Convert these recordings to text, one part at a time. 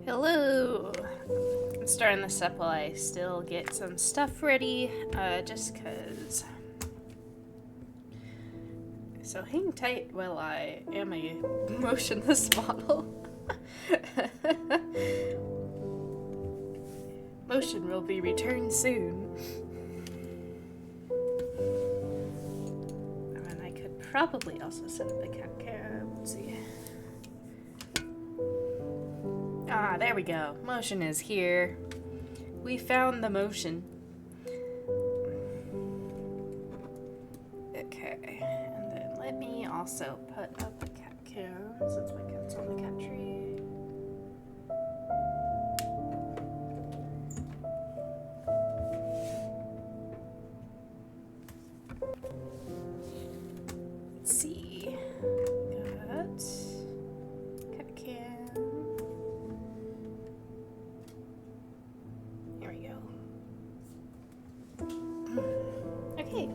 Hello! I'm starting this up while I still get some stuff ready, just cause. So hang tight while I am a motionless model. Motion will be returned soon. And I could probably also set up a cat cam. Let's see. Ah, there we go. Motion is here. We found the motion. Okay, and then let me also put up a cat cam since my cat's on the cat tree. Let's see. Got cat cam. Here we go. Okay.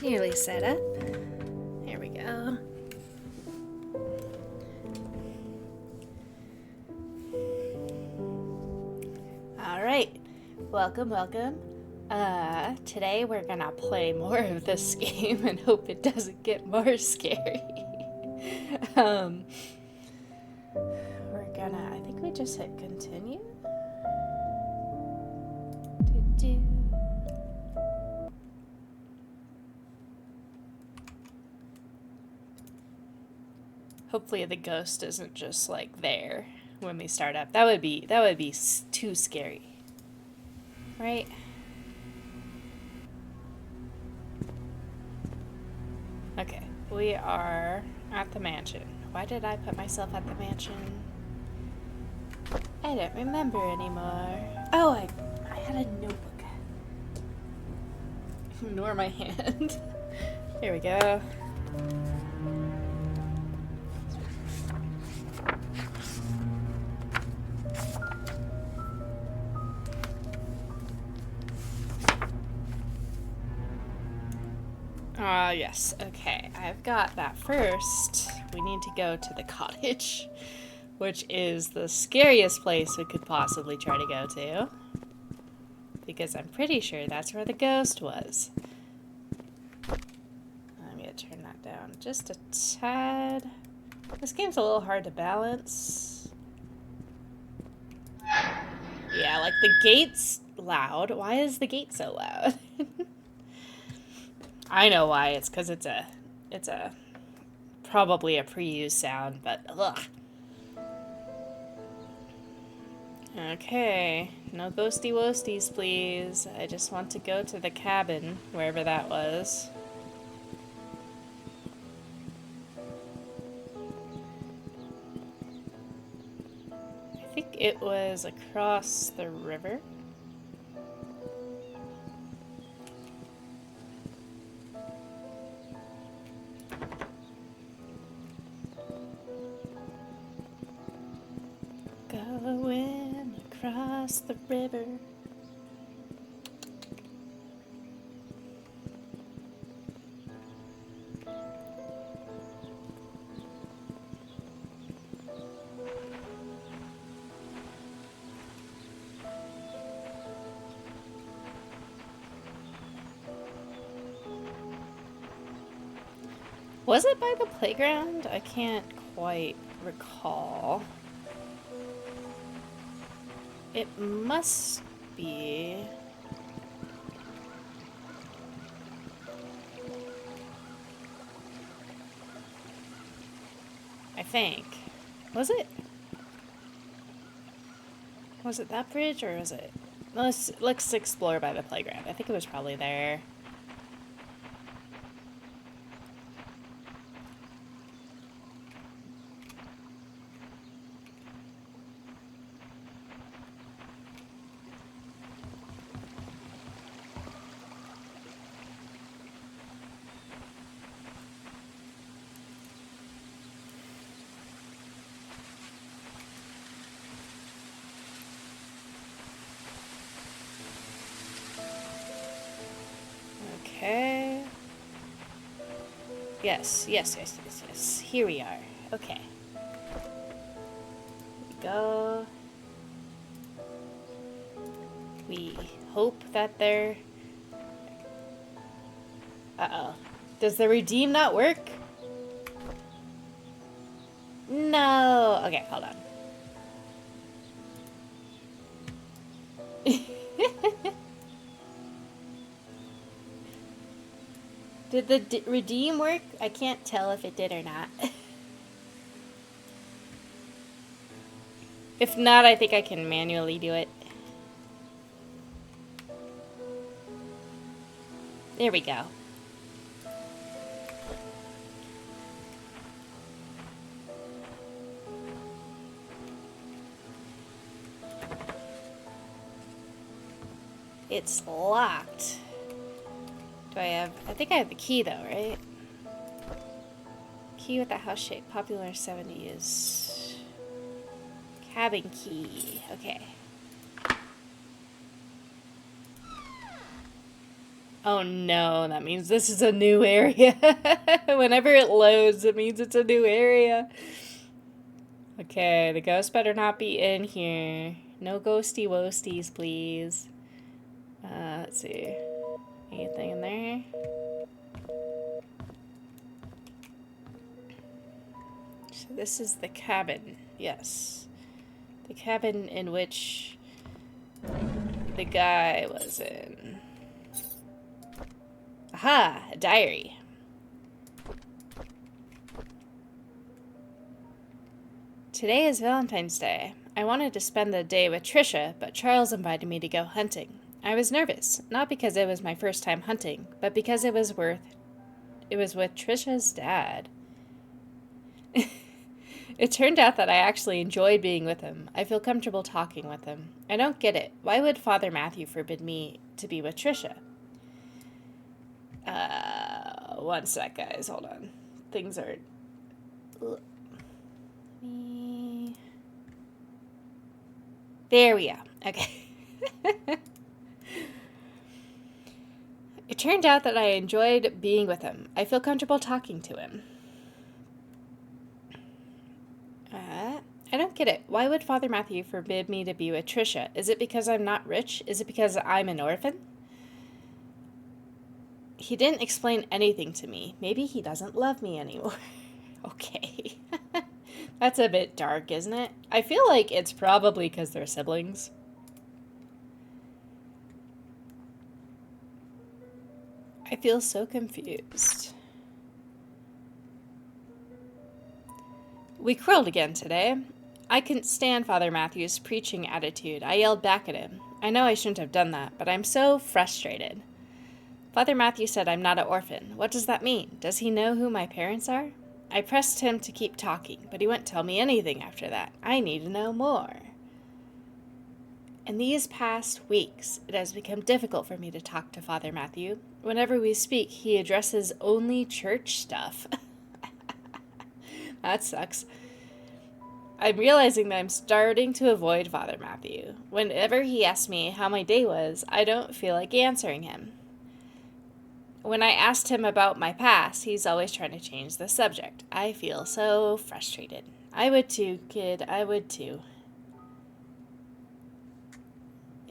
Nearly set up. There we go. Alright. Welcome. Today we're gonna play more of this game and hope it doesn't get more scary. We're gonna, I think we just hit continue. Hopefully the ghost isn't just like there when we start up. That would be too scary. Right? Okay, we are at the mansion. Why did I put myself at the mansion? I don't remember anymore. Oh, I had a notebook. Ignore my hand. Here we go. Yes, okay. I've got that first. We need to go to the cottage, which is the scariest place we could possibly try to go to. Because I'm pretty sure that's where the ghost was. I'm gonna turn that down just a tad. This game's a little hard to balance. Yeah, like the gate's loud. Why is the gate so loud? I know why. It's because it's a probably a pre-used sound, but ugh. Okay, no ghosty woasties, please. I just want to go to the cabin, wherever that was. I think it was across the river. Going across the river. Was it by the playground? I can't quite recall. It must be. I think. Was it? Was it that bridge or was it? Let's explore by the playground. I think it was probably there. Okay. Yes. Here we are. Okay. We go. We hope that they're... Uh-oh. Does the redeem not work? No. Okay, hold on. Did the redeem work? I can't tell if it did or not. If not, I think I can manually do it. There we go. It's locked. Do I have... I think I have the key though, right? Key with the house shape. Popular 70s. Cabin key. Okay. Oh no, that means this is a new area. Whenever it loads, it means it's a new area. Okay, the ghost better not be in here. No ghosty woasties, please. Let's see. Anything in there? So this is the cabin. Yes. The cabin in which the guy was in. Aha! A diary. Today is Valentine's Day. I wanted to spend the day with Trisha, but Charles invited me to go hunting. I was nervous, not because it was my first time hunting, but because it was with Trisha's dad. It turned out that I actually enjoyed being with him. I feel comfortable talking with him. I don't get it. Why would Father Matthew forbid me to be with Trisha? One sec, guys. Hold on. Things are... There we go. Okay. It turned out that I enjoyed being with him. I feel comfortable talking to him. I don't get it. Why would Father Matthew forbid me to be with Trisha? Is it because I'm not rich? Is it because I'm an orphan? He didn't explain anything to me. Maybe he doesn't love me anymore. Okay. That's a bit dark, isn't it? I feel like it's probably because they're siblings. I feel so confused. We quarreled again today. I couldn't stand Father Matthew's preaching attitude. I yelled back at him. I know I shouldn't have done that, but I'm so frustrated. Father Matthew said I'm not an orphan. What does that mean? Does he know who my parents are? I pressed him to keep talking, but he wouldn't tell me anything after that. I need to know more. In these past weeks, it has become difficult for me to talk to Father Matthew. Whenever we speak, he addresses only church stuff. That sucks. I'm realizing that I'm starting to avoid Father Matthew. Whenever he asks me how my day was, I don't feel like answering him. When I asked him about my past, he's always trying to change the subject. I feel so frustrated. I would too, kid. I would too.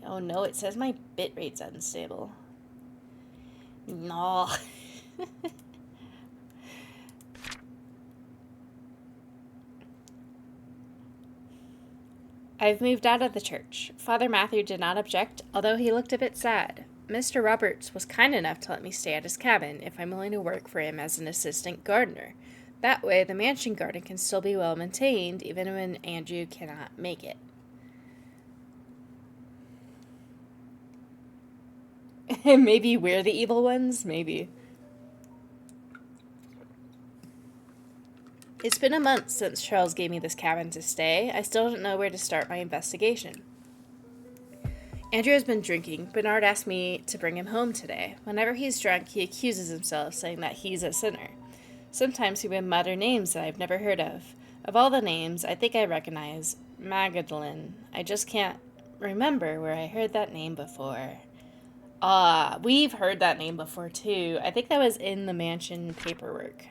Oh no, it says my bitrate's unstable. No. I've moved out of the church. Father Matthew did not object, although he looked a bit sad. Mr. Roberts was kind enough to let me stay at his cabin if I'm willing to work for him as an assistant gardener. That way, the mansion garden can still be well maintained, even when Andrew cannot make it. Maybe we're the evil ones? Maybe. It's been a month since Charles gave me this cabin to stay. I still don't know where to start my investigation. Andrew has been drinking. Bernard asked me to bring him home today. Whenever he's drunk, he accuses himself, saying that he's a sinner. Sometimes he would mutter names that I've never heard of. Of all the names, I think I recognize Magdalene. I just can't remember where I heard that name before. We've heard that name before, too. I think that was in the mansion paperwork.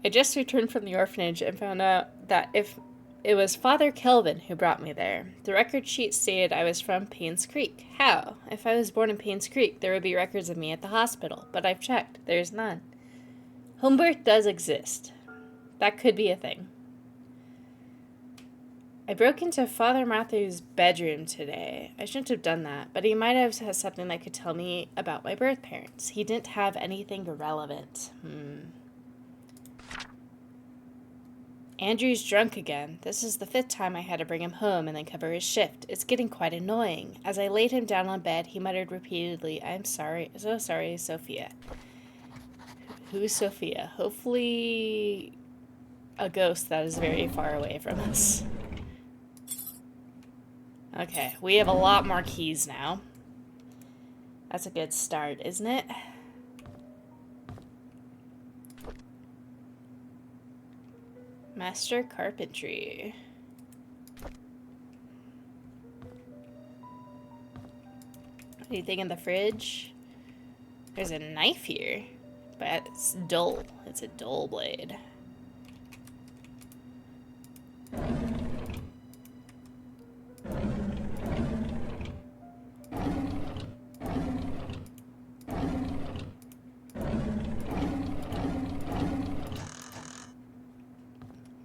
I just returned from the orphanage and found out that if it was Father Kelvin who brought me there. The record sheet stated I was from Painscreek. How? If I was born in Painscreek, there would be records of me at the hospital, but I've checked. There's none. Home birth does exist. That could be a thing. I broke into Father Matthew's bedroom today. I shouldn't have done that, but he might have had something that could tell me about my birth parents. He didn't have anything relevant. Andrew's drunk again. This is the 5th time I had to bring him home and then cover his shift. It's getting quite annoying. As I laid him down on bed, he muttered repeatedly, I'm sorry, so sorry, Sophia. Who's Sophia? Hopefully a ghost that is very far away from us. Okay, we have a lot more keys now. That's a good start, isn't it? Master Carpentry. Anything in the fridge? There's a knife here, but it's dull. It's a dull blade.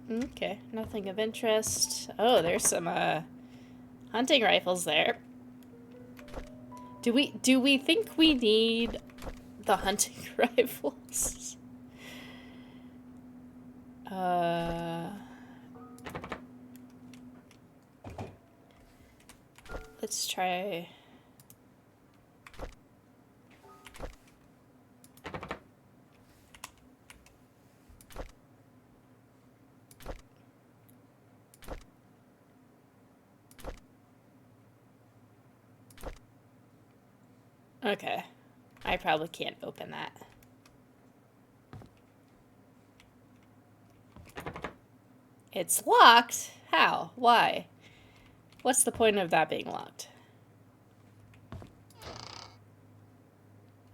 Okay, nothing of interest. Oh, there's some hunting rifles there. Do we think we need the hunting rifles? Let's try. Okay. I probably can't open that. It's locked? How? Why? What's the point of that being locked?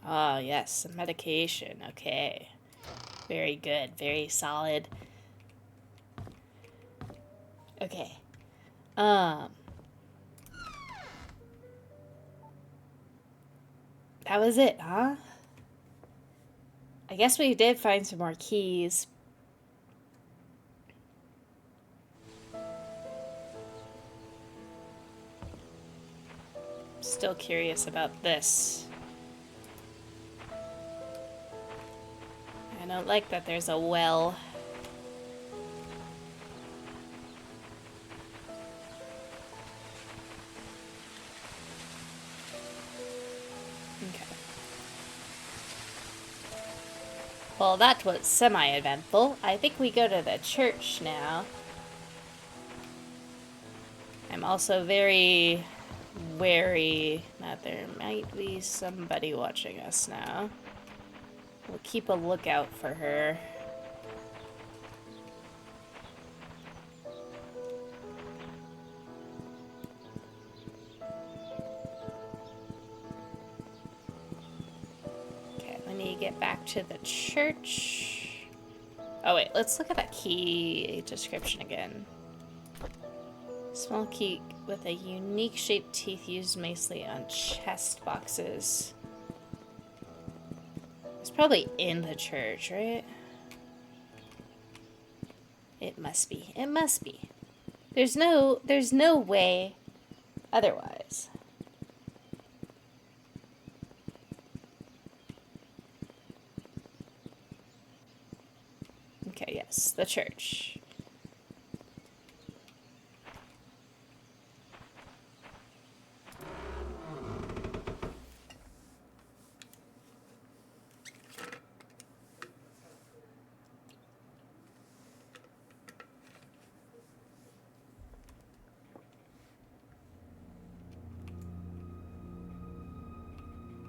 Ah, yes, some medication. Okay. Very good. Very solid. Okay. That was it, huh? I guess we did find some more keys. Still curious about this. I don't like that there's a well. Okay. Well, that was semi-eventful. I think we go to the church now. I'm also very wary that there might be somebody watching us now. We'll keep a lookout for her. Okay, let me get back to the church. Oh wait, let's look at that key description again. Small key with a unique shaped teeth used mostly on chest boxes. It's probably in the church, right? It must be. It must be. There's no way otherwise. Okay, yes, the church.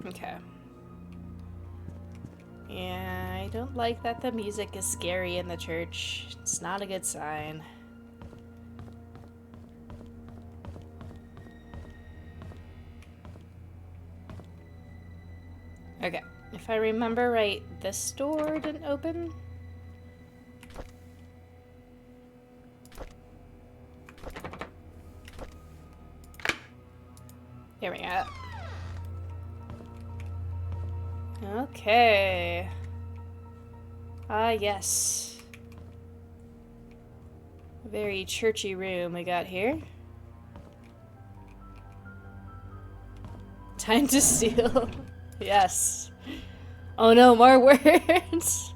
Okay. Yeah, I don't like that the music is scary in the church. It's not a good sign. Okay, If I remember right, this door didn't open. There we go. Okay. Ah, yes. Very churchy room we got here. Time to steal. Yes. Oh no, more words.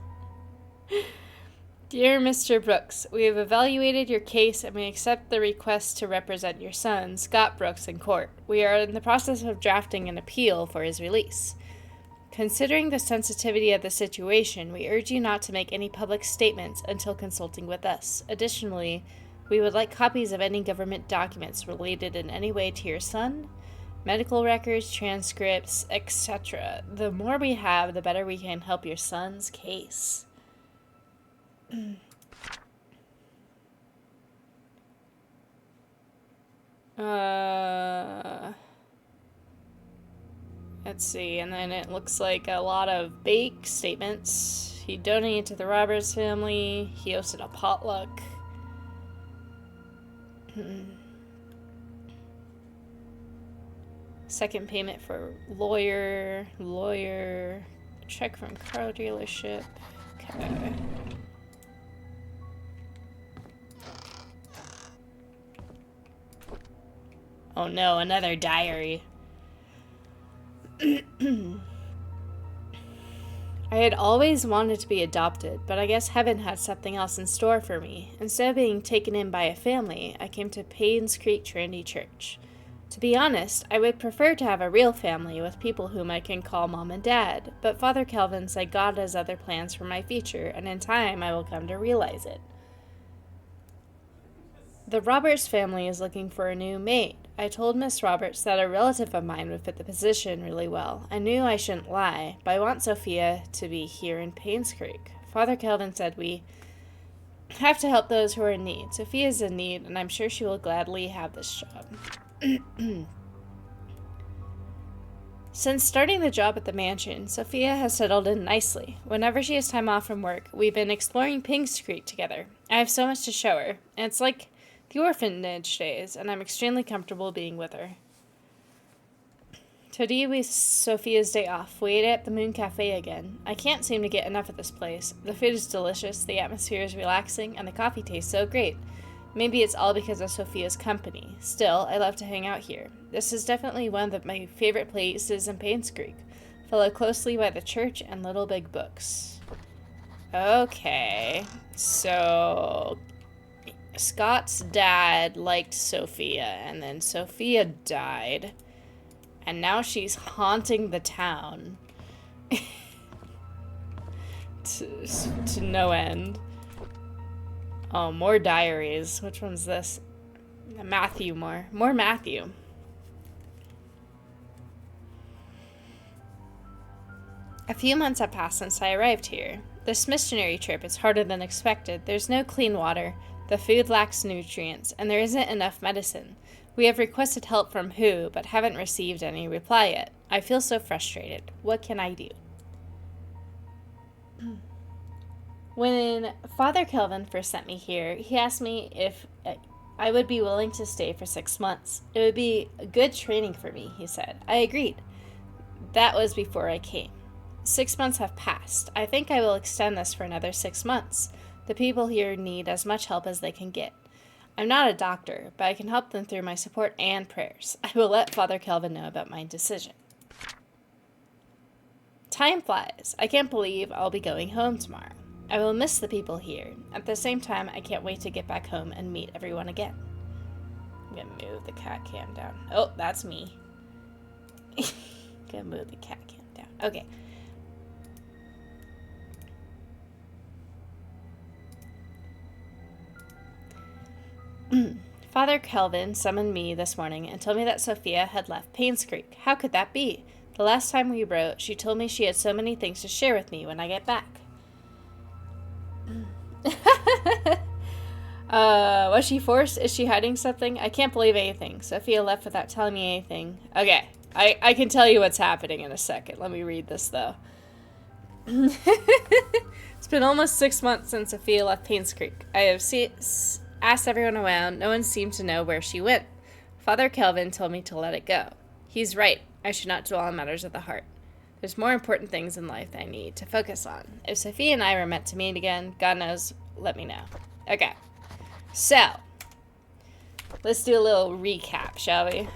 Dear Mr. Brooks, we have evaluated your case and we accept the request to represent your son, Scott Brooks, in court. We are in the process of drafting an appeal for his release. Considering the sensitivity of the situation, we urge you not to make any public statements until consulting with us. Additionally, we would like copies of any government documents related in any way to your son, medical records, transcripts, etc. The more we have, the better we can help your son's case. Let's see, and then it looks like a lot of bake statements. He donated to the Roberts family. He hosted a potluck. Second payment for lawyer, check from car dealership. Okay. Oh no, another diary. I had always wanted to be adopted, but I guess heaven had something else in store for me. Instead of being taken in by a family, I came to Painscreek Trinity Church. To be honest, I would prefer to have a real family with people whom I can call Mom and Dad, but Father Calvin said God has other plans for my future, and in time I will come to realize it. The Roberts family is looking for a new maid. I told Miss Roberts that a relative of mine would fit the position really well. I knew I shouldn't lie, but I want Sophia to be here in Painscreek. Father Calvin said we have to help those who are in need. Sophia's in need, and I'm sure she will gladly have this job. Since starting the job at the mansion, Sophia has settled in nicely. Whenever she has time off from work, we've been exploring Painscreek together. I have so much to show her, and it's like the orphanage days, and I'm extremely comfortable being with her. Today was Sophia's day off. We ate at the Moon Cafe again. I can't seem to get enough of this place. The food is delicious, the atmosphere is relaxing, and the coffee tastes so great. Maybe it's all because of Sophia's company. Still, I love to hang out here. This is definitely one of my favorite places in Painscreek, followed closely by the church and Little Big Books. Okay, so Scott's dad liked Sophia, and then Sophia died, and now she's haunting the town to no end. Oh, more diaries. Which one's this? Matthew, more Matthew. A few months have passed since I arrived here. This missionary trip is harder than expected. There's no clean water. The food lacks nutrients, and there isn't enough medicine. We have requested help from WHO, but haven't received any reply yet. I feel so frustrated. What can I do? When Father Kelvin first sent me here, he asked me if I would be willing to stay for 6 months. It would be good training for me, he said. I agreed. That was before I came. 6 months have passed. I think I will extend this for another 6 months. The people here need as much help as they can get. I'm not a doctor, but I can help them through my support and prayers. I will let Father Kelvin know about my decision. Time flies. I can't believe I'll be going home tomorrow. I will miss the people here. At the same time, I can't wait to get back home and meet everyone again. I'm gonna move the cat cam down. Oh, that's me. Gonna move the cat cam down. Okay. Father Kelvin summoned me this morning and told me that Sophia had left Painscreek. How could that be? The last time we wrote, she told me she had so many things to share with me when I get back. Was she forced? Is she hiding something? I can't believe anything. Sophia left without telling me anything. Okay, I can tell you what's happening in a second. Let me read this, though. It's been almost 6 months since Sophia left Painscreek. I have asked everyone around. No one seemed to know where she went. Father Kelvin told me to let it go. He's right. I should not dwell on matters of the heart. There's more important things in life that I need to focus on. If Sophia and I were meant to meet again, God knows, let me know. Okay. So, let's do a little recap, shall we?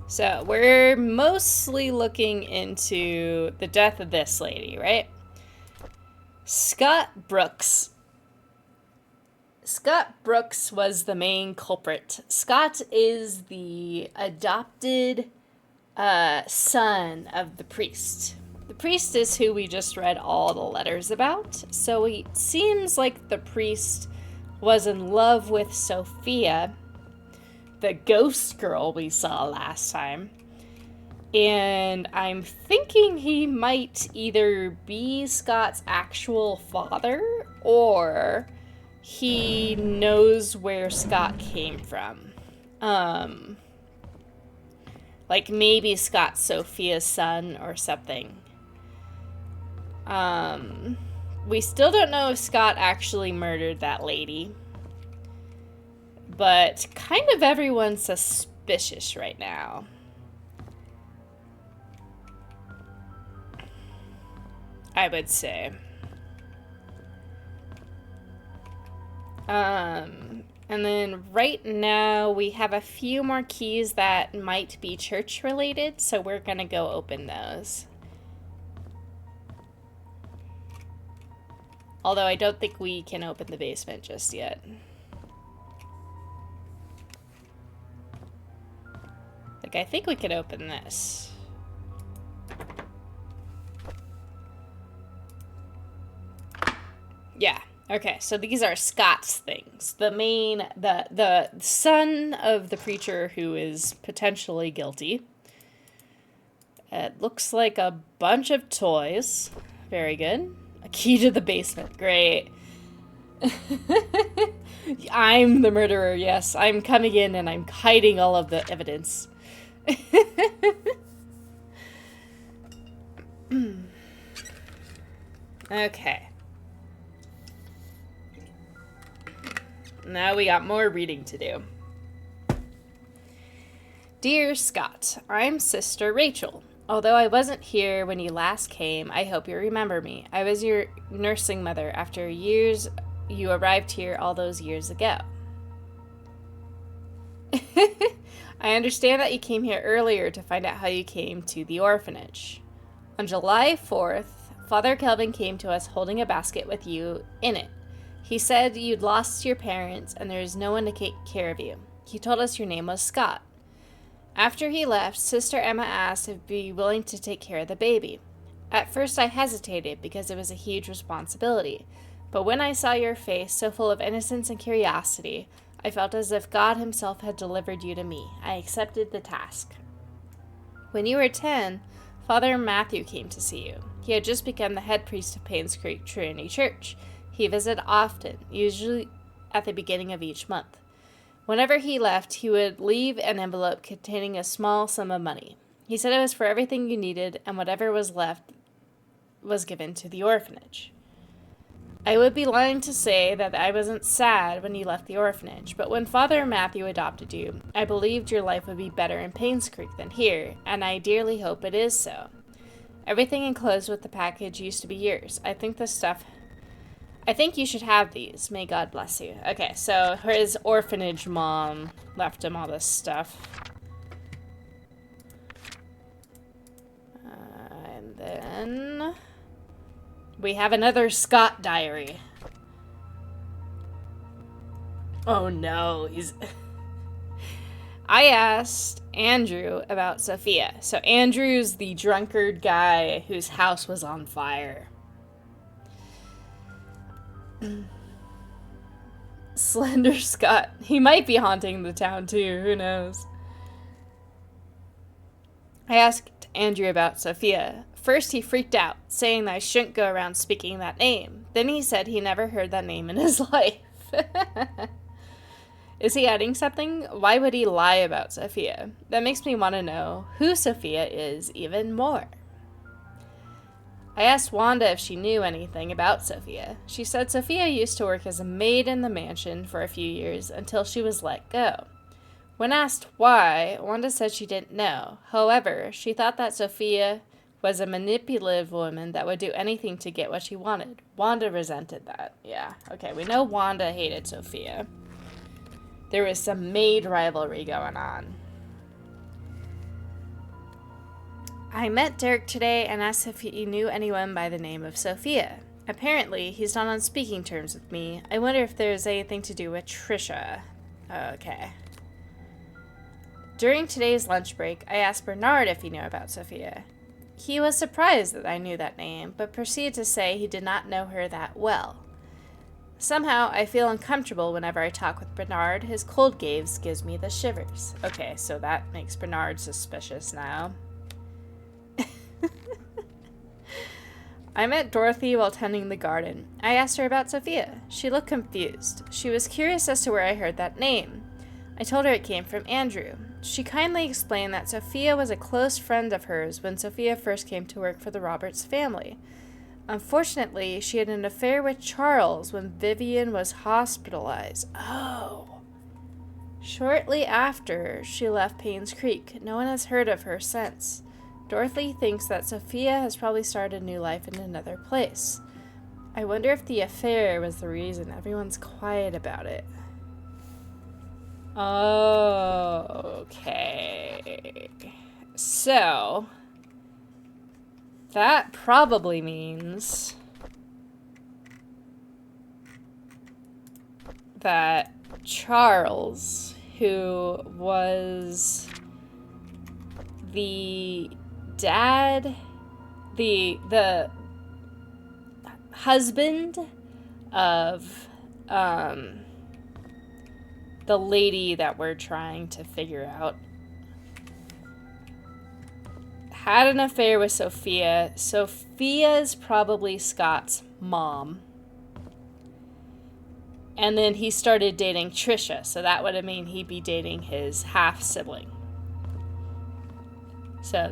So, we're mostly looking into the death of this lady, right? Scott Brooks. Scott Brooks was the main culprit. Scott is the adopted son of the priest. The priest is who we just read all the letters about. So it seems like the priest was in love with Sophia, the ghost girl we saw last time. And I'm thinking he might either be Scott's actual father, or he knows where Scott came from. Like maybe Scott's Sophia's son or something. We still don't know if Scott actually murdered that lady. But kind of everyone's suspicious right now. I would say. And then right now we have a few more keys that might be church related, so we're gonna go open those. Although I don't think we can open the basement just yet. Like, I think we could open this. Yeah. Okay, so these are Scott's things. The son of the preacher who is potentially guilty. It looks like a bunch of toys. Very good. A key to the basement. Great. I'm the murderer, yes. I'm coming in and I'm hiding all of the evidence. Okay. Now we got more reading to do. Dear Scott, I'm Sister Rachel. Although I wasn't here when you last came, I hope you remember me. I was your nursing mother after years you arrived here all those years ago. I understand that you came here earlier to find out how you came to the orphanage. On July 4th, Father Kelvin came to us holding a basket with you in it. He said you'd lost your parents and there is no one to take care of you. He told us your name was Scott. After he left, Sister Emma asked if you'd be willing to take care of the baby. At first I hesitated because it was a huge responsibility, but when I saw your face so full of innocence and curiosity, I felt as if God himself had delivered you to me. I accepted the task. When you were 10, Father Matthew came to see you. He had just become the head priest of Painscreek Trinity Church. He visited often, usually at the beginning of each month. Whenever he left, he would leave an envelope containing a small sum of money. He said it was for everything you needed, and whatever was left was given to the orphanage. I would be lying to say that I wasn't sad when you left the orphanage, but when Father Matthew adopted you, I believed your life would be better in Painscreek than here, and I dearly hope it is so. Everything enclosed with the package used to be yours. I think you should have these. May God bless you. Okay, so his orphanage mom left him all this stuff. And then we have another Scott diary. Oh no, I asked Andrew about Sophia. So Andrew's the drunkard guy whose house was on fire. Slender Scott. He might be haunting the town too, who knows. I asked Andrew about Sophia. First he freaked out, saying that I shouldn't go around speaking that name. Then he said he never heard that name in his life. Is he hiding something? Why would he lie about Sophia? That makes me want to know who Sophia is even more. I asked Wanda if she knew anything about Sophia. She said Sophia used to work as a maid in the mansion for a few years until she was let go. When asked why, Wanda said she didn't know. However, she thought that Sophia was a manipulative woman that would do anything to get what she wanted. Wanda resented that. Yeah, okay, we know Wanda hated Sophia. There was some maid rivalry going on. I met Derek today and asked if he knew anyone by the name of Sophia. Apparently, he's not on speaking terms with me. I wonder if there's anything to do with Trisha. Okay. During today's lunch break, I asked Bernard if he knew about Sophia. He was surprised that I knew that name, but proceeded to say he did not know her that well. Somehow, I feel uncomfortable whenever I talk with Bernard. His cold gaze gives me the shivers. Okay, so that makes Bernard suspicious now. I met Dorothy while tending the garden. I asked her about Sophia. She looked confused. She was curious as to where I heard that name. I told her it came from Andrew. She kindly explained that Sophia was a close friend of hers when Sophia first came to work for the Roberts family. Unfortunately, she had an affair with Charles when Vivian was hospitalized. Oh. Shortly after, she left Painscreek. No one has heard of her since. Dorothy thinks that Sophia has probably started a new life in another place. I wonder if the affair was the reason everyone's quiet about it. Okay. So, that probably means that Charles, who was the dad, the husband of the lady that we're trying to figure out, had an affair with Sophia. Sophia's probably Scott's mom. And then he started dating Trisha, so that would mean he'd be dating his half-sibling. So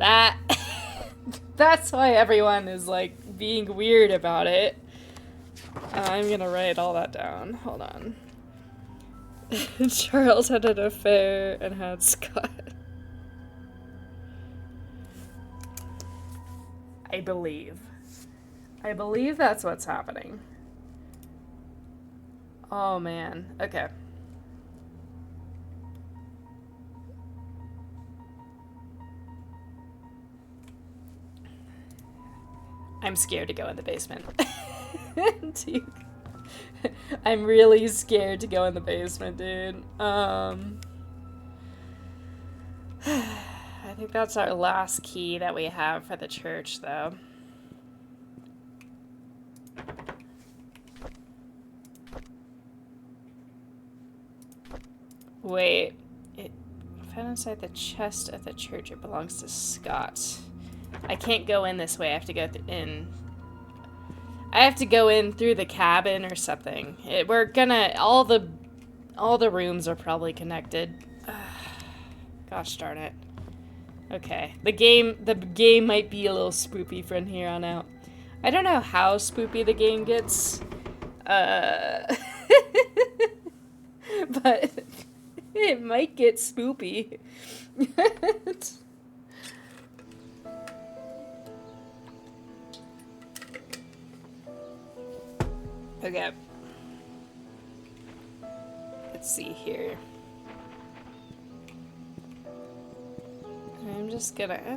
that's why everyone is, like, being weird about it. I'm gonna write all that down. Hold on. Charles had an affair and had Scott. I believe that's what's happening. Oh, man. Okay. I'm scared to go in the basement. I'm really scared to go in the basement, dude. I think that's our last key that we have for the church, though. Wait. It found inside the chest at the church. It belongs to Scott. I can't go in this way. I have to go in. I have to go in through the cabin or something. We're gonna... All the rooms are probably connected. Gosh darn it. Okay. The game might be a little spoopy from here on out. I don't know how spoopy the game gets. But it might get spoopy. Okay. Let's see here. I'm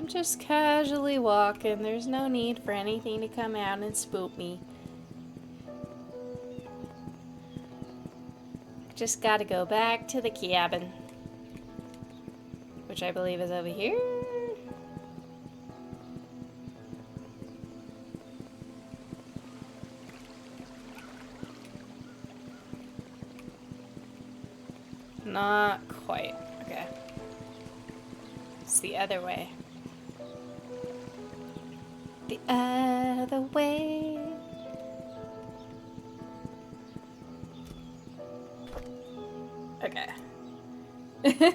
just casually walking. There's no need for anything to come out and spook me. Just gotta go back to the cabin, which I believe is over here. Not quite. Okay. It's the other way. The other way. Okay.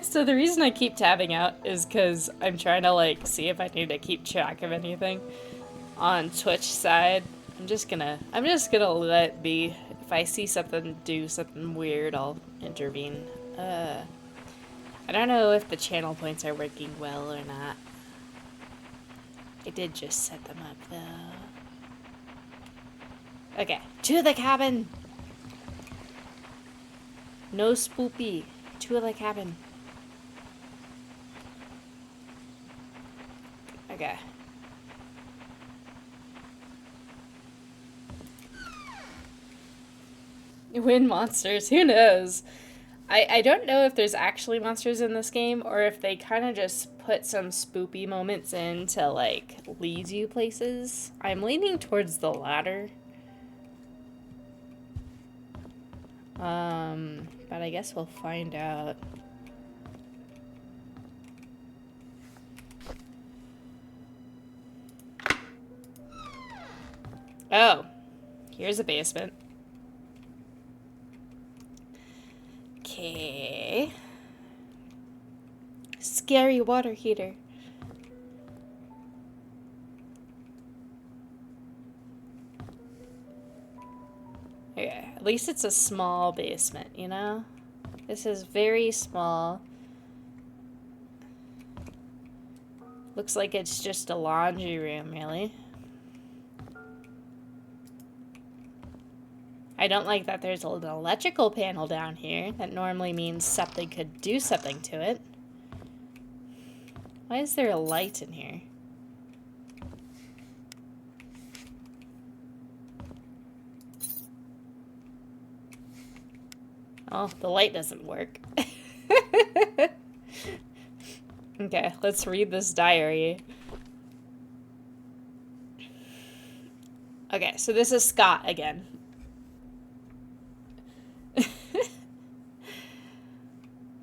So the reason I keep tabbing out is because I'm trying to, like, see if I need to keep track of anything on Twitch side. I'm just gonna let it be. If I see something do something weird, I'll intervene. I don't know if the channel points are working well or not. I did just set them up, though. Okay, to the cabin! No spoopy. To the cabin. Okay. Wind monsters, who knows? I don't know if there's actually monsters in this game or if they kind of just put some spoopy moments in to, like, lead you places. I'm leaning towards the latter. But I guess we'll find out. Oh, here's a basement. Okay. Scary water heater. Okay, at least it's a small basement, you know? This is very small. Looks like it's just a laundry room, really. I don't like that there's an electrical panel down here. That normally means something could do something to it. Why is there a light in here? Oh, the light doesn't work. Okay, let's read this diary. Okay, so this is Scott again.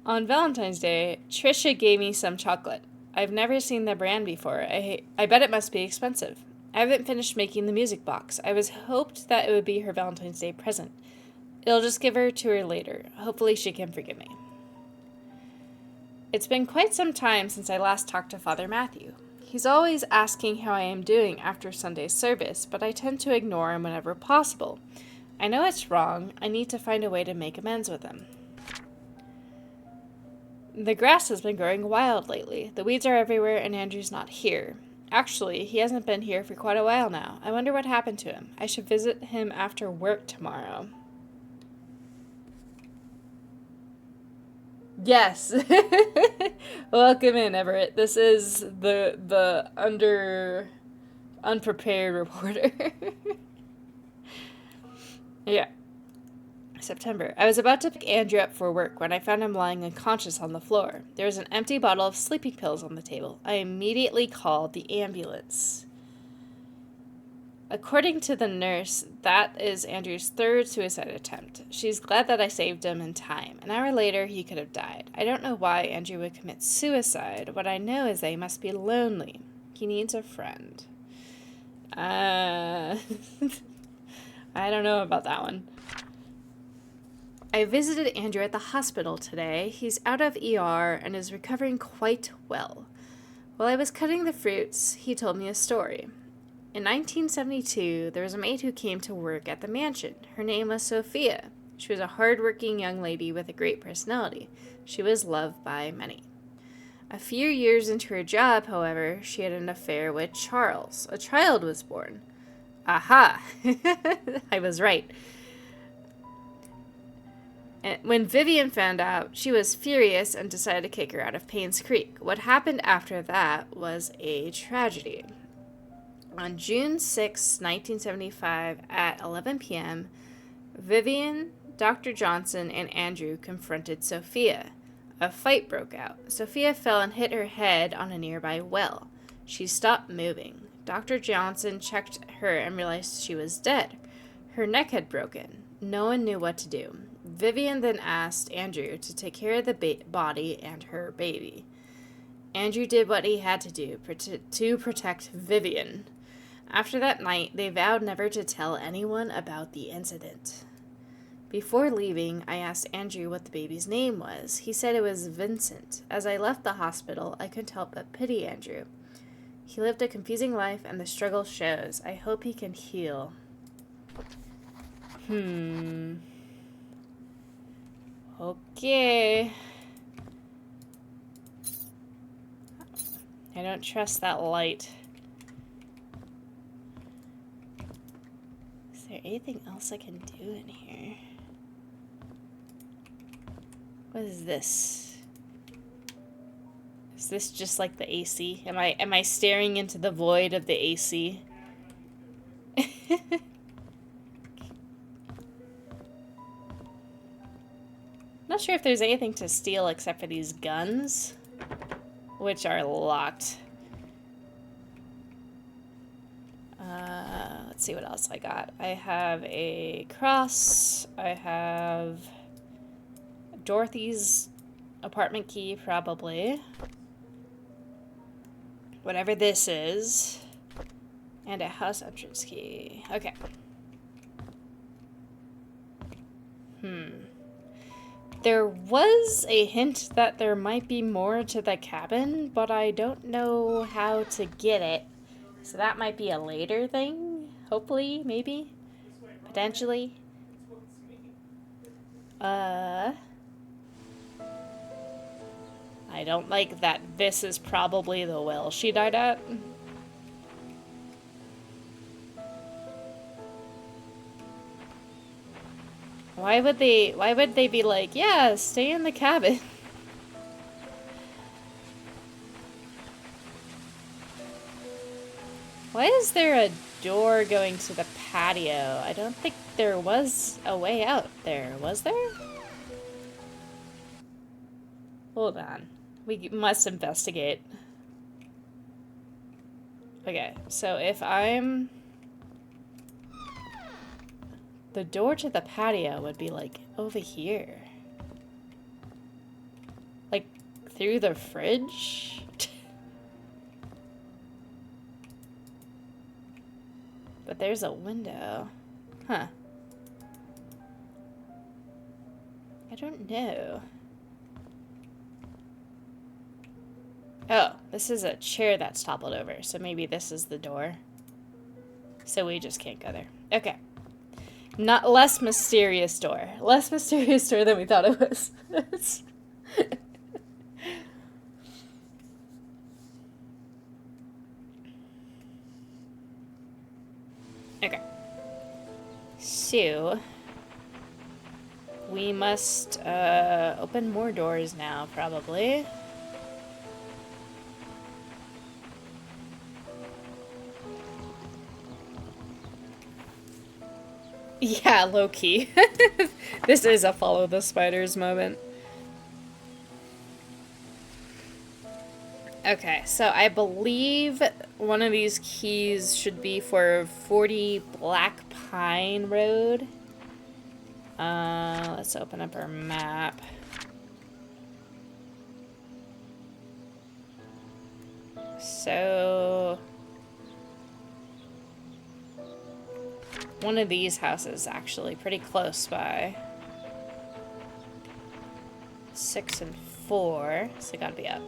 On Valentine's Day, Trisha gave me some chocolate. I've never seen the brand before. I bet it must be expensive. I haven't finished making the music box. I was hoped that it would be her Valentine's Day present. I'll just give her to her later. Hopefully she can forgive me. It's been quite some time since I last talked to Father Matthew. He's always asking how I am doing after Sunday's service, but I tend to ignore him whenever possible. I know it's wrong. I need to find a way to make amends with him. The grass has been growing wild lately. The weeds are everywhere and Andrew's not here. Actually, he hasn't been here for quite a while now. I wonder what happened to him. I should visit him after work tomorrow. Yes. Welcome in, Everett. This is the unprepared reporter. Yeah. September. I was about to pick Andrew up for work when I found him lying unconscious on the floor. There was an empty bottle of sleeping pills on the table. I immediately called the ambulance. According to the nurse, that is Andrew's third suicide attempt. She's glad that I saved him in time. An hour later, he could have died. I don't know why Andrew would commit suicide. What I know is that he must be lonely. He needs a friend. I don't know about that one. I visited Andrew at the hospital today. He's out of ER and is recovering quite well. While I was cutting the fruits, he told me a story. In 1972, there was a maid who came to work at the mansion. Her name was Sophia. She was a hard-working young lady with a great personality. She was loved by many. A few years into her job, however, she had an affair with Charles. A child was born. Aha! I was right. When Vivian found out, she was furious and decided to kick her out of Painscreek. What happened after that was a tragedy. On June 6, 1975, at 11 p.m., Vivian, Dr. Johnson, and Andrew confronted Sophia. A fight broke out. Sophia fell and hit her head on a nearby well. She stopped moving. Dr. Johnson checked her and realized she was dead. Her neck had broken. No one knew what to do. Vivian then asked Andrew to take care of the body and her baby. Andrew did what he had to do to protect Vivian. After that night, they vowed never to tell anyone about the incident. Before leaving, I asked Andrew what the baby's name was. He said it was Vincent. As I left the hospital, I couldn't help but pity Andrew. He lived a confusing life, and the struggle shows. I hope he can heal. Okay. I don't trust that light. Is there anything else I can do in here? What is this? Is this just like the AC? Am I staring into the void of the AC? Not sure if there's anything to steal except for these guns, which are locked. Let's see what else I got. I have a cross. I have Dorothy's apartment key, probably. Whatever this is. And a house entrance key. Okay. There was a hint that there might be more to the cabin, but I don't know how to get it. So that might be a later thing. Hopefully, maybe. Potentially. I don't like that this is probably the well she died at. Why would they be like, yeah, stay in the cabin? Why is there a door going to the patio? I don't think there was a way out there, was there? Hold on. We must investigate. Okay, so if I'm... The door to the patio would be, like, over here. Like, through the fridge? But there's a window. Huh. I don't know. Oh, this is a chair that's toppled over, so maybe this is the door. So we just can't go there. Okay. Not less mysterious door. Less mysterious door than we thought it was. Okay. So we must open more doors now, probably. Yeah, low-key. This is a follow the spiders moment. Okay, so I believe one of these keys should be for 40 Black Pine Road. Let's open up our map. So... one of these houses, actually, pretty close by. 6 and 4, so gotta be up.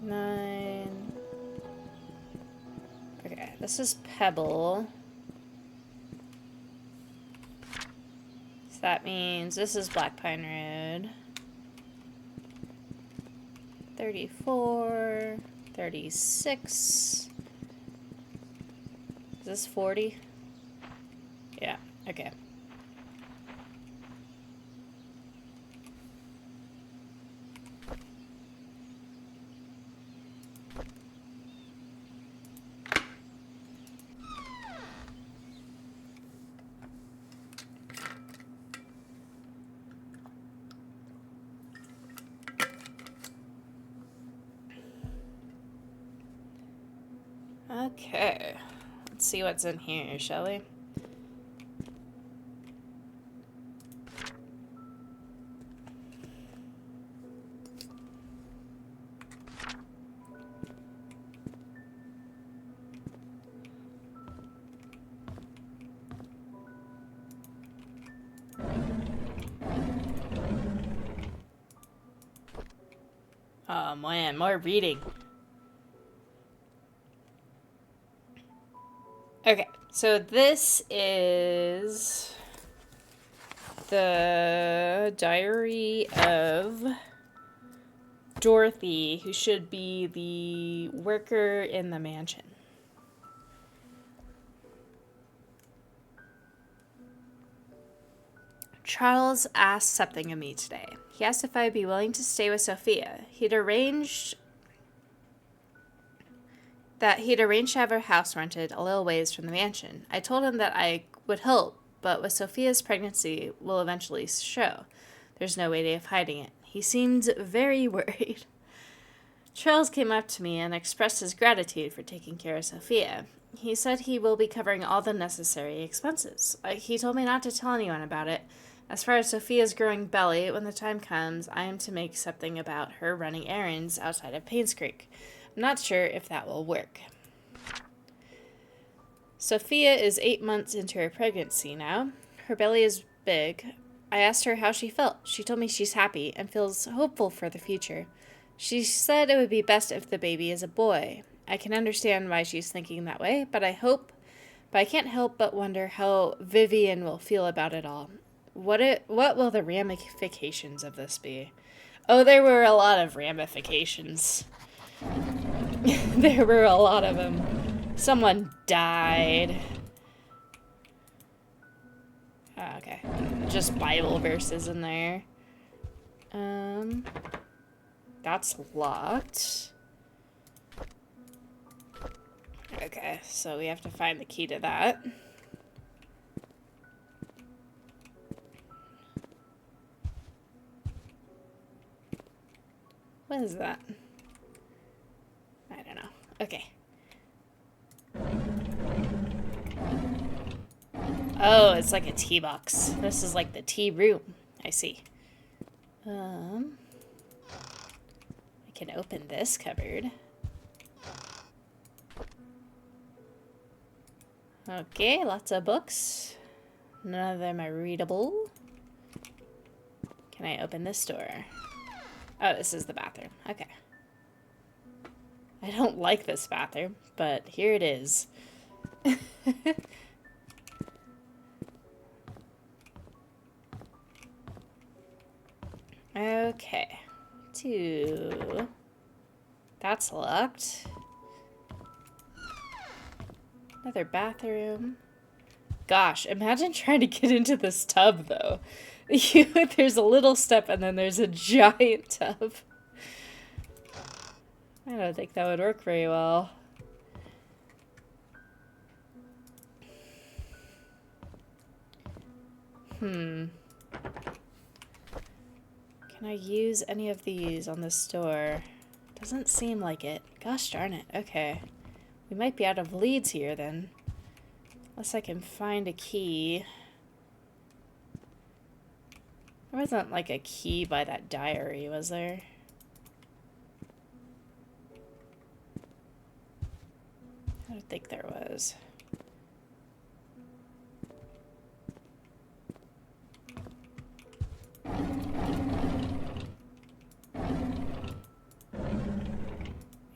Nine. Okay, this is Pebble. So that means this is Black Pine Road. 34, 36. Is this 40? Yeah, okay. Okay, let's see what's in here, shall we? Oh man, more reading. Okay, so this is the diary of Dorothy, who should be the worker in the mansion. Charles asked something of me today. He asked if I'd be willing to stay with Sophia. He'd arranged to have her house rented a little ways from the mansion. I told him that I would help, but with Sophia's pregnancy will eventually show. There's no way of hiding it. He seemed very worried. Charles came up to me and expressed his gratitude for taking care of Sophia. He said he will be covering all the necessary expenses. He told me not to tell anyone about it. As far as Sophia's growing belly, when the time comes, I am to make something about her running errands outside of Painscreek. I'm not sure if that will work. Sophia is 8 months into her pregnancy now. Her belly is big. I asked her how she felt. She told me she's happy and feels hopeful for the future. She said it would be best if the baby is a boy. I can understand why she's thinking that way, but I can't help but wonder how Vivian will feel about it all. What will the ramifications of this be? Oh, there were a lot of ramifications. There were a lot of them. Someone died. Oh, okay. Just Bible verses in there. That's locked. Okay, so we have to find the key to that. What is that? I don't know. Okay. Oh, it's like a tea box. This is like the tea room. I see. I can open this cupboard. Okay, lots of books. None of them are readable. Can I open this door? Oh, this is the bathroom. Okay. I don't like this bathroom, but here it is. Okay. 2. That's locked. Another bathroom. Gosh, imagine trying to get into this tub, though. There's a little step and then there's a giant tub. I don't think that would work very well. Can I use any of these on this door? Doesn't seem like it. Gosh darn it. Okay. We might be out of leads here then. Unless I can find a key. There wasn't like a key by that diary, was there? I don't think there was.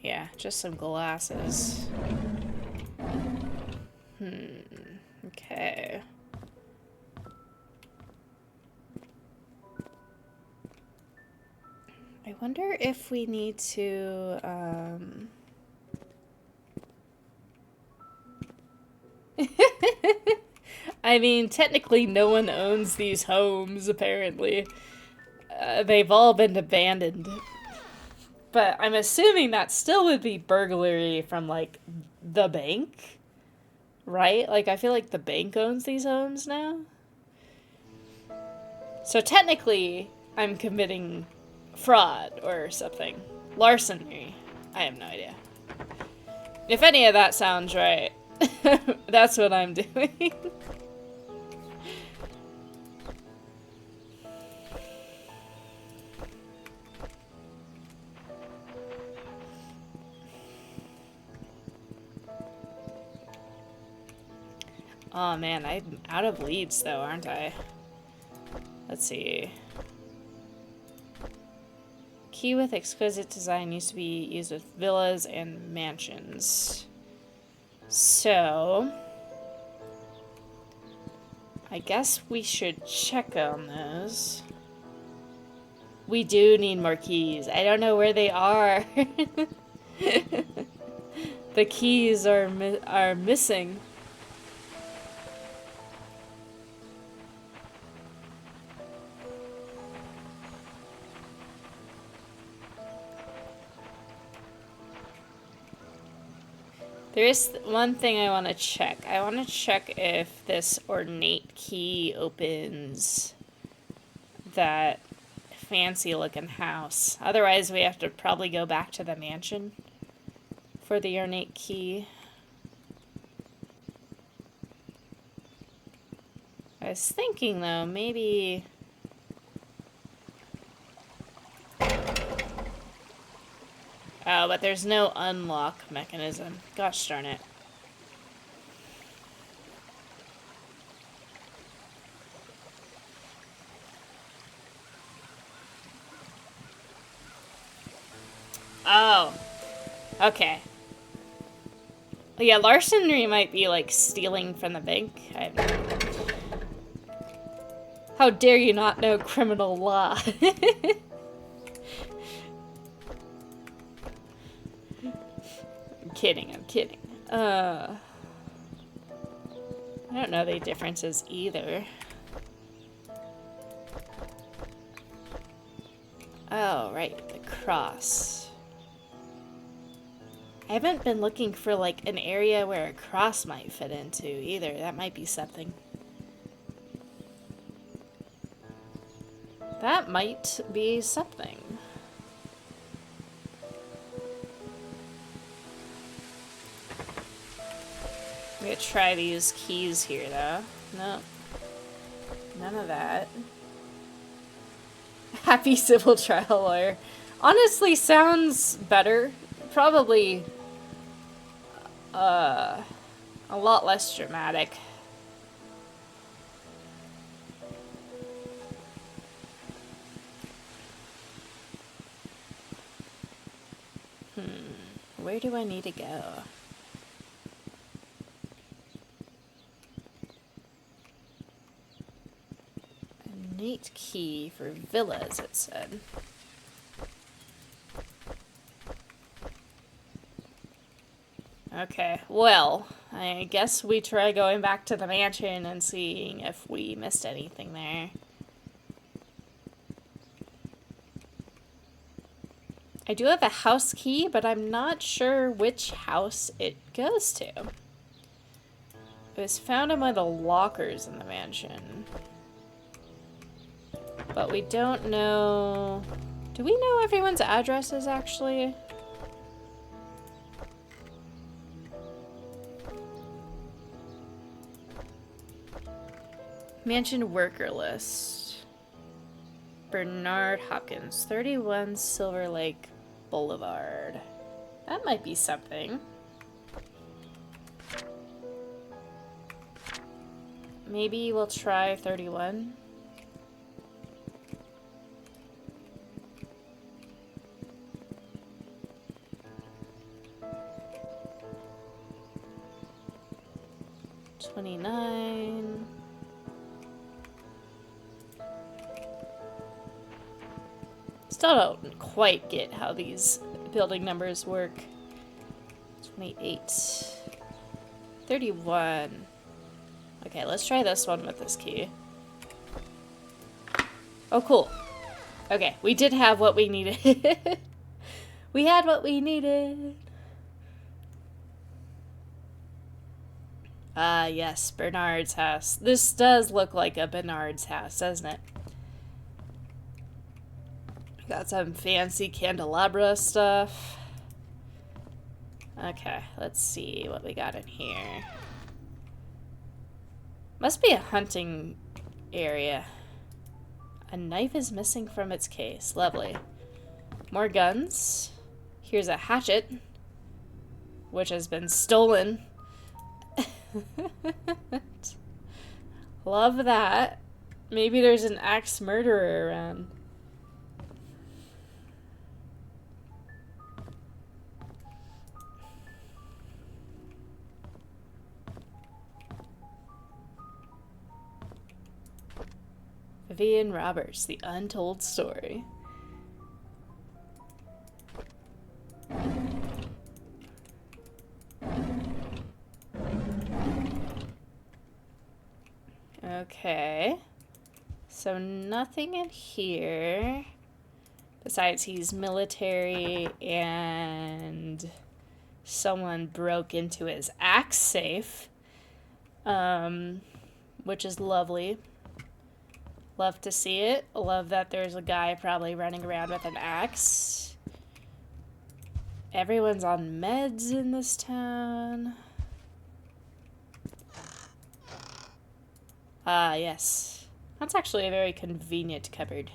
Yeah, just some glasses. Okay. I wonder if we need to, I mean, technically no one owns these homes, apparently. They've all been abandoned. But I'm assuming that still would be burglary from, like, the bank, right? Like, I feel like the bank owns these homes now. So technically, I'm committing fraud or something. Larceny. I have no idea. If any of that sounds right, that's what I'm doing. Oh man, I'm out of leads though, aren't I? Let's see. Key with exquisite design used to be used with villas and mansions. So, I guess we should check on those. We do need more keys. I don't know where they are. The keys are missing. There is one thing I want to check. I want to check if this ornate key opens that fancy looking house. Otherwise, we have to probably go back to the mansion for the ornate key. I was thinking though, maybe... Oh, but there's no unlock mechanism. Gosh darn it. Oh. Okay. Yeah, larceny might be like stealing from the bank. I have no idea. How dare you not know criminal law? I'm kidding. I don't know the differences either. Oh, right, the cross. I haven't been looking for like an area where a cross might fit into either. That might be something. That might be something. I'm gonna try these keys here, though. No. None of that. Happy civil trial lawyer. Honestly, sounds better. Probably a lot less dramatic. Where do I need to go? Innate key for villas, it said. Okay, well, I guess we try going back to the mansion and seeing if we missed anything there. I do have a house key, but I'm not sure which house it goes to. It was found in one of the lockers in the mansion. But we don't know... Do we know everyone's addresses, actually? Mansion worker list. Bernard Hopkins, 31 Silver Lake Boulevard. That might be something. Maybe we'll try 31. $29. Still don't quite get how these building numbers work. 28. 31. Okay, let's try this one with this key. Oh, cool. Okay, we did have what we needed. We had what we needed. Ah, yes, Bernard's house. This does look like a Bernard's house, doesn't it? Got some fancy candelabra stuff. Okay, let's see what we got in here. Must be a hunting area. A knife is missing from its case. Lovely. More guns. Here's a hatchet, which has been stolen. Love that. Maybe there's an axe murderer around. Vivian Roberts, The Untold Story. Okay. So nothing in here. Besides, he's military and someone broke into his axe safe. Which is lovely. Love to see it. Love that there's a guy probably running around with an axe. Everyone's on meds in this town. Ah, yes. That's actually a very convenient cupboard.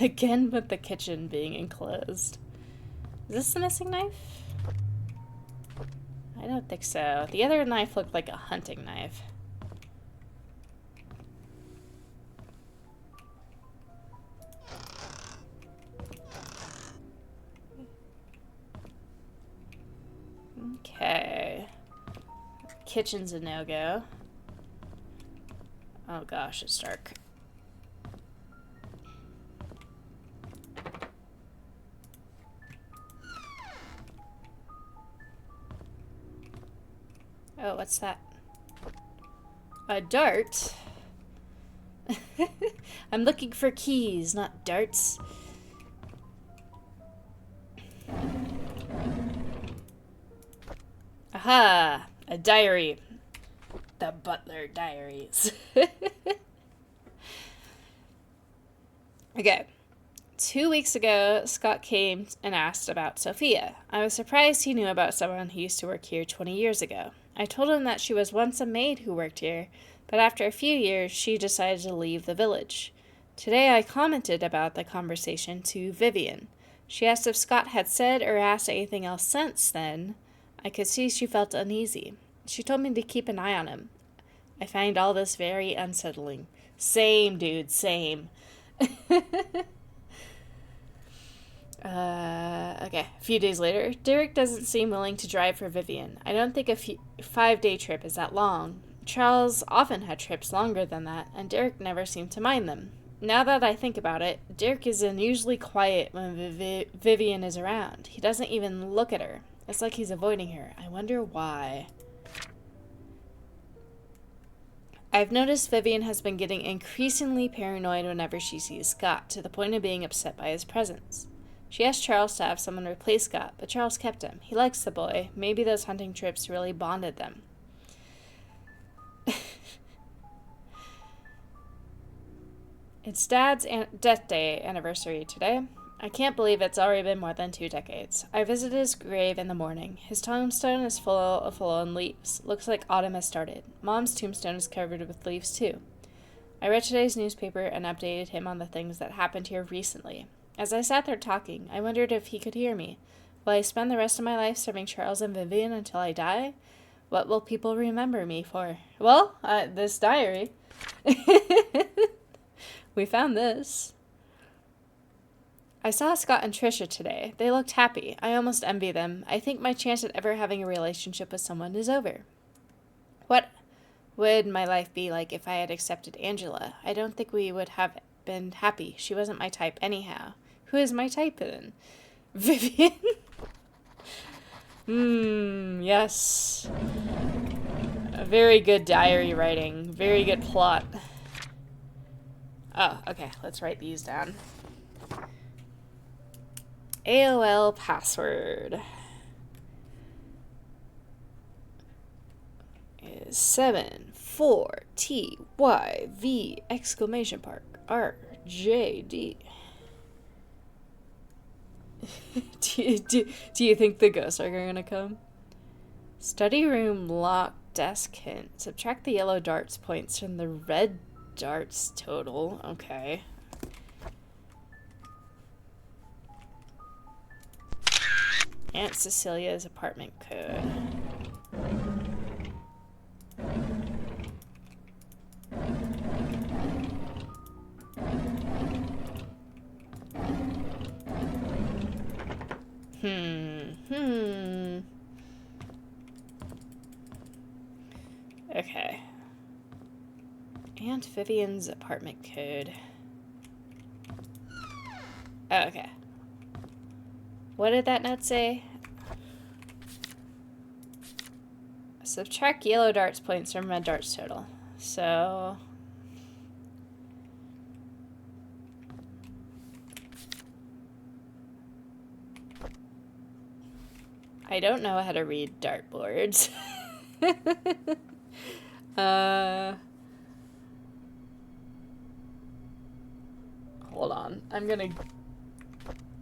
Again with the kitchen being enclosed. Is this the missing knife? I don't think so. The other knife looked like a hunting knife. Okay. Kitchen's a no-go. Oh gosh, it's dark. Oh, what's that? A dart? I'm looking for keys, not darts. Aha! A diary. The Butler Diaries. Okay. 2 weeks ago, Scott came and asked about Sophia. I was surprised he knew about someone who used to work here 20 years ago. I told him that she was once a maid who worked here, but after a few years, she decided to leave the village. Today, I commented about the conversation to Vivian. She asked if Scott had said or asked anything else since then. I could see she felt uneasy. She told me to keep an eye on him. I find all this very unsettling. Same, dude, same. Okay. A few days later, Derek doesn't seem willing to drive for Vivian. I don't think a 5-day trip is that long. Charles often had trips longer than that, and Derek never seemed to mind them. Now that I think about it, Derek is unusually quiet when Vivian is around. He doesn't even look at her. It's like he's avoiding her. I wonder why. I've noticed Vivian has been getting increasingly paranoid whenever she sees Scott, to the point of being upset by his presence. She asked Charles to have someone replace Scott, but Charles kept him. He likes the boy. Maybe those hunting trips really bonded them. It's Dad's death day anniversary today. I can't believe it's already been more than 2 decades. I visited his grave in the morning. His tombstone is full of fallen leaves. Looks like autumn has started. Mom's tombstone is covered with leaves too. I read today's newspaper and updated him on the things that happened here recently. As I sat there talking, I wondered if he could hear me. Will I spend the rest of my life serving Charles and Vivian until I die? What will people remember me for? Well, this diary. We found this. I saw Scott and Trisha today. They looked happy. I almost envy them. I think my chance at ever having a relationship with someone is over. What would my life be like if I had accepted Angela? I don't think we would have been happy. She wasn't my type anyhow. Who is my type then? Vivian? Yes. A very good diary writing. Very good plot. Oh, okay. Let's write these down. AOL password is 74TYV exclamation mark RJD. do you think the ghosts are going to come? Study room lock desk hint. Subtract the yellow darts points from the red darts total. Okay. Aunt Cecilia's apartment code. Okay. Aunt Vivian's apartment code. Oh, okay. What did that note say? Subtract yellow darts points from red darts total. So... I don't know how to read dartboards. Hold on.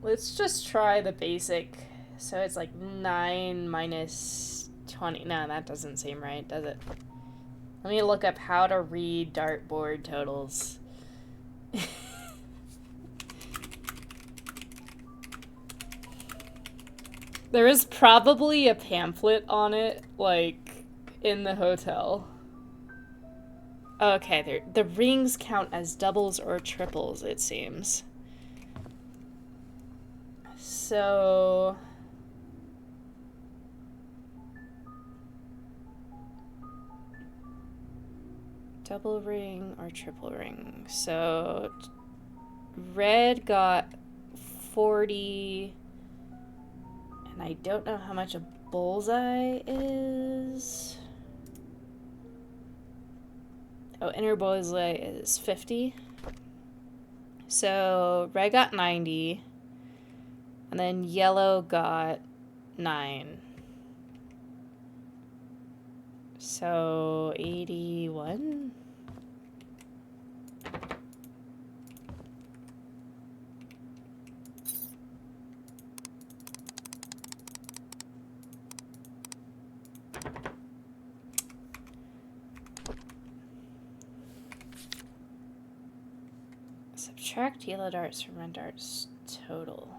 Let's just try the basic. So it's like 9 minus 20. No, that doesn't seem right, does it? Let me look up how to read dartboard totals. There is probably a pamphlet on it, like, in the hotel. Okay, the rings count as doubles or triples, it seems. So... double ring or triple ring. So... red got 40... and I don't know how much a bullseye is. Oh, inner bullseye is 50. So red got 90. And then yellow got 9. So 81? Subtract yellow darts from red darts total.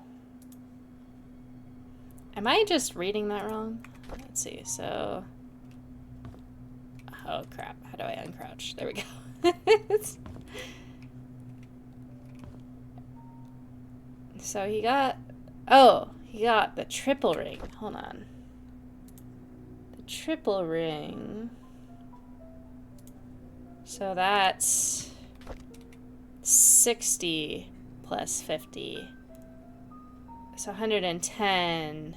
Am I just reading that wrong? Let's see, so... oh crap, how do I uncrouch? There we go. So he got... oh, he got the triple ring. Hold on. The triple ring... so that's... 60 plus 50. So 110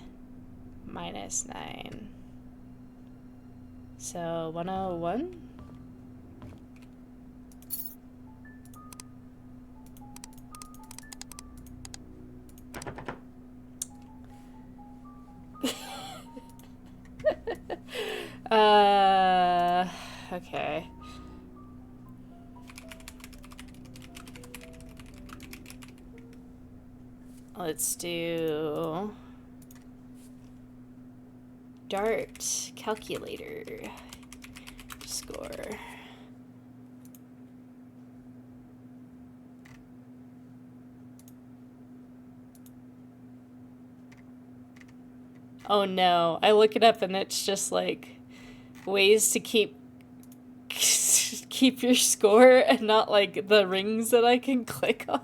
minus 9. So 101? Okay. Let's do dart calculator score. Oh no, I look it up and it's just like ways to keep your score and not like the rings that I can click on.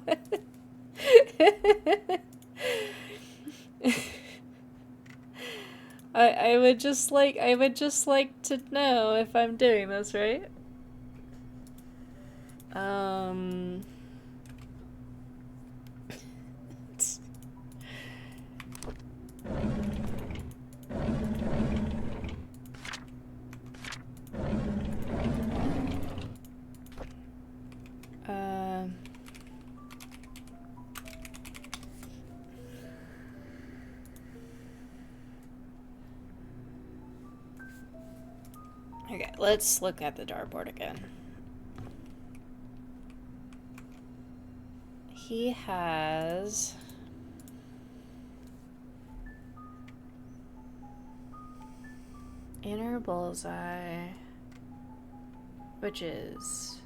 I would just like to know if I'm doing this right. Okay, let's look at the dartboard again. He has... inner bullseye, which is...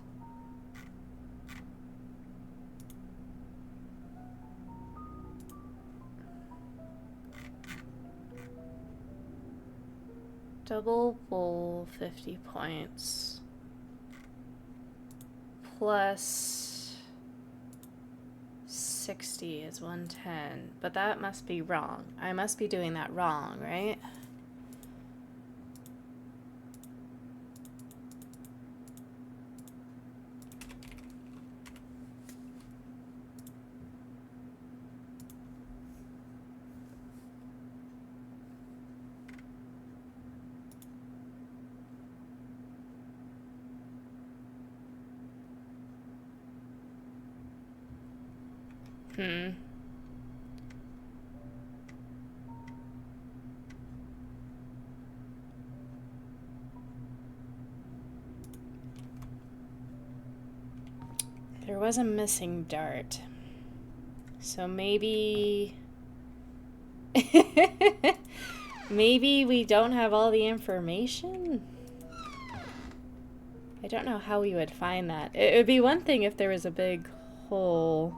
double bull 50 points plus 60 is 110, but that must be wrong. I must be doing that wrong, right? Hmm. There was a missing dart. So maybe... maybe we don't have all the information? I don't know how we would find that. It would be one thing if there was a big hole.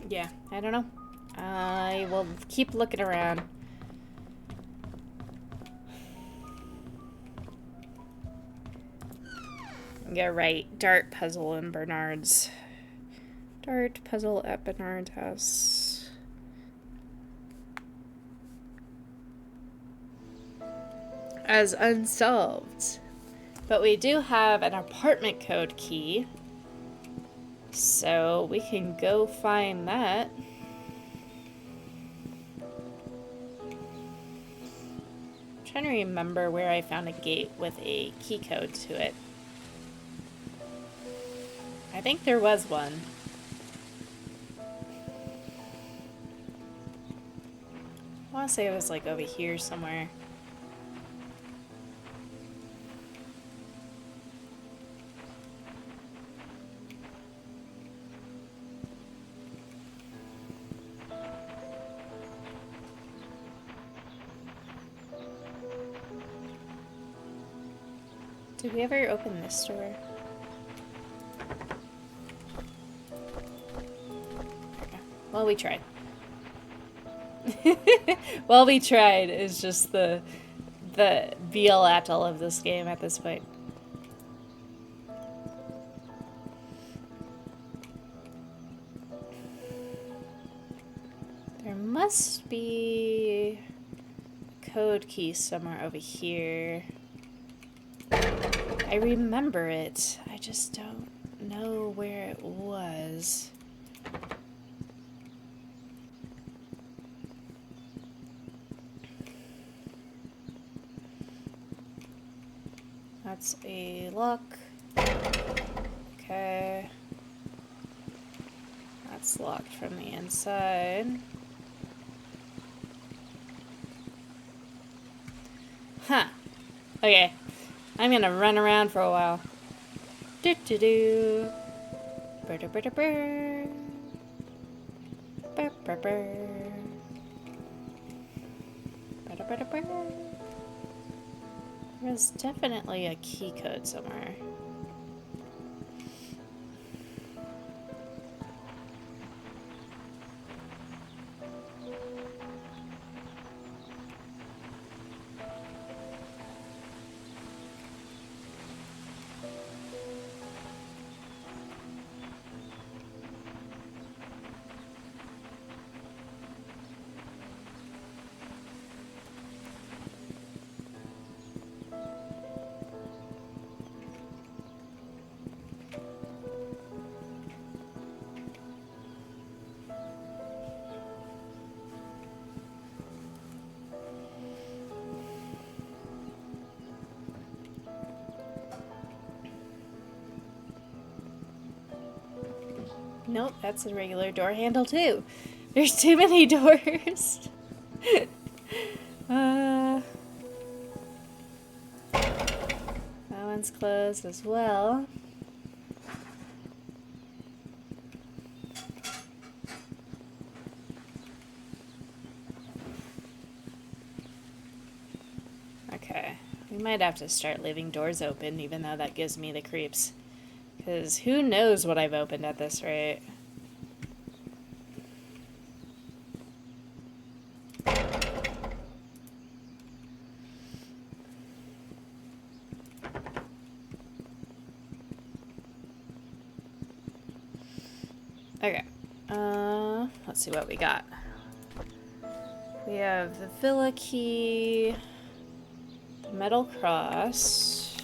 Yeah, I don't know. I will keep looking around. Yeah, right. Dart puzzle in Bernard's. Dart puzzle at Bernard's house. As unsolved. But we do have an apartment code key. So we can go find that. I'm trying to remember where I found a gate with a key code to it. I think there was one. I want to say it was like over here somewhere. Did we ever open this door? Well, we tried. Well, we tried is just the be-all-at-all of this game at this point. There must be a code key somewhere over here. I remember it. I just don't know where it was. That's a lock. Okay. That's locked from the inside. Huh. Okay. I'm gonna run around for a while. Do do do. Brr brr brr brr. Brr brr brr. Brr brr brr. There's definitely a key code somewhere. Nope, that's a regular door handle too. There's too many doors. That one's closed as well. Okay, we might have to start leaving doors open, even though that gives me the creeps. Because who knows what I've opened at this rate. Okay, let's see what we got. We have the villa key, the metal cross,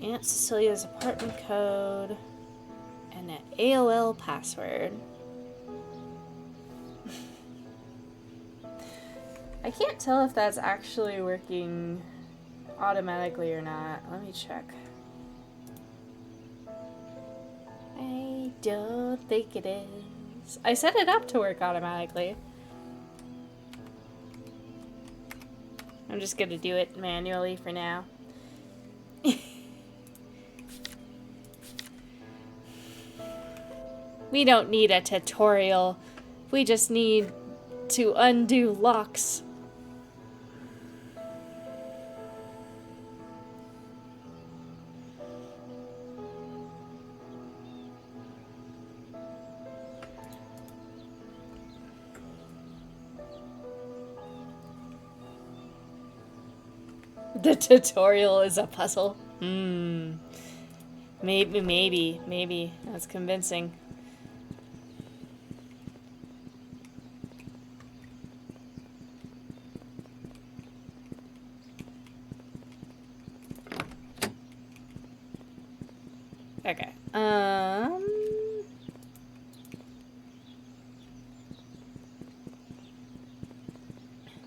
Aunt Cecilia's apartment code, and And an AOL password. I can't tell if that's actually working automatically or not. Let me check. I don't think it is. I set it up to work automatically. I'm just gonna do it manually for now. We don't need a tutorial. We just need to undo locks. The tutorial is a puzzle. Maybe. That's convincing. Okay.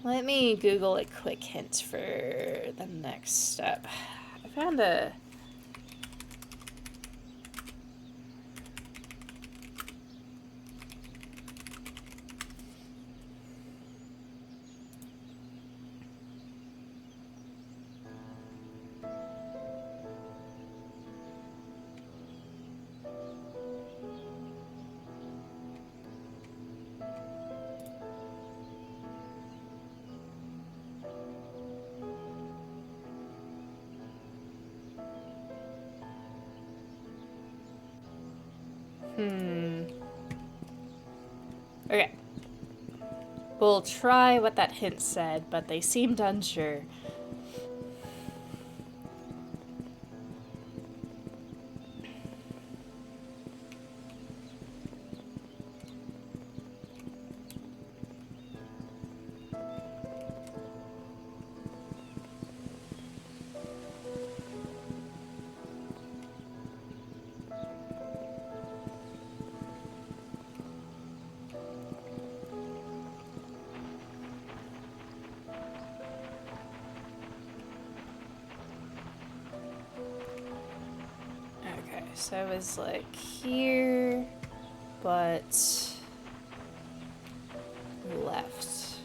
Let me Google a quick hint for the next step. I found a... Okay. We'll try what that hint said, but they seemed unsure. So I was like here, but left.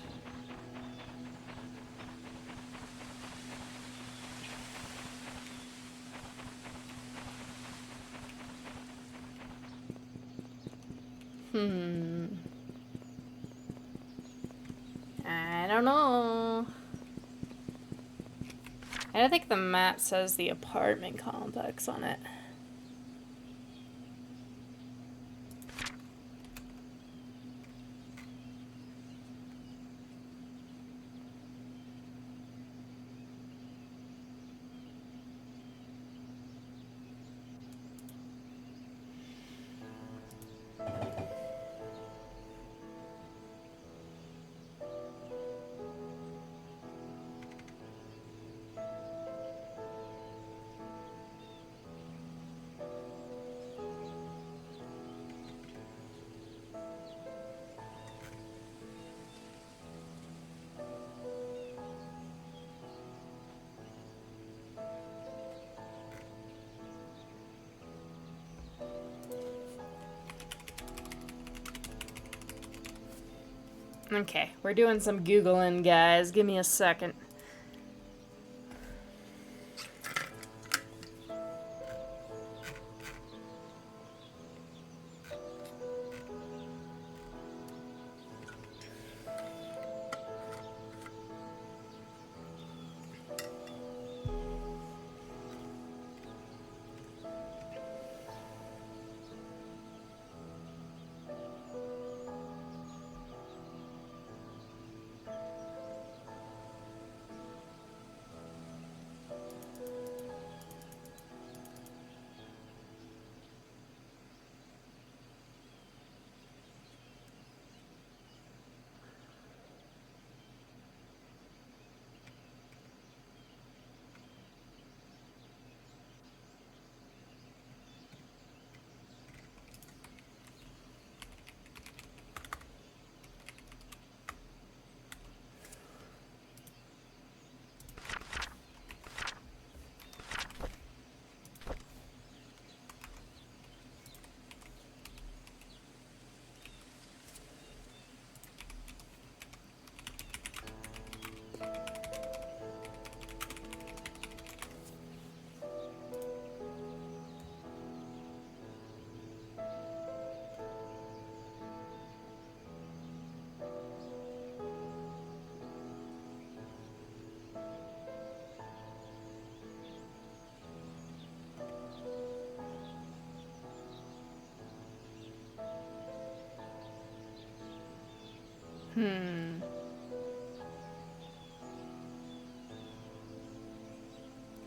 I don't know. I don't think the map says the apartment complex on it. Okay, we're doing some Googling, guys. Give me a second.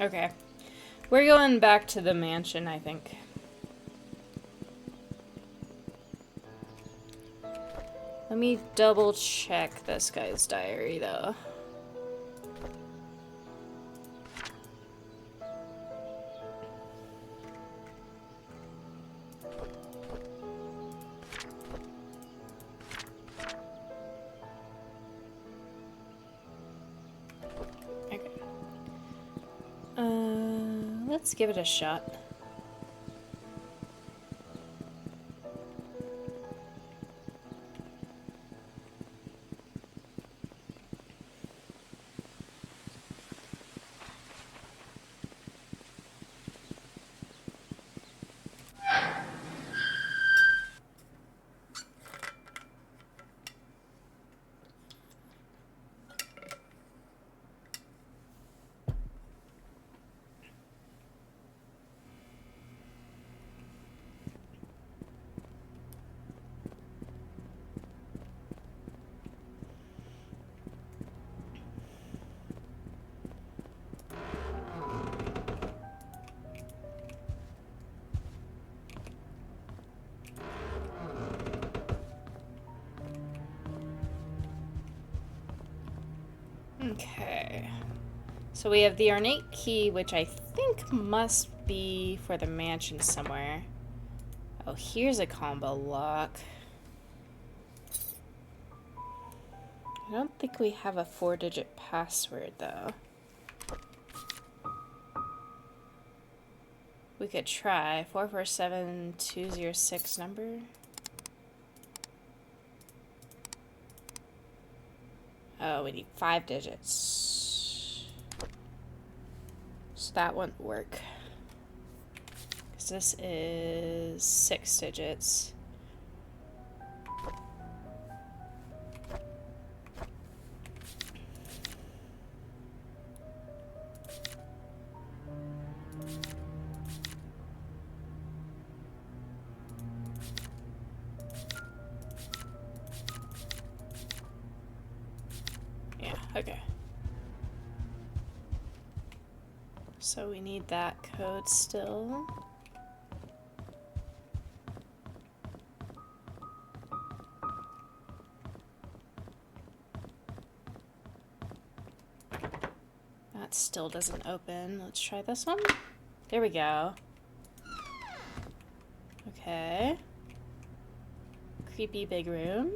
Okay. We're going back to the mansion, I think. Let me double check this guy's diary, though. Okay. Let's give it a shot. Okay. So we have the ornate key, which I think must be for the mansion somewhere. Oh, here's a combo lock. I don't think we have a 4-digit password, though. We could try 447206 number. Oh, we need 5 digits. So that wouldn't work. Because this is 6 digits. Okay. So we need that code still. That still doesn't open. Let's try this one. There we go. Okay. Creepy big room.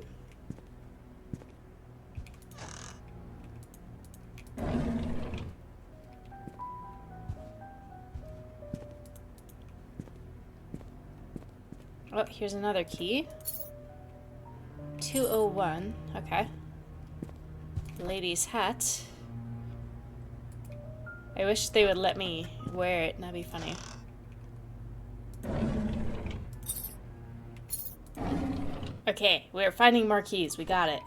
Oh, here's another key. 201. Okay. Lady's hat. I wish they would let me wear it. That'd be funny. Okay, we're finding more keys. We got it.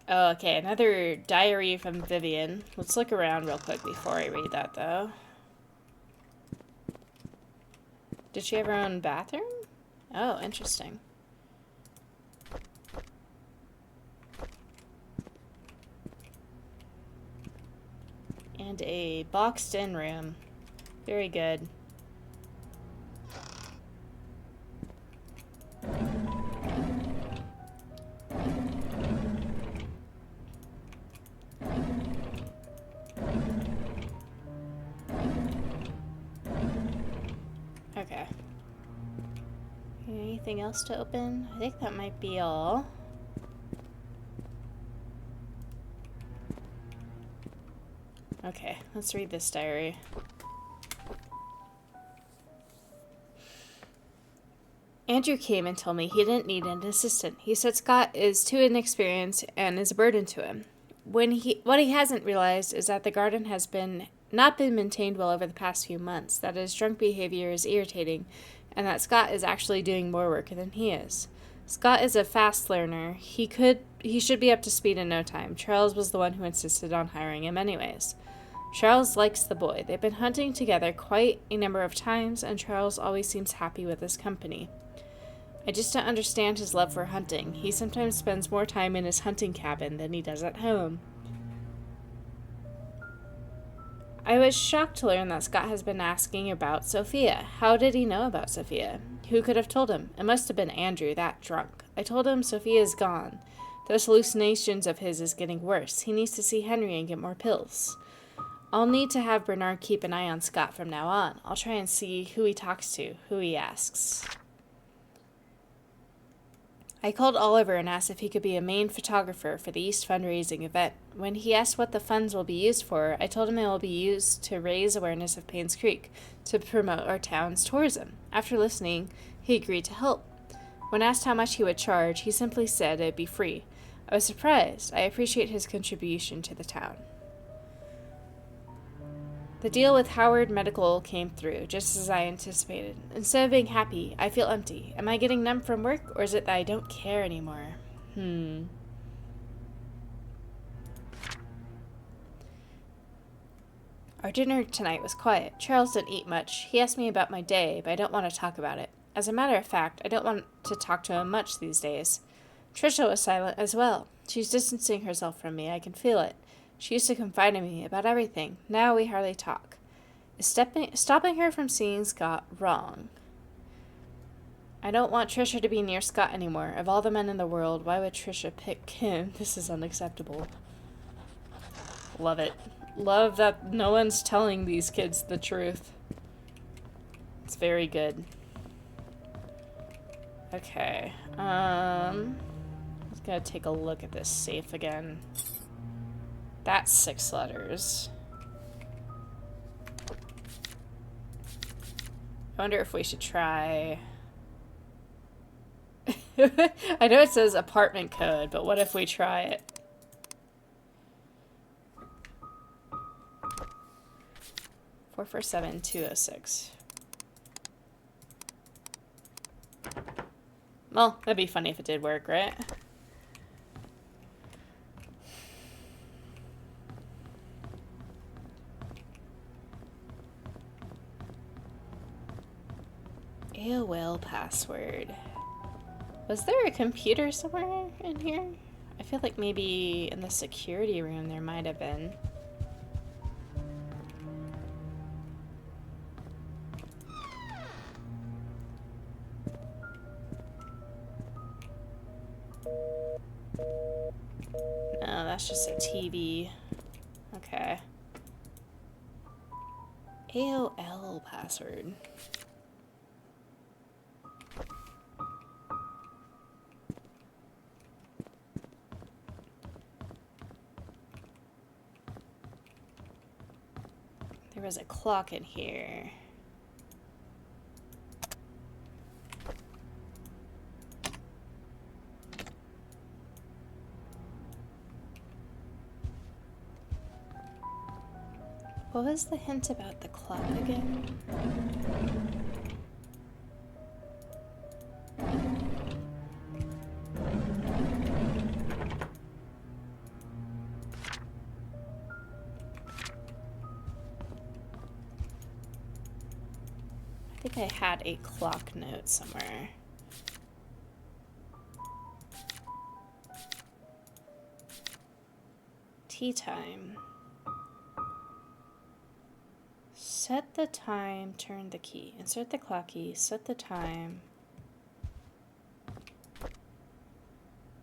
Oh, okay, another diary from Vivian. Let's look around real quick before I read that, though. Did she have her own bathroom? Oh, interesting. And a boxed-in room. Very good. Okay. Anything else to open? I think that might be all. Okay, let's read this diary. Andrew came and told me he didn't need an assistant. He said Scott is too inexperienced and is a burden to him. What he hasn't realized is that the garden has not been maintained well over the past few months, that his drunk behavior is irritating, and that Scott is actually doing more work than he is. Scott is a fast learner. He should be up to speed in no time. Charles was the one who insisted on hiring him anyways. Charles likes the boy. They've been hunting together quite a number of times, and Charles always seems happy with his company. I just don't understand his love for hunting. He sometimes spends more time in his hunting cabin than he does at home. I was shocked to learn that Scott has been asking about Sophia. How did he know about Sophia? Who could have told him? It must have been Andrew, that drunk. I told him Sophia's gone. Those hallucinations of his is getting worse. He needs to see Henry and get more pills. I'll need to have Bernard keep an eye on Scott from now on. I'll try and see who he talks to, who he asks. I called Oliver and asked if he could be a main photographer for the East fundraising event. When he asked what the funds will be used for, I told him it will be used to raise awareness of Painscreek, to promote our town's tourism. After listening, he agreed to help. When asked how much he would charge, he simply said it'd be free. I was surprised. I appreciate his contribution to the town. The deal with Howard Medical came through, just as I anticipated. Instead of being happy, I feel empty. Am I getting numb from work, or is it that I don't care anymore? Our dinner tonight was quiet. Charles didn't eat much. He asked me about my day, but I don't want to talk about it. As a matter of fact, I don't want to talk to him much these days. Trisha was silent as well. She's distancing herself from me. I can feel it. She used to confide in me about everything. Now we hardly talk. Is stopping her from seeing Scott wrong? I don't want Trisha to be near Scott anymore. Of all the men in the world, why would Trisha pick him? This is unacceptable. Love it. Love that no one's telling these kids the truth. It's very good. Okay. I'm just gonna take a look at this safe again. That's 6 letters. I wonder if we should try... I know it says apartment code, but what if we try it? Four 447-206. Well, that'd be funny if it did work, right? AOL password. Was there a computer somewhere in here? I feel like maybe in the security room there might have been. No, that's just a TV. Okay. AOL password. There was a clock in here. What was the hint about the clock again? I think I had a clock note somewhere. Tea time. Set the time, turn the key. Insert the clock key, set the time.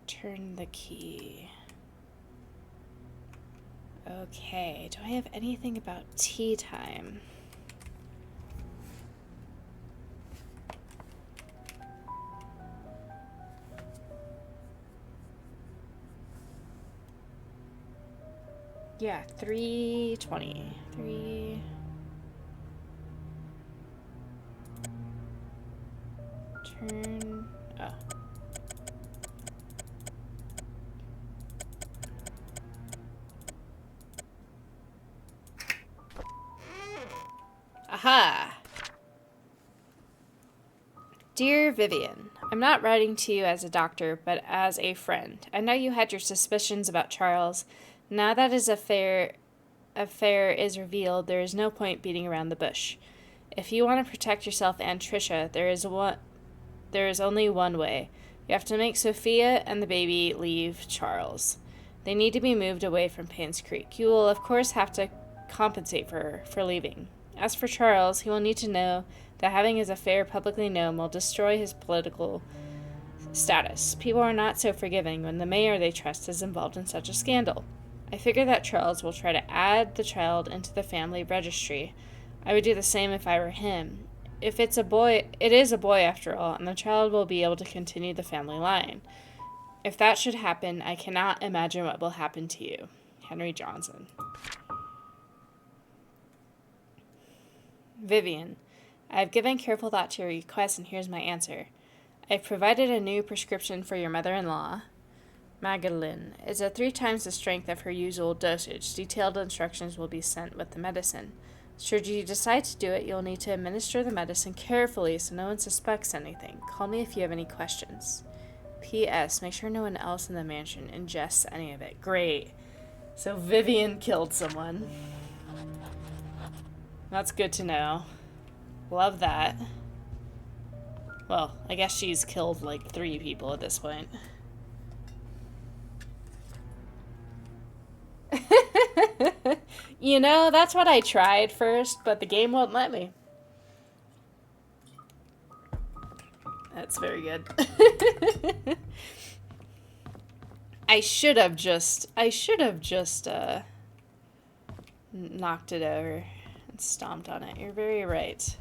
Turn the key. Okay, do I have anything about tea time? Yeah, 3:20. 3... Turn... Oh. Aha! Dear Vivian, I'm not writing to you as a doctor, but as a friend. I know you had your suspicions about Charles. Now that his affair is revealed, there is no point beating around the bush. If you want to protect yourself and Trisha, there is one There is only one way. You have to make Sophia and the baby leave Charles. They need to be moved away from Painscreek. You will, of course, have to compensate for her for leaving. As for Charles, he will need to know that having his affair publicly known will destroy his political status. People are not so forgiving when the mayor they trust is involved in such a scandal. I figure that Charles will try to add the child into the family registry. I would do the same if I were him. If it's a boy, it is a boy after all, and the child will be able to continue the family line. If that should happen, I cannot imagine what will happen to you. Henry Johnson. Vivian, I have given careful thought to your request, and here's my answer. I have provided a new prescription for your mother-in-law. Magdalene is at 3 times the strength of her usual dosage. Detailed instructions will be sent with the medicine. Should you decide to do it, you'll need to administer the medicine carefully so no one suspects anything. Call me if you have any questions. P.S. Make sure no one else in the mansion ingests any of it. Great. So Vivian killed someone. That's good to know. Love that. Well, I guess she's killed like 3 people at this point. You know, that's what I tried first, but the game won't let me. That's very good. I should have just knocked it over and stomped on it. You're very right.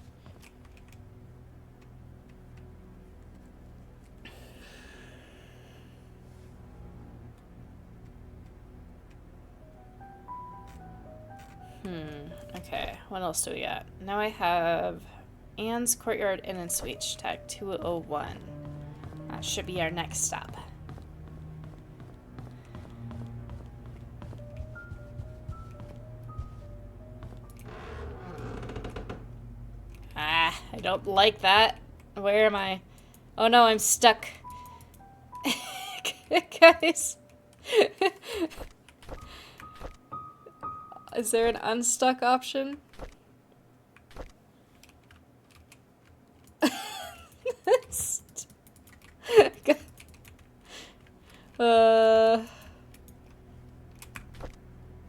Okay, what else do we got? Now I have Anne's Courtyard Inn and Suites, tag 201. That should be our next stop. Ah, I don't like that. Where am I? Oh no, I'm stuck. Guys. Is there an unstuck option?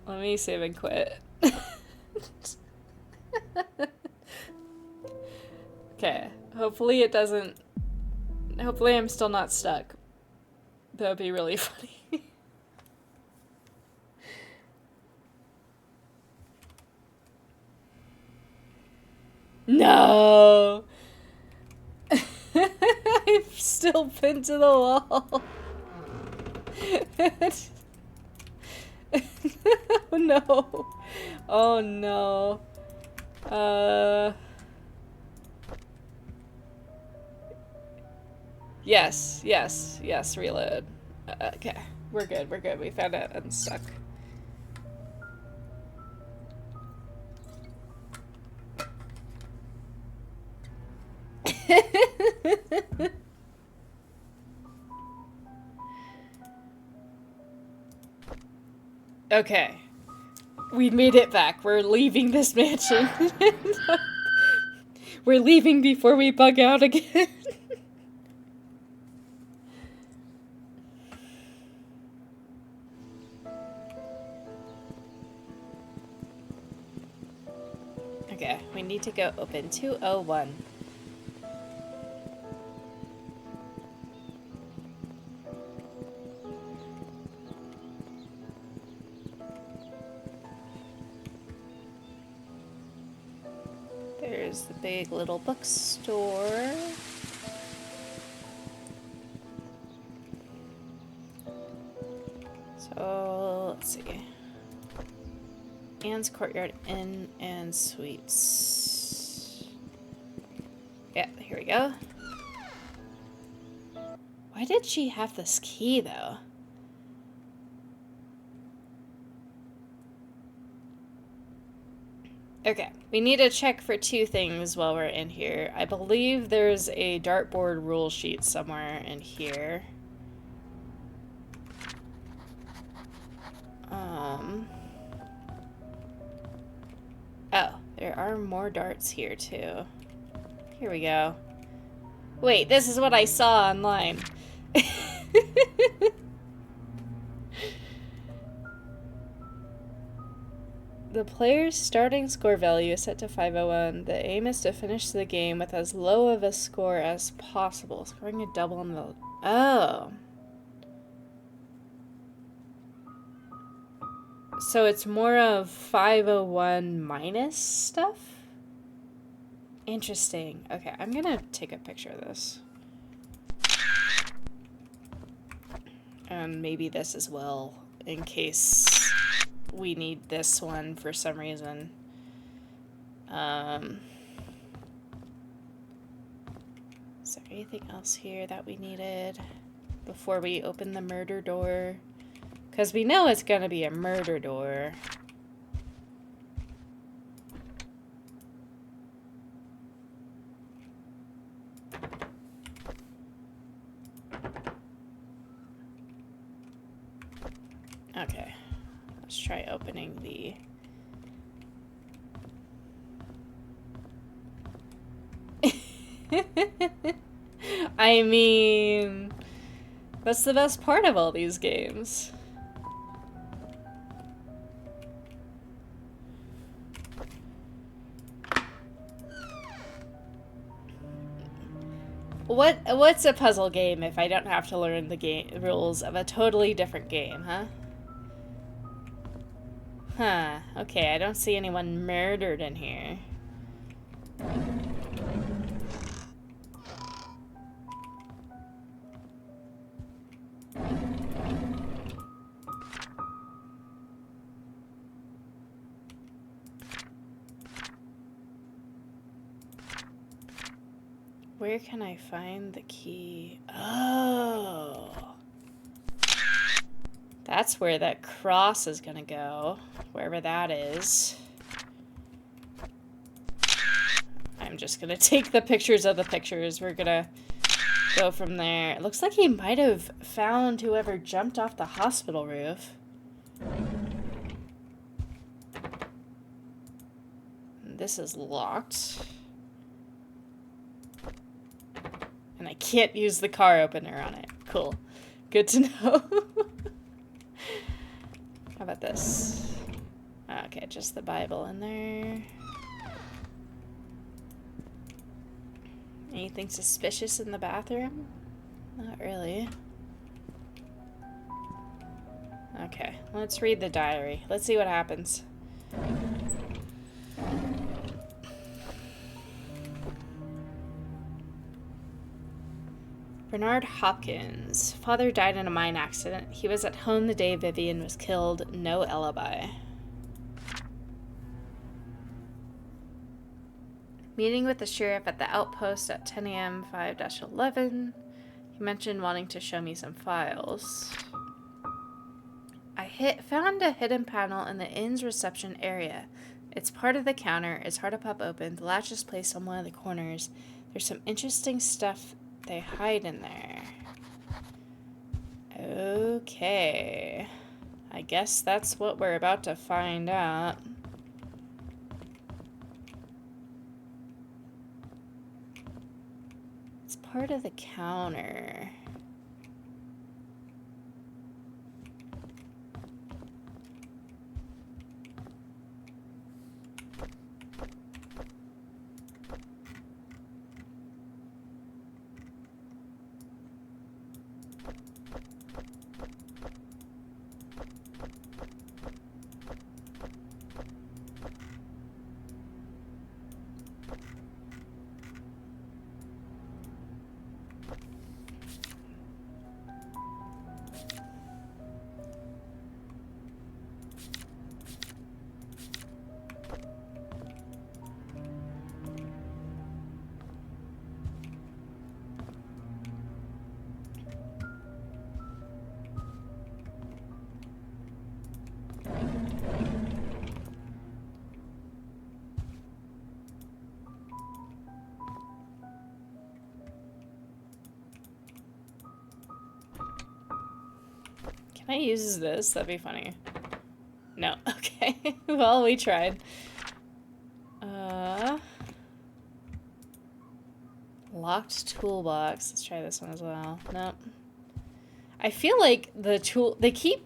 Let me save and quit. Okay, hopefully it doesn't... Hopefully I'm still not stuck. That would be really funny. No! I'm still pinned to the wall. Oh no. Oh no. Yes, yes, yes, reload. Okay, we're good, we're good. We found it unstuck. Okay. We made it back. We're leaving this mansion. We're leaving before we bug out again. Okay, we need to go open 201. There's the big little bookstore. So, let's see. Anne's Courtyard Inn and Suites. Yeah, here we go. Why did she have this key, though? Okay, we need to check for 2 things while we're in here. I believe there's a dartboard rule sheet somewhere in here. Oh, there are more darts here too. Here we go. Wait, this is what I saw online. The player's starting score value is set to 501. The aim is to finish the game with as low of a score as possible. Scoring a double on the... Oh. So it's more of 501 minus stuff? Interesting. Okay, I'm gonna take a picture of this. And maybe this as well, in case we need this one for some reason. Is there anything else here that we needed before we open the murder door? Because we know it's gonna be a murder door. Okay, let's try opening the... I mean, that's the best part of all these games. What's a puzzle game if I don't have to learn the rules of a totally different game, huh? Huh, okay, I don't see anyone murdered in here. Where can I find the key? Oh. That's where that cross is gonna go. Wherever that is. I'm just gonna take the pictures of the pictures. We're gonna go from there. It looks like he might have found whoever jumped off the hospital roof. This is locked. And I can't use the car opener on it. Cool. Good to know. How about this? Okay, just the Bible in there. Anything suspicious in the bathroom? Not really. Okay, let's read the diary. Let's see what happens. Bernard Hopkins. Father died in a mine accident. He was at home the day Vivian was killed. No alibi. Meeting with the sheriff at the outpost at 10 a.m. 5-11. He mentioned wanting to show me some files. I found a hidden panel in the inn's reception area. It's part of the counter. It's hard to pop open. The latch is placed on one of the corners. There's some interesting stuff they hide in there. Okay. I guess that's what we're about to find out. It's part of the counter. Can I use this? That'd be funny. No. Okay. Well, we tried. Locked toolbox. Let's try this one as well. Nope. I feel like the tool... They keep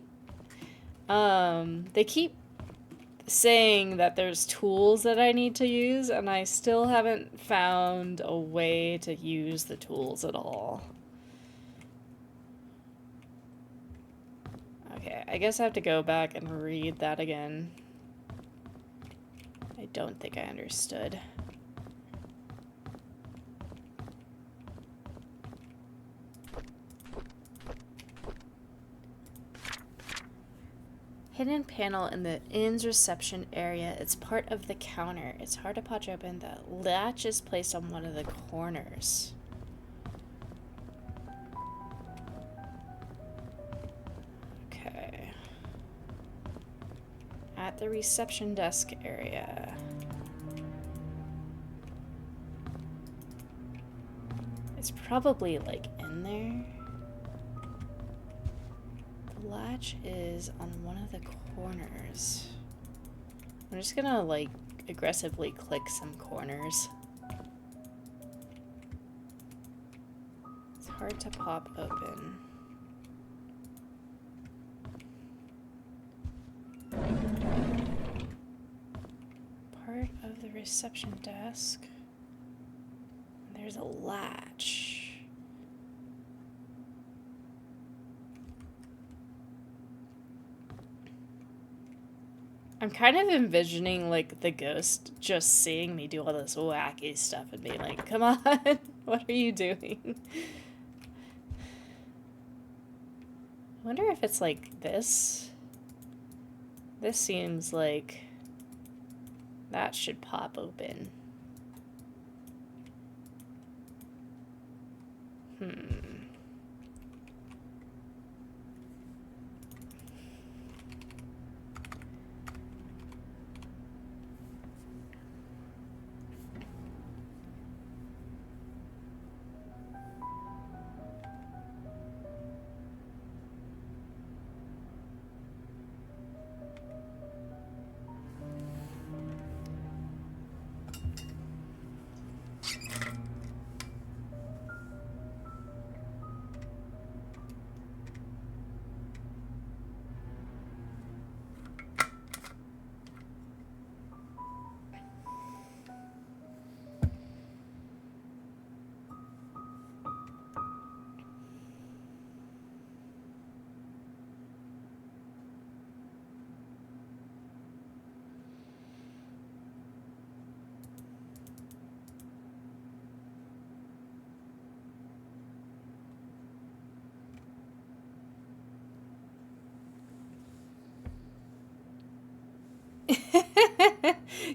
saying that there's tools that I need to use, and I still haven't found a way to use the tools at all. Okay, I guess I have to go back and read that again. I don't think I understood. Hidden panel in the inn's reception area. It's part of the counter. It's hard to punch open. The latch is placed on one of the corners. Okay. At the reception desk area. It's probably like in there. The latch is on one of the corners. I'm just gonna like aggressively click some corners. It's hard to pop open. Part of the reception desk. There's a latch. I'm kind of envisioning, like, the ghost just seeing me do all this wacky stuff and being like, come on, what are you doing? I wonder if it's like this. This seems like that should pop open.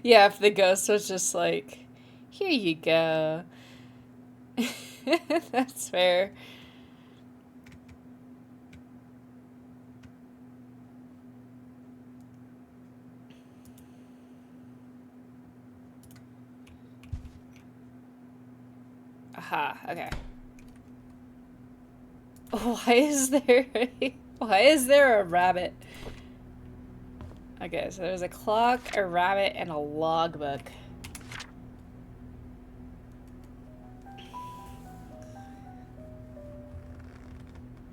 Yeah, if the ghost was just like, here you go. That's fair. Aha, okay. Why is there a rabbit? Okay, so there's a clock, a rabbit, and a logbook.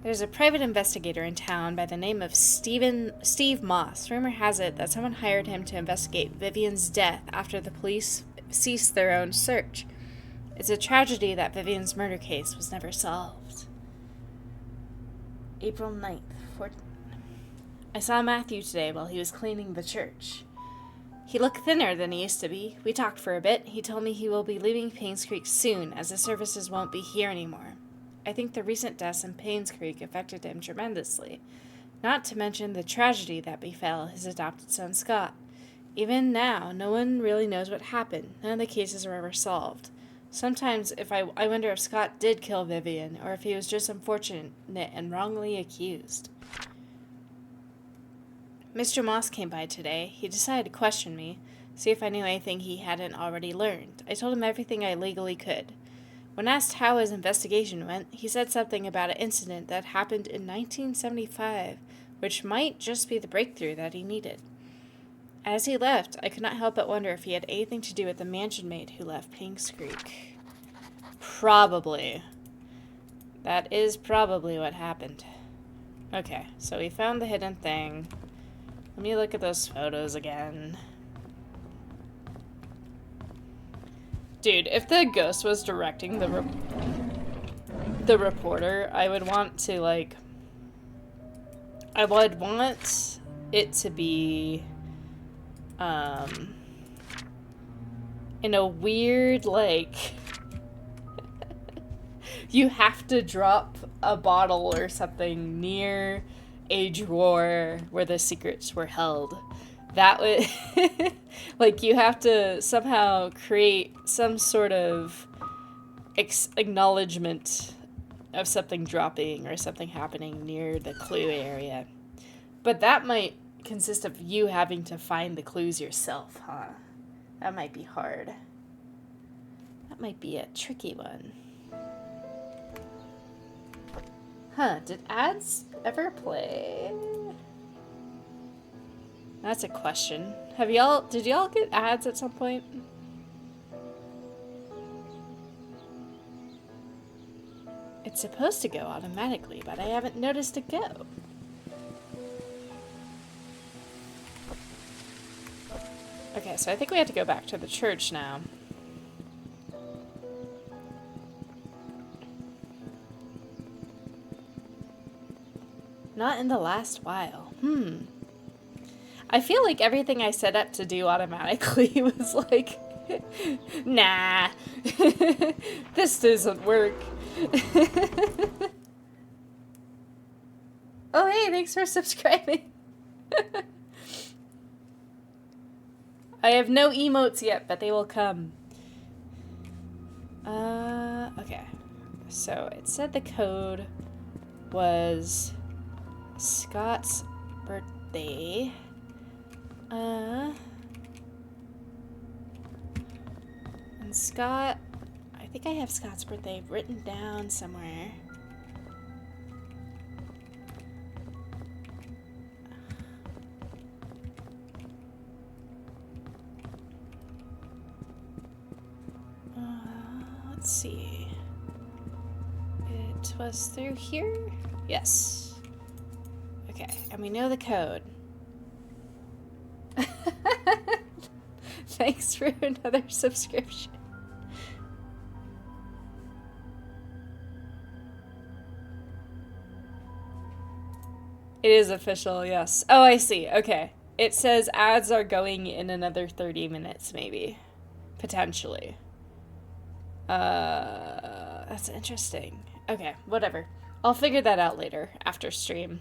There's a private investigator in town by the name of Steve Moss. Rumor has it that someone hired him to investigate Vivian's death after the police ceased their own search. It's a tragedy that Vivian's murder case was never solved. April 9th. I saw Matthew today while he was cleaning the church. He looked thinner than he used to be. We talked for a bit. He told me he will be leaving Painscreek soon, as the services won't be here anymore. I think the recent deaths in Painscreek affected him tremendously, not to mention the tragedy that befell his adopted son Scott. Even now, no one really knows what happened. None of the cases are ever solved. Sometimes I wonder if Scott did kill Vivian, or if he was just unfortunate and wrongly accused. Mr. Moss came by today. He decided to question me, see if I knew anything he hadn't already learned. I told him everything I legally could. When asked how his investigation went, he said something about an incident that happened in 1975, which might just be the breakthrough that he needed. As he left, I could not help but wonder if he had anything to do with the mansion maid who left Painscreek. Probably. That is probably what happened. Okay, so we found the hidden thing. Let me look at those photos again. Dude, if the ghost was directing the reporter, I would want to, like... I would want it to be... in a weird, like... you have to drop a bottle or something near a drawer where the secrets were held. That would... like, you have to somehow create some sort of acknowledgement of something dropping or something happening near the clue area. But that might consist of you having to find the clues yourself, huh? That might be hard. That might be a tricky one. Huh, did ads ever play? That's a question. Did y'all get ads at some point? It's supposed to go automatically, but I haven't noticed it go. Okay, so I think we have to go back to the church now. Not in the last while. I feel like everything I set up to do automatically was like, nah, this doesn't work. Oh, hey, thanks for subscribing. I have no emotes yet, but they will come. Okay. So it said the code was Scott's birthday. And Scott, I think I have Scott's birthday written down somewhere. Let's see. It was through here? Yes. Okay, and we know the code. Thanks for another subscription. It is official, yes. Oh, I see. Okay. It says ads are going in another 30 minutes, maybe. Potentially. That's interesting. Okay, whatever. I'll figure that out later, after stream.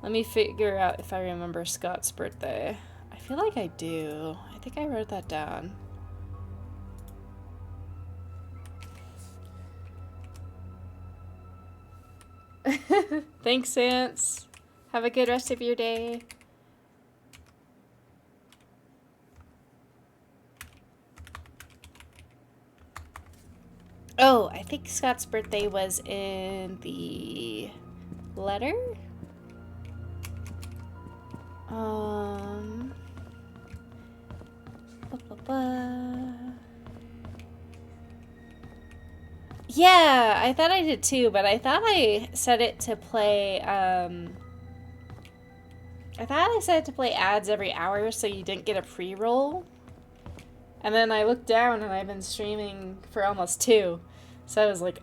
Let me figure out if I remember Scott's birthday. I feel like I do. I think I wrote that down. Thanks, Ants. Have a good rest of your day. Oh, I think Scott's birthday was in the letter? Yeah, I thought I did too, but I thought I set it to play, ads every hour so you didn't get a pre-roll. And then I looked down and I've been streaming for almost 2. So I was like,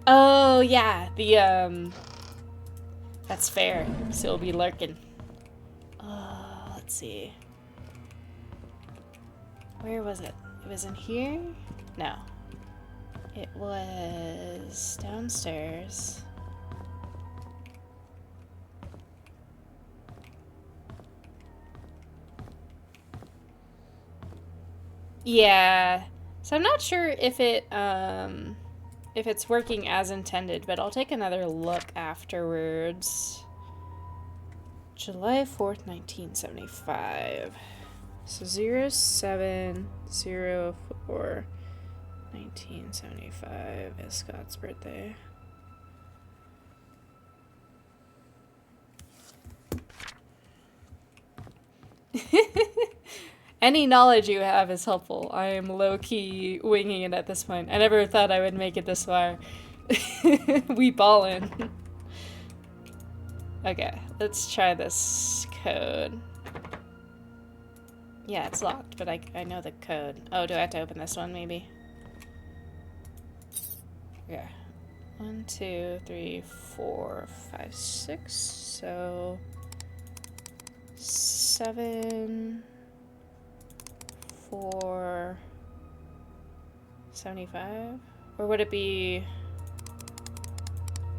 Oh, yeah, that's fair. So it'll be lurking. Let's see. Where was it? It was in here? No. It was downstairs. Yeah. So I'm not sure if it's working as intended, but I'll take another look afterwards. July 4th, 1975. So 0704 1975 is Scott's birthday. Any knowledge you have is helpful. I am low-key winging it at this point. I never thought I would make it this far. We ballin'. Okay, let's try this code. Yeah, it's locked, but I know the code. Oh, do I have to open this one, maybe? Yeah. 1, 2, 3, 4, 5, 6. So 7, 4, 75? Or would it be...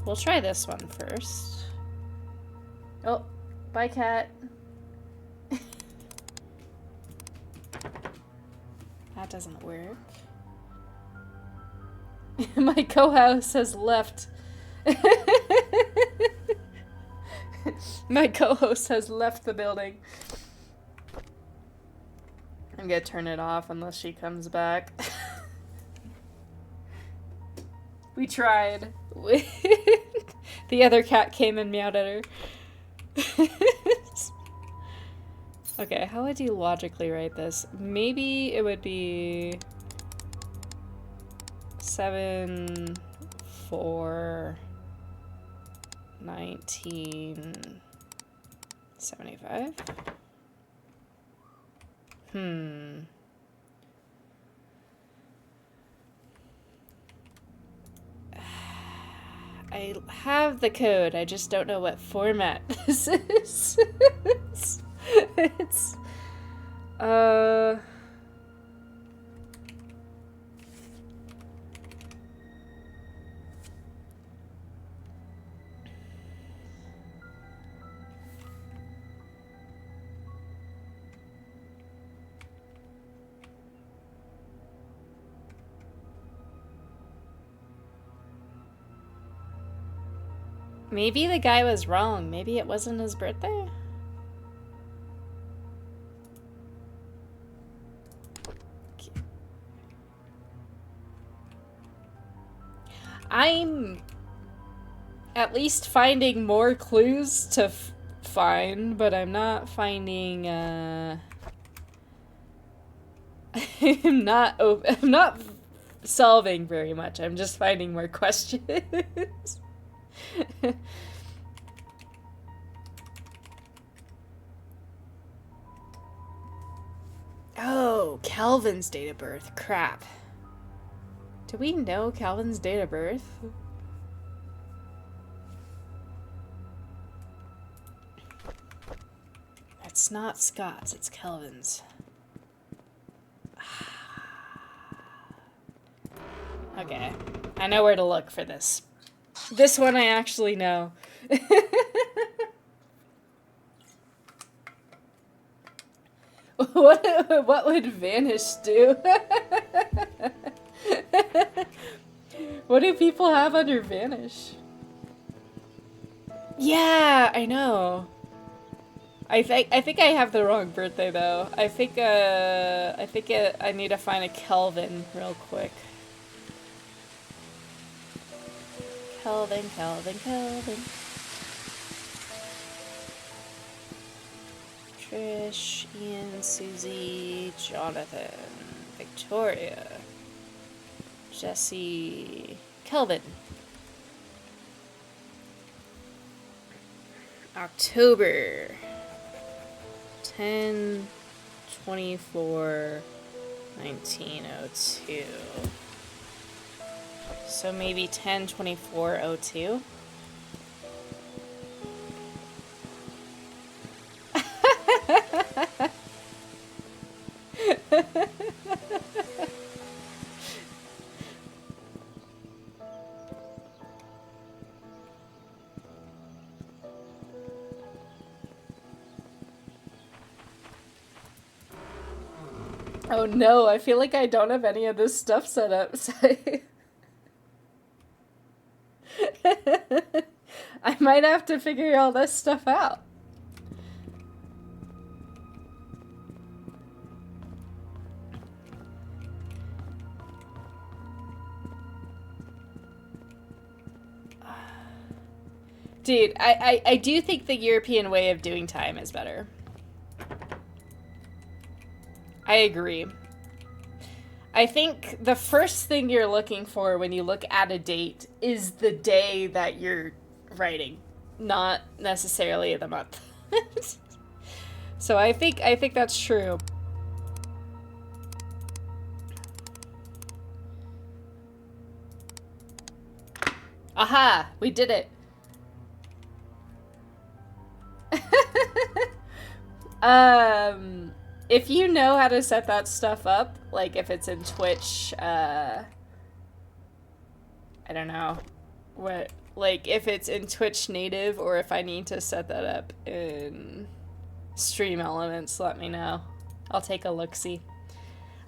We'll try this one first. Oh, bye, cat. That doesn't work. My co-host has left. My co-host has left the building. I'm gonna turn it off unless she comes back. We tried. The other cat came and meowed at her. Okay, how would you logically write this? Maybe it would be 7, 4, 1975? I have the code, I just don't know what format this is. It's maybe the guy was wrong. Maybe it wasn't his birthday? I'm at least finding more clues to find, but I'm not finding, I'm not solving very much. I'm just finding more questions. Oh, Calvin's date of birth. Crap. Do we know Calvin's date of birth? It's not Scott's, it's Calvin's. Okay, I know where to look for this. This one I actually know. What would Vanish do? What do people have under Vanish? Yeah, I know. I think I have the wrong birthday though. I think I need to find a Kelvin real quick. Kelvin. Trish, Ian, Susie, Jonathan, Victoria, Jesse, Kelvin. October 10/24/1902. So maybe 10/24/02. Oh no, I feel like I don't have any of this stuff set up. I might have to figure all this stuff out. Dude, I do think the European way of doing time is better. I agree. I think the first thing you're looking for when you look at a date is the day that you're writing, not necessarily the month. So I think that's true. Aha! We did it. If you know how to set that stuff up, like if it's in Twitch, I don't know what, like if it's in Twitch native or if I need to set that up in Stream Elements, let me know. I'll take a look-see.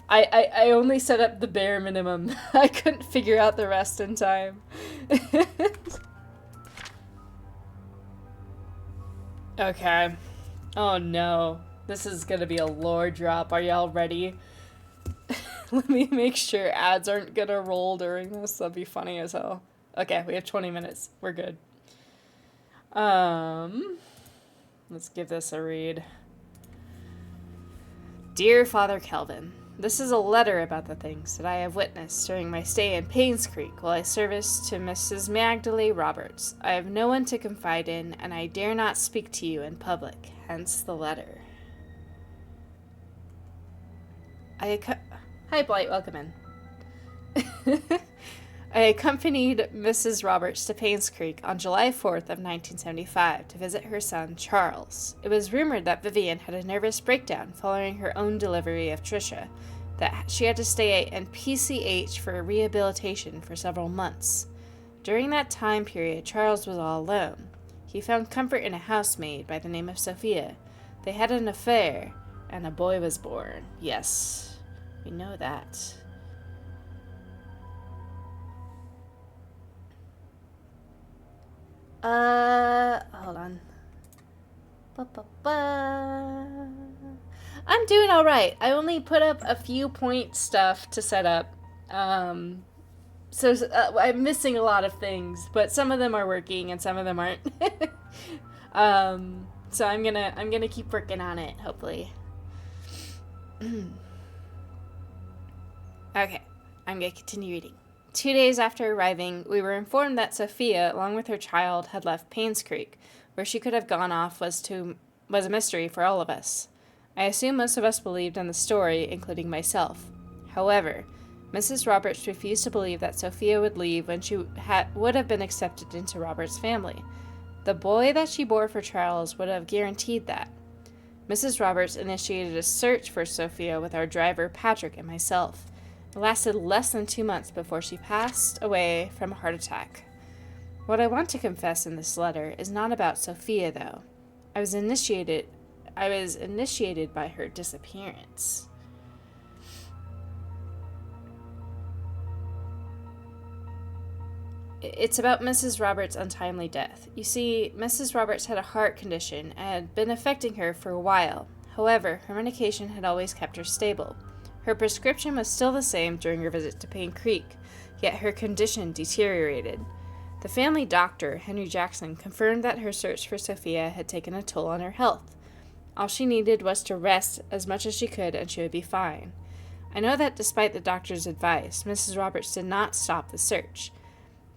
I only set up the bare minimum. I couldn't figure out the rest in time. Okay. Oh no. This is gonna be a lore drop. Are y'all ready? Let me make sure ads aren't gonna roll during this. That'd be funny as hell. Okay, we have 20 minutes. We're good. Let's give this a read. Dear Father Kelvin, this is a letter about the things that I have witnessed during my stay in Painscreek while I serviced to Mrs. Magdalene Roberts. I have no one to confide in, and I dare not speak to you in public, hence the letter. Hi, Blight, welcome in. I accompanied Mrs. Roberts to Painscreek on July 4th of 1975 to visit her son, Charles. It was rumored that Vivian had a nervous breakdown following her own delivery of Trisha, that she had to stay in PCH for rehabilitation for several months. During that time period, Charles was all alone. He found comfort in a housemaid by the name of Sophia. They had an affair, and a boy was born. Yes, we know that. Hold on. I'm doing alright. I only put up a few point stuff to set up. So I'm missing a lot of things, but some of them are working and some of them aren't. So I'm gonna keep working on it, hopefully. Okay, I'm gonna continue reading. 2 days after arriving, we were informed that Sophia, along with her child, had left Painscreek. Where she could have gone off was a mystery for all of us. I assume most of us believed in the story, including myself. However, Mrs. Roberts refused to believe that Sophia would leave when she would have been accepted into Robert's family. The boy that she bore for Charles would have guaranteed that. Mrs. Roberts initiated a search for Sophia with our driver, Patrick, and myself. It lasted less than 2 months before she passed away from a heart attack. What I want to confess in this letter is not about Sophia, though. I was initiated by her disappearance. It's about Mrs. Roberts' untimely death. You see, Mrs. Roberts had a heart condition and had been affecting her for a while. However, her medication had always kept her stable. Her prescription was still the same during her visit to Painscreek, yet her condition deteriorated. The family doctor, Henry Jackson, confirmed that her search for Sophia had taken a toll on her health. All she needed was to rest as much as she could and she would be fine. I know that despite the doctor's advice, Mrs. Roberts did not stop the search.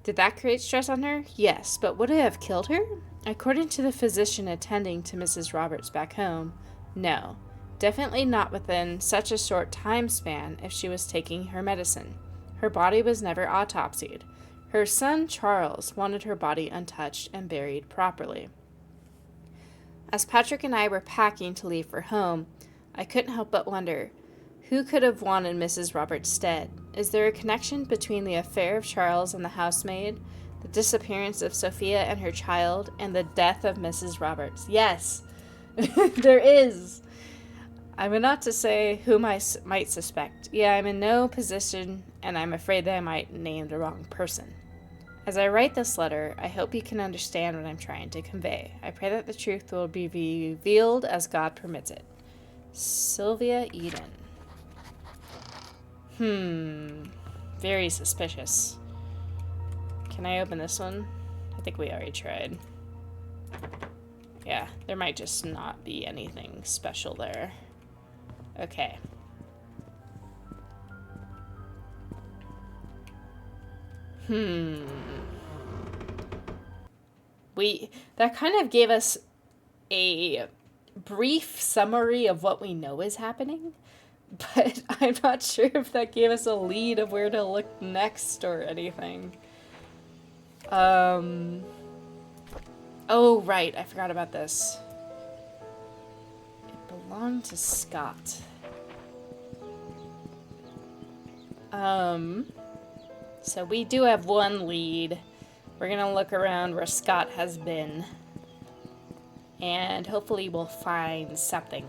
Did that create stress on her? Yes, but would it have killed her? According to the physician attending to Mrs. Roberts back home, no. Definitely not within such a short time span if she was taking her medicine. Her body was never autopsied. Her son, Charles, wanted her body untouched and buried properly. As Patrick and I were packing to leave for home, I couldn't help but wonder, who could have wanted Mrs. Roberts dead? Is there a connection between the affair of Charles and the housemaid, the disappearance of Sophia and her child, and the death of Mrs. Roberts? Yes, there is. I'm not to say whom I might suspect. Yeah, I'm in no position, and I'm afraid that I might name the wrong person. As I write this letter, I hope you can understand what I'm trying to convey. I pray that the truth will be revealed as God permits it. Sylvia Eden. Very suspicious. Can I open this one? I think we already tried. Yeah, there might just not be anything special there. Okay, Hmm. That kind of gave us a brief summary of what we know is happening, but I'm not sure if that gave us a lead of where to look next or anything. Oh, right, I forgot about this. It belonged to Scott. So we do have one lead. We're gonna look around where Scott has been. And hopefully we'll find something.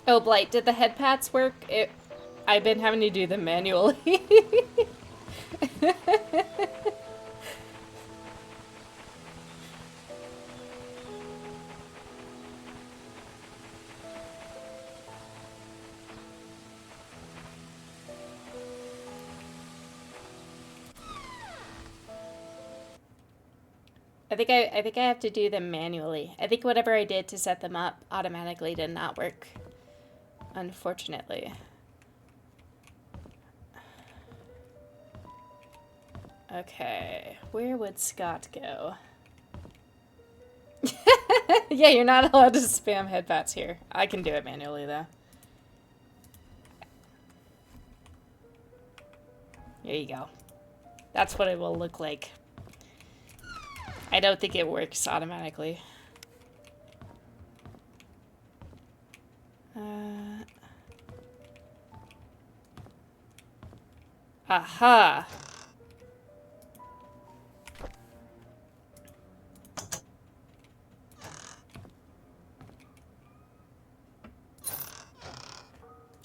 Oh, Blight, did the head pats work? I've been having to do them manually. I think I have to do them manually. I think whatever I did to set them up automatically did not work. Unfortunately. Okay, where would Scott go? Yeah, you're not allowed to spam headbats here. I can do it manually, though. There you go. That's what it will look like. I don't think it works automatically. Aha!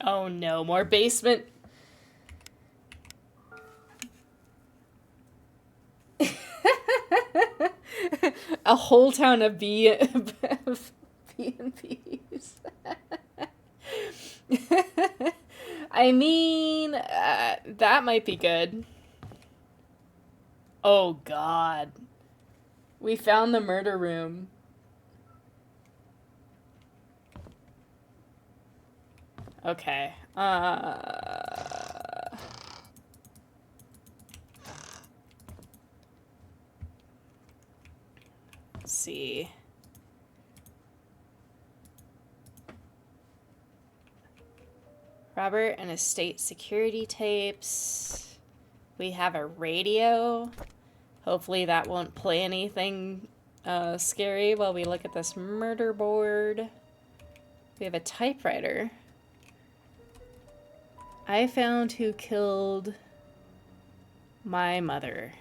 Oh no, more basement. A whole town of B&Bs. I mean, that might be good. Oh god. We found the murder room. Okay. Let's see. Robert and estate security tapes. We have a radio. Hopefully that won't play anything scary while we look at this murder board. We have a typewriter. I found who killed my mother.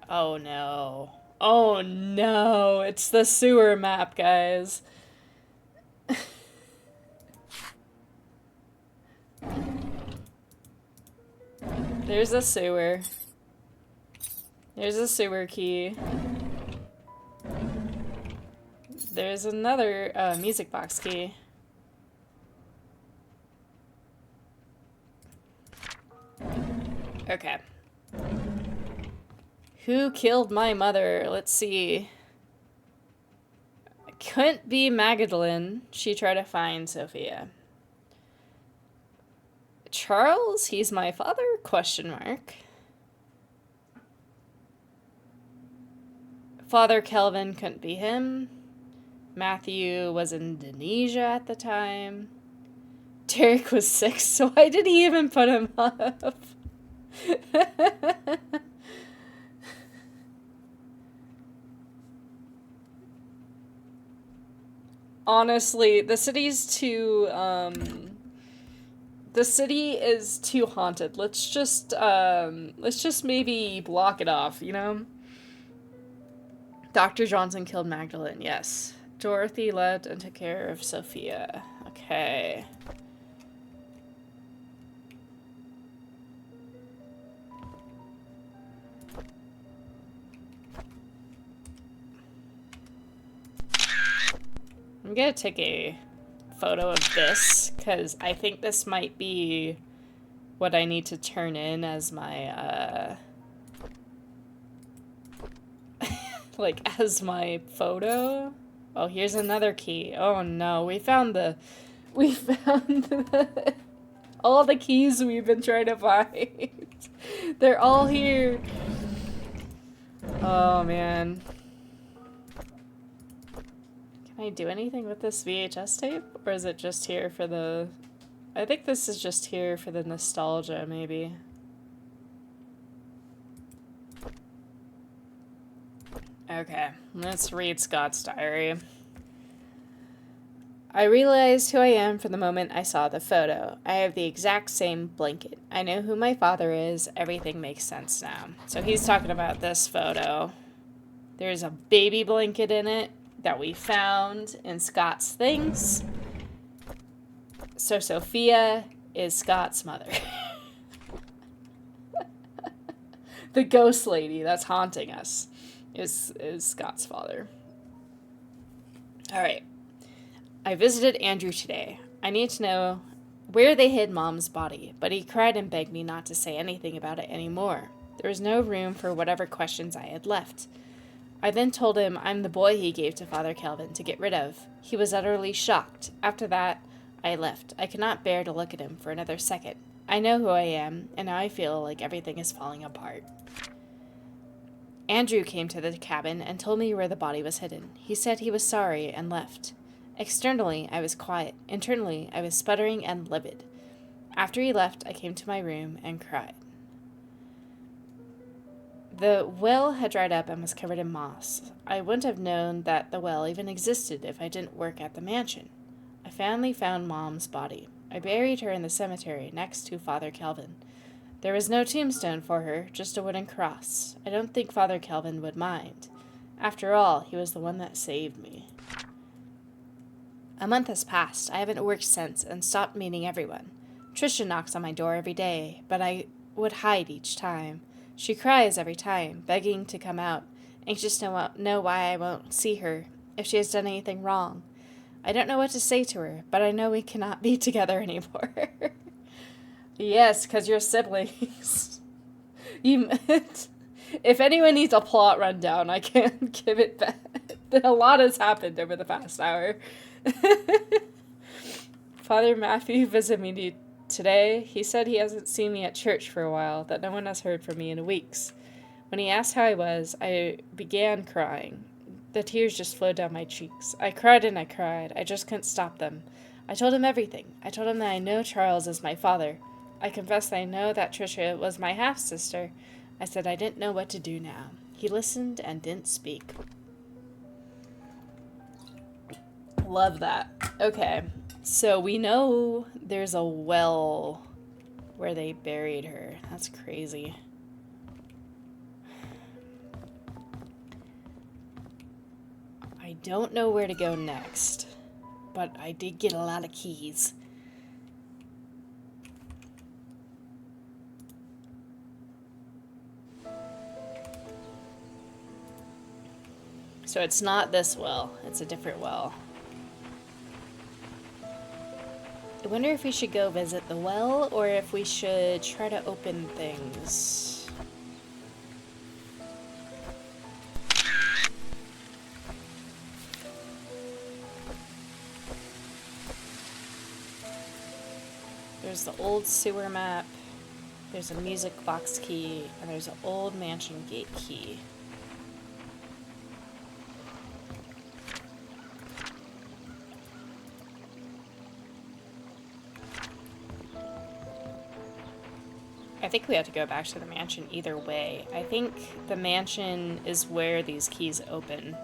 Oh no. Oh no, it's the sewer map, guys. There's a sewer. There's a sewer key. There's another music box key. Okay. Who killed my mother? Let's see. It couldn't be Magdalene. She tried to find Sophia. Charles? He's my father? Question mark. Father Kelvin couldn't be him. Matthew was in Indonesia at the time. Derek was 6, so why did he even put him up? Honestly, the city is too haunted. Let's just maybe block it off, you know? Dr. Johnson killed Magdalene, yes. Dorothy led and took care of Sophia. Okay. I'm gonna take a photo of this, because I think this might be what I need to turn in as my, like, as my photo. Oh, here's another key. Oh no, we found all the keys we've been trying to find. They're all here. Oh man. Can I do anything with this VHS tape? Or is it just here for the... I think this is just here for the nostalgia, maybe. Okay, let's read Scott's diary. I realized who I am from the moment I saw the photo. I have the exact same blanket. I know who my father is. Everything makes sense now. So he's talking about this photo. There's a baby blanket in it that we found in Scott's things. So Sophia is Scott's mother. The ghost lady that's haunting us is Scott's father. All right. I visited Andrew today. I need to know where they hid Mom's body, but he cried and begged me not to say anything about it anymore. There was no room for whatever questions I had left. I then told him I'm the boy he gave to Father Calvin to get rid of. He was utterly shocked. After that, I left. I could not bear to look at him for another second. I know who I am, and now I feel like everything is falling apart. Andrew came to the cabin and told me where the body was hidden. He said he was sorry and left. Externally, I was quiet. Internally, I was sputtering and livid. After he left, I came to my room and cried. The well had dried up and was covered in moss. I wouldn't have known that the well even existed if I didn't work at the mansion. I finally found Mom's body. I buried her in the cemetery next to Father Calvin. There was no tombstone for her, just a wooden cross. I don't think Father Calvin would mind. After all, he was the one that saved me. A month has passed. I haven't worked since and stopped meeting everyone. Trisha knocks on my door every day, but I would hide each time. She cries every time, begging to come out, anxious to know why I won't see her, if she has done anything wrong. I don't know what to say to her, but I know we cannot be together anymore. Yes, because you're siblings. If anyone needs a plot rundown, I can give it back. A lot has happened over the past hour. Father Matthew visited me today. He said he hasn't seen me at church for a while, that no one has heard from me in weeks. When he asked how I was, I began crying. The tears just flowed down my cheeks. I cried and I cried. I just couldn't stop them. I told him everything. I told him that I know Charles is my father. I confessed that I know that Trisha was my half-sister. I said I didn't know what to do now. He listened and didn't speak. Love that. Okay, so we know there's a well where they buried her. That's crazy. I don't know where to go next, but I did get a lot of keys. So it's not this well, it's a different well. I wonder if we should go visit the well, or if we should try to open things. There's the old sewer map, there's a music box key, and there's an old mansion gate key. I think we have to go back to the mansion either way. I think the mansion is where these keys open.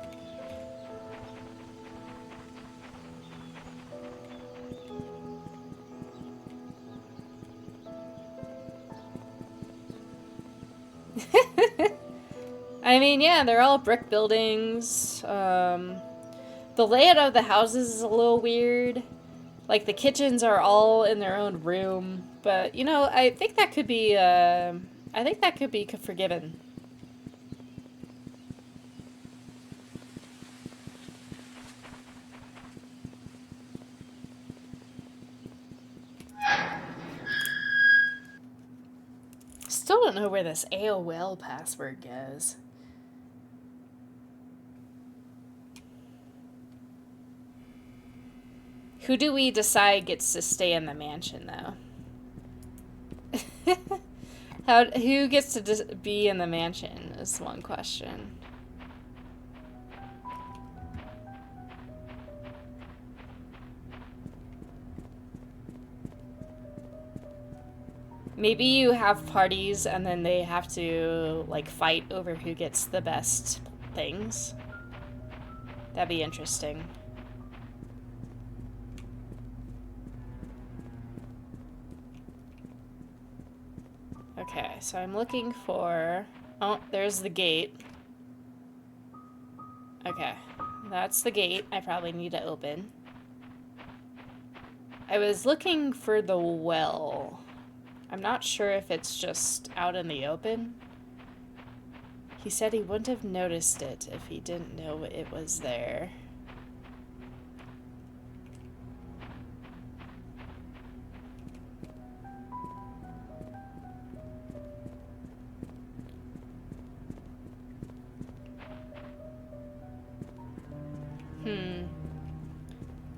I mean, yeah, they're all brick buildings. The layout of the houses is a little weird. Like, the kitchens are all in their own room. But, you know, I think that could be, forgiven. don't know where this AOL password goes. Who do we decide gets to stay in the mansion, though? Who gets to be in the mansion is one question. Maybe you have parties and then they have to, like, fight over who gets the best things. That'd be interesting. Okay, so I'm looking for... Oh, there's the gate. Okay, that's the gate I probably need to open. I was looking for the well. I'm not sure if it's just out in the open. He said he wouldn't have noticed it if he didn't know it was there.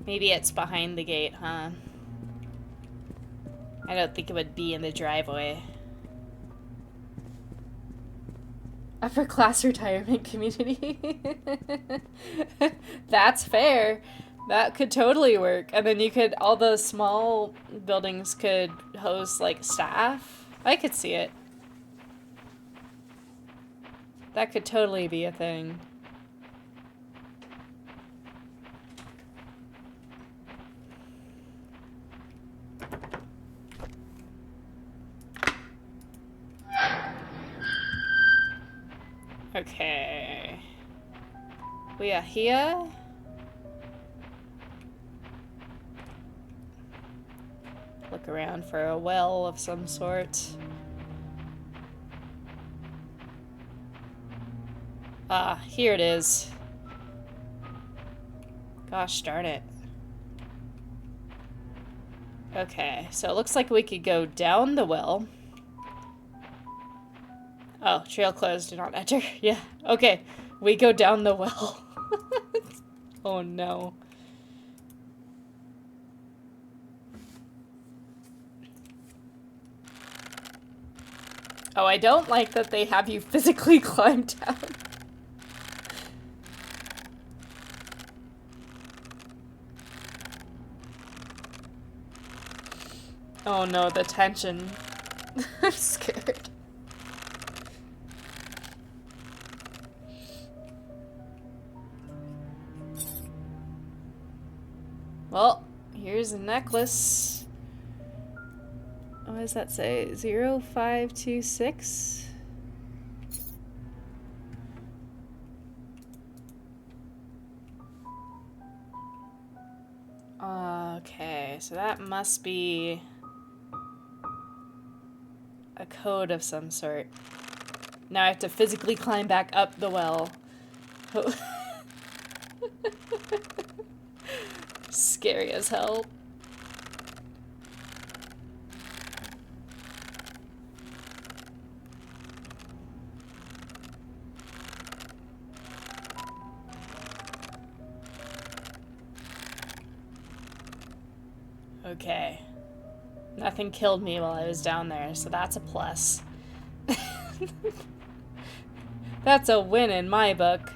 Maybe it's behind the gate, huh? I don't think it would be in the driveway. Upper class retirement community. That's fair. That could totally work. And then you could, all the small buildings could host, like, staff. I could see it. That could totally be a thing. Okay. We are here. Look around for a well of some sort. Ah, here it is. Gosh darn it. Okay, so it looks like we could go down the well. Oh, trail closed, do not enter. Yeah, okay. We go down the well. Oh no. Oh, I don't like that they have you physically climb down. Oh no, the tension. I'm scared. Well, here's a necklace. What does that say? 0526? Okay, so that must be a code of some sort. Now I have to physically climb back up the well. Scary as hell. Okay. Nothing killed me while I was down there, so that's a plus. That's a win in my book.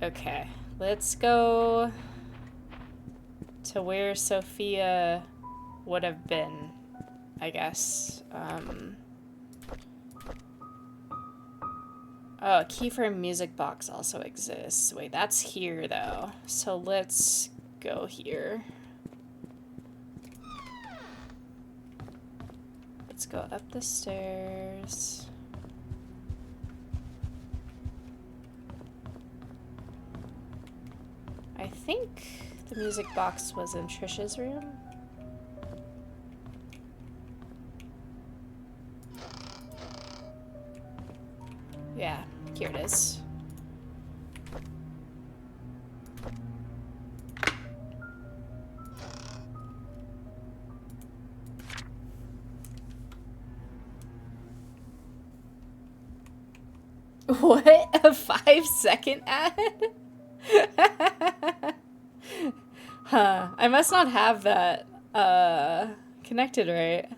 Okay, let's go to where Sophia would have been, I guess. Oh, a key for a music box also exists. Wait, that's here, though. So let's go here. Let's go up the stairs. I think the music box was in Trisha's room. Yeah, here it is. What? A 5-second ad? Huh. I must not have that connected right.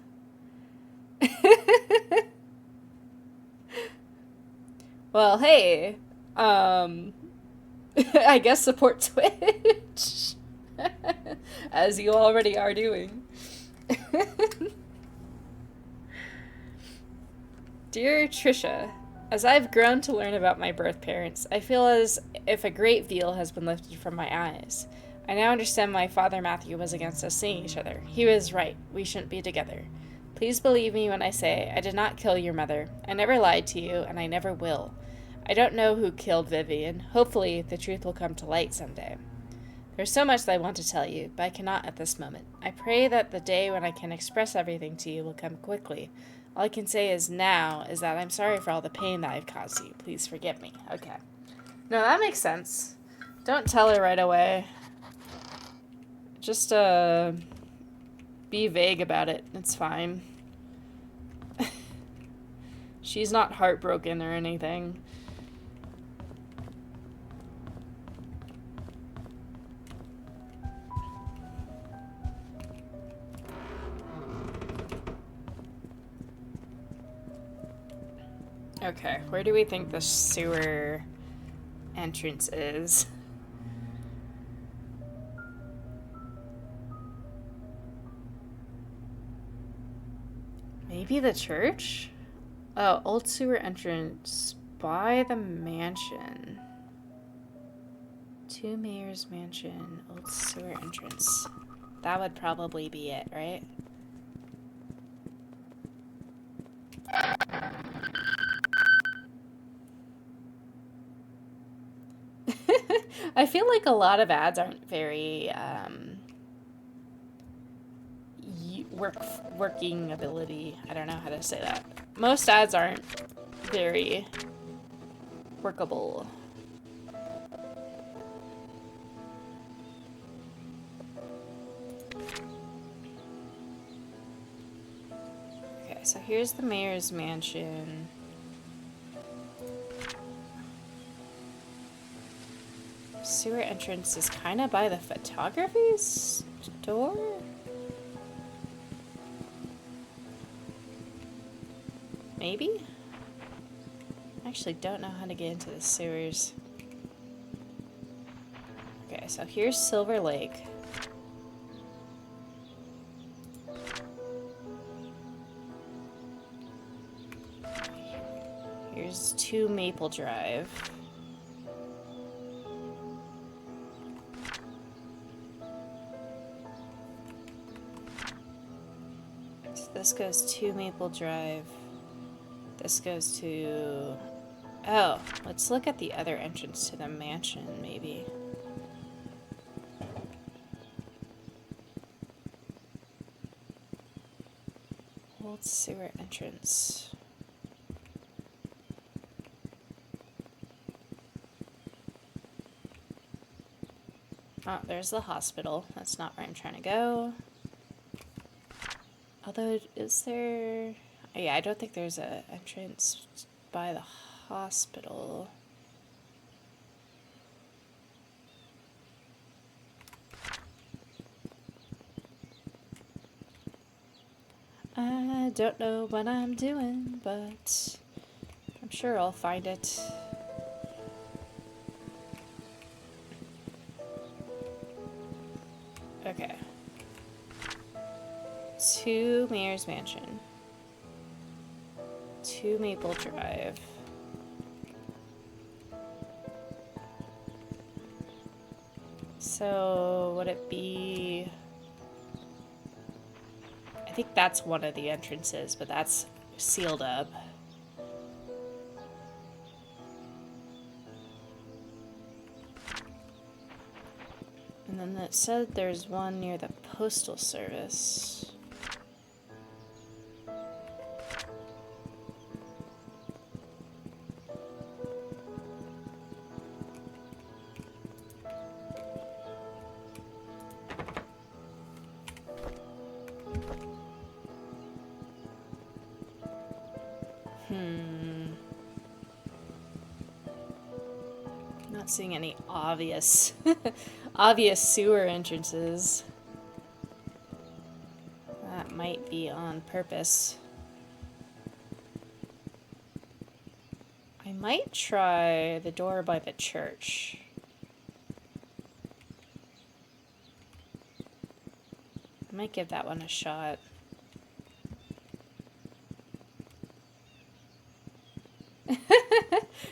Well, hey. I guess support Twitch. As you already are doing. Dear Trisha, as I've grown to learn about my birth parents, I feel as if a great veil has been lifted from my eyes. I now understand why Father Matthew was against us seeing each other. He was right. We shouldn't be together. Please believe me when I say I did not kill your mother. I never lied to you, and I never will. I don't know who killed Vivian. Hopefully, the truth will come to light someday. There's so much that I want to tell you, but I cannot at this moment. I pray that the day when I can express everything to you will come quickly. All I can say is now is that I'm sorry for all the pain that I've caused you. Please forgive me. Okay. No, that makes sense. Don't tell her right away. Just, be vague about it. It's fine. She's not heartbroken or anything. Okay, where do we think the sewer entrance is? Maybe the church? Oh, old sewer entrance by the mansion. To Mayor's Mansion, old sewer entrance. That would probably be it, right? I feel like a lot of ads aren't very working ability. I don't know how to say that. Most ads aren't very workable. Okay, so here's the mayor's mansion. Sewer entrance is kind of by the photography store? Maybe? I actually don't know how to get into the sewers. Okay, so here's Silver Lake. Here's 2 Maple Drive. So this goes to Maple Drive. This goes to... Oh, let's look at the other entrance to the mansion, maybe. Old sewer entrance. Oh, there's the hospital. That's not where I'm trying to go. Although, is there... Yeah, I don't think there's an entrance by the hospital. I don't know what I'm doing, but I'm sure I'll find it. Okay. To Mayor's Mansion. To Maple Drive. So, would it be... I think that's one of the entrances, but that's sealed up. And then it said there's one near the Postal Service. not seeing any obvious, obvious sewer entrances. That might be on purpose. I might try the door by the church. I might give that one a shot.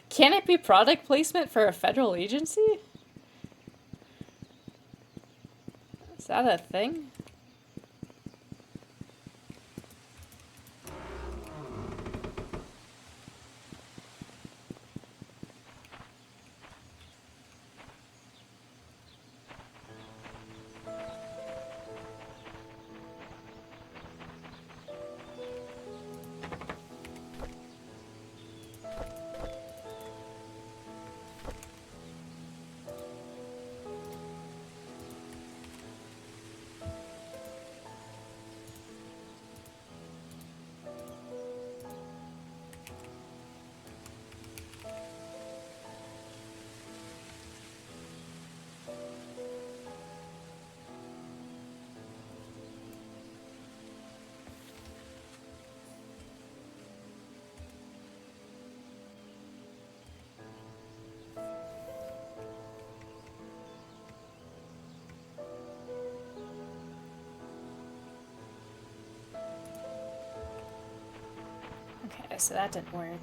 Can it be product placement for a federal agency? Is that a thing? Okay, so that didn't work.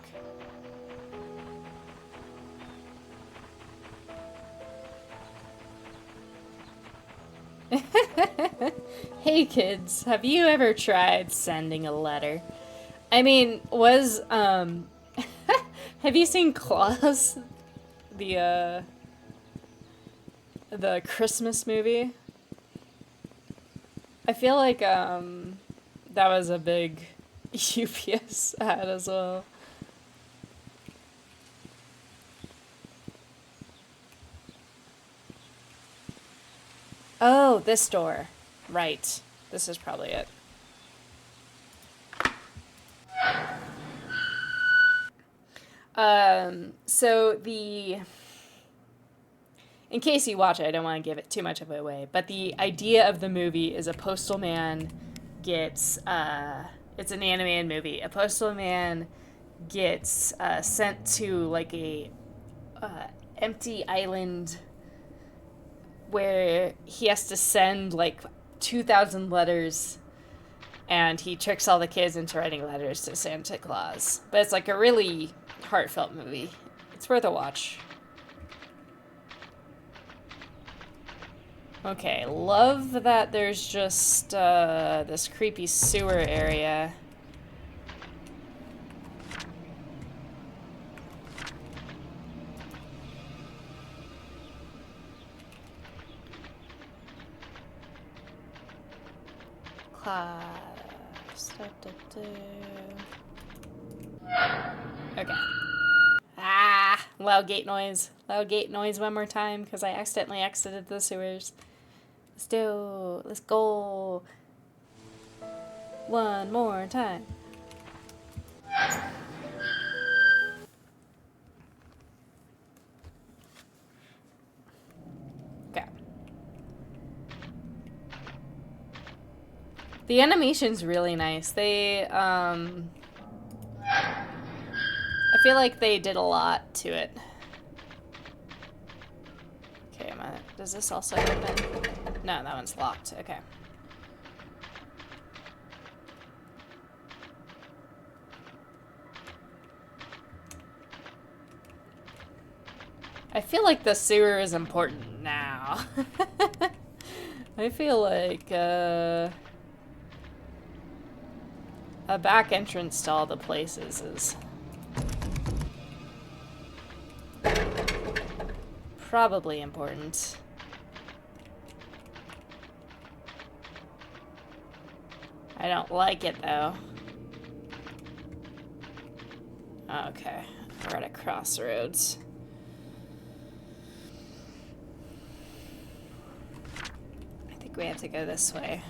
Hey kids, have you ever tried sending a letter? I mean, have you seen Claus? The Christmas movie? I feel like, that was a big UPS ad as well. Oh, this door. Right. This is probably it. In case you watch it, I don't want to give it too much of it away, but the idea of the movie is a postal man gets, it's an animated movie. A postal man gets sent to like a empty island where he has to send like 2,000 letters, and he tricks all the kids into writing letters to Santa Claus. But it's like a really heartfelt movie. It's worth a watch. Okay, love that there's just this creepy sewer area. Class. Okay. Ah! Loud gate noise. Loud gate noise one more time because I accidentally exited the sewers. Let's go. One more time. Okay. The animation's really nice. I feel like they did a lot to it. Okay, does this also open? No, that one's locked. Okay. I feel like the sewer is important now. I feel like, a back entrance to all the places is probably important. I don't like it, though. Okay, we're at a crossroads. I think we have to go this way.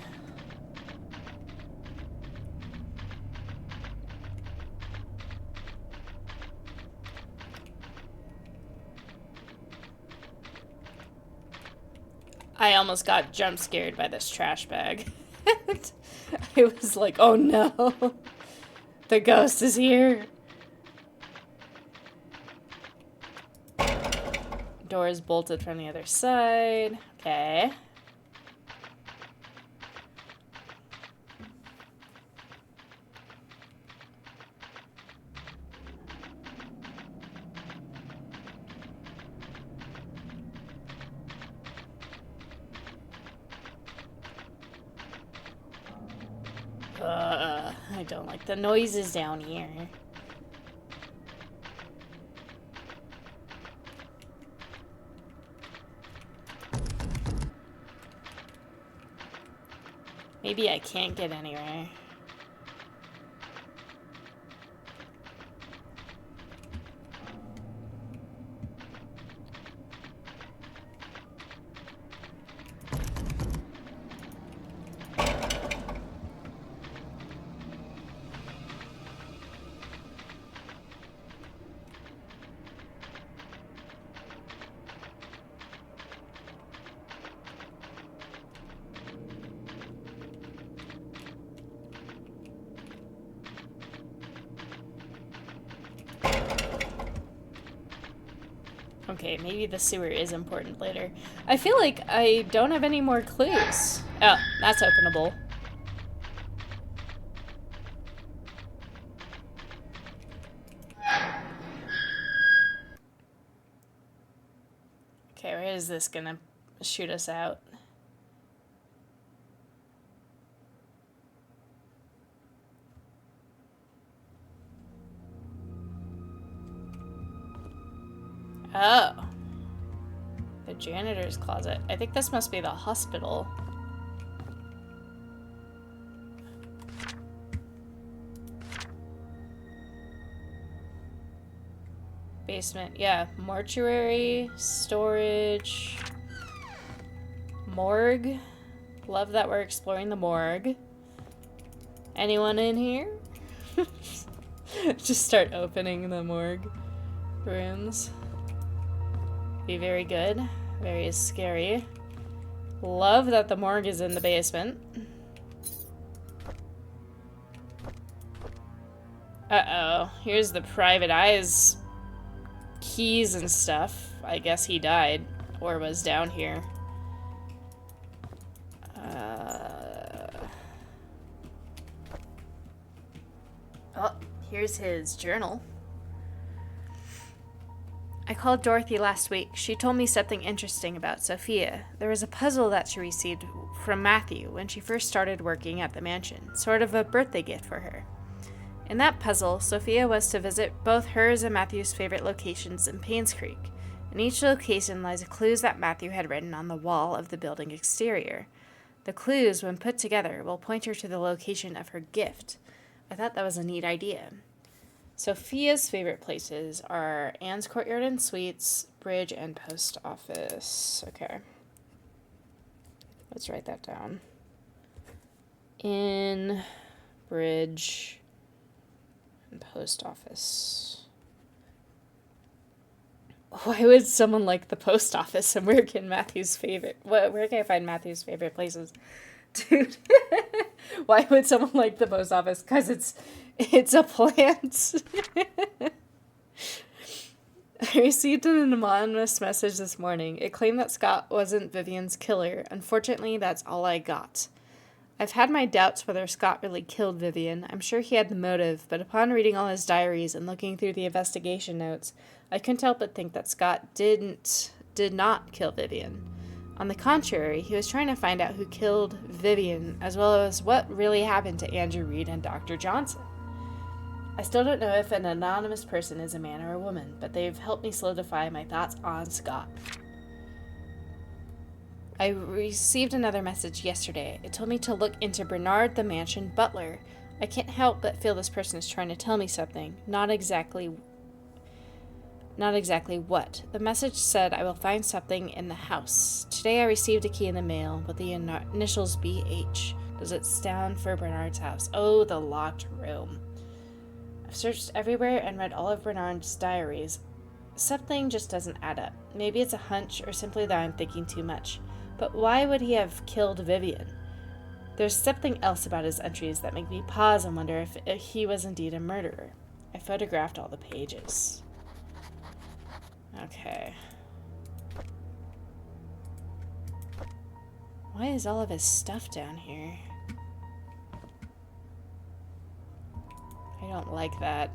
I almost got jump scared by this trash bag. I was like, oh no, the ghost is here. Door is bolted from the other side. Okay. I don't like the noises down here. Maybe I can't get anywhere. Okay, maybe the sewer is important later. I feel like I don't have any more clues. Oh, that's openable. Okay, where is this gonna shoot us out? Oh. The janitor's closet. I think this must be the hospital. Basement. Yeah. Mortuary. Storage. Morgue. Love that we're exploring the morgue. Anyone in here? Just start opening the morgue rooms. Be very good. Very scary. Love that the morgue is in the basement. Uh-oh. Here's the private eyes keys and stuff. I guess he died or was down here. Oh, here's his journal. I called Dorothy last week. She told me something interesting about Sophia. There was a puzzle that she received from Matthew when she first started working at the mansion, sort of a birthday gift for her. In that puzzle, Sophia was to visit both hers and Matthew's favorite locations in Painscreek. In each location lies clues that Matthew had written on the wall of the building exterior. The clues, when put together, will point her to the location of her gift. I thought that was a neat idea. Sophia's favorite places are Anne's Courtyard and Suites, Bridge, and Post Office. Okay. Let's write that down. Inn, Bridge, and Post Office. Why would someone like the post office, and where can Matthew's favorite... Where can I find Matthew's favorite places? Dude. Why would someone like the post office? Because it's a plant. I received an anonymous message this morning. It claimed that Scott wasn't Vivian's killer. Unfortunately, that's all I got. I've had my doubts whether Scott really killed Vivian. I'm sure he had the motive, but upon reading all his diaries and looking through the investigation notes, I couldn't help but think that Scott did not kill Vivian. On the contrary, he was trying to find out who killed Vivian, as well as what really happened to Andrew Reed and Dr. Johnson. I still don't know if an anonymous person is a man or a woman, but they've helped me solidify my thoughts on Scott. I received another message yesterday. It told me to look into Bernard the mansion butler. I can't help but feel this person is trying to tell me something. Not exactly what. The message said I will find something in the house. Today I received a key in the mail with the initials BH. Does it stand for Bernard's house? Oh, the locked room. I've searched everywhere and read all of Bernard's diaries. Something just doesn't add up. Maybe it's a hunch or simply that I'm thinking too much. But why would he have killed Vivian? There's something else about his entries that make me pause and wonder if he was indeed a murderer. I photographed all the pages. Okay. Why is all of his stuff down here? I don't like that.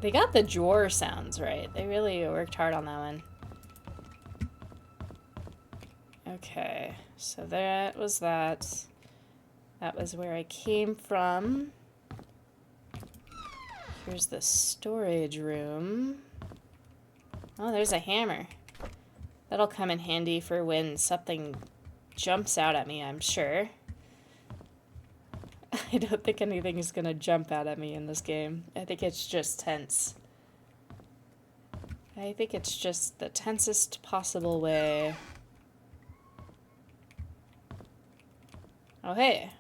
They got the drawer sounds right. They really worked hard on that one. Okay, so that was that. That was where I came from. Here's the storage room. Oh, there's a hammer. That'll come in handy for when something jumps out at me, I'm sure. I don't think anything is gonna jump out at me in this game. I think it's just tense. I think it's just the tensest possible way. Oh, hey.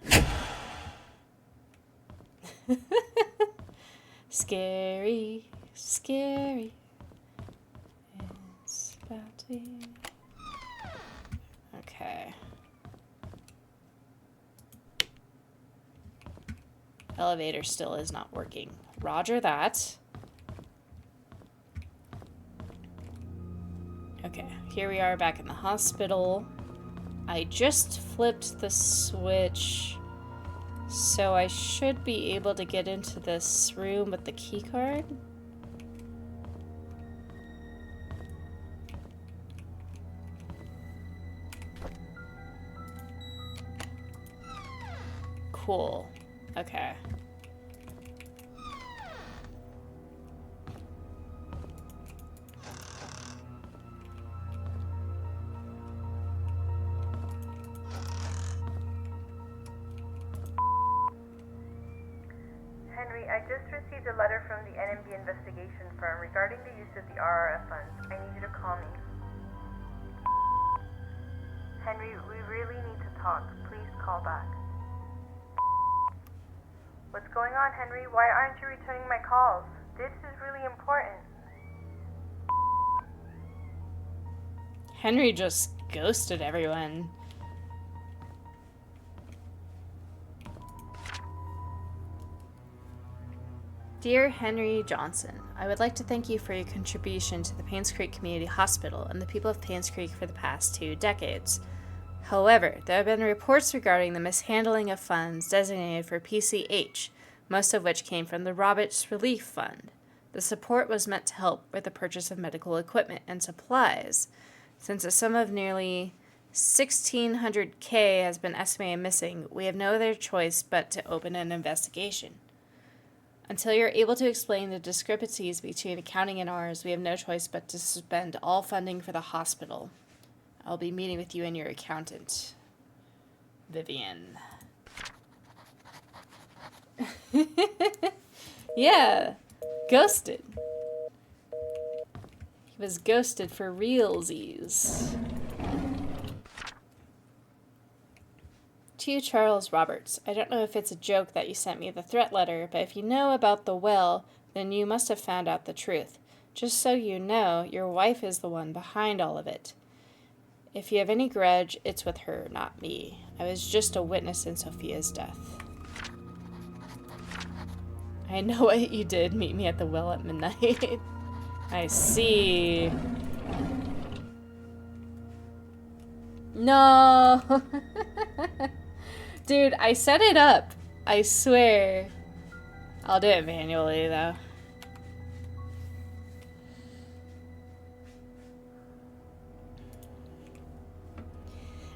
Scary, scary. It's about to be... Okay. Elevator still is not working. Roger that. Okay, here we are back in the hospital. I just flipped the switch, so I should be able to get into this room with the key card. Cool. Okay. Henry, I just received a letter from the NMB investigation firm regarding the use of the RRF funds. I need you to call me. Henry, we really need to talk. Please call back. What's going on, Henry? Why aren't you returning my calls? This is really important. Henry just ghosted everyone. Dear Henry Johnson, I would like to thank you for your contribution to the Painscreek Community Hospital and the people of Painscreek for the past 2 decades. However, there have been reports regarding the mishandling of funds designated for PCH, most of which came from the Roberts Relief Fund. The support was meant to help with the purchase of medical equipment and supplies. Since a sum of nearly $1,600K has been estimated missing, we have no other choice but to open an investigation. Until you're able to explain the discrepancies between accounting and ours, we have no choice but to suspend all funding for the hospital. I'll be meeting with you and your accountant, Vivian. Yeah, ghosted. He was ghosted for realsies. To you, Charles Roberts, I don't know if it's a joke that you sent me the threat letter, but if you know about the well, then you must have found out the truth. Just so you know, your wife is the one behind all of it. If you have any grudge, it's with her, not me. I was just a witness in Sophia's death. I know what you did. Meet me at the well at midnight. I see. No! Dude, I set it up. I swear. I'll do it manually, though.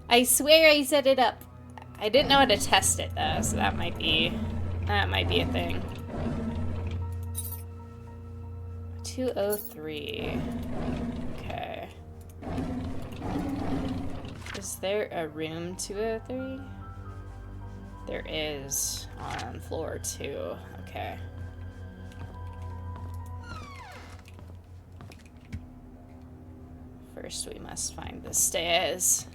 I swear I set it up. I didn't know how to test it, though, so that might be a thing. 203. Okay. Is there a room 203? There is on floor 2. Okay. First, we must find the stairs.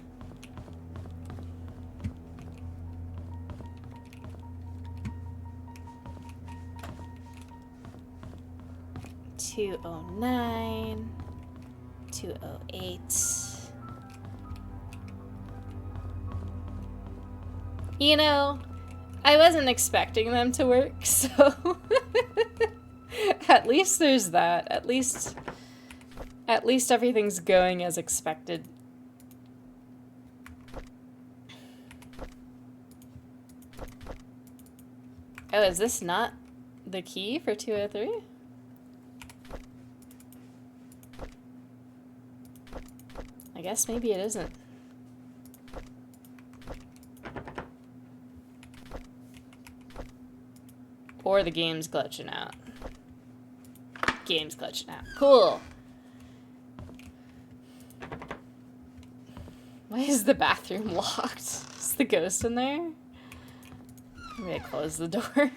209, 208. You know, I wasn't expecting them to work, so at least there's that. At least everything's going as expected. Oh, is this not the key for 203? I guess maybe it isn't. Or the game's glitching out. Game's glitching out. Cool. Why is the bathroom locked? Is the ghost in there? Maybe I close the door.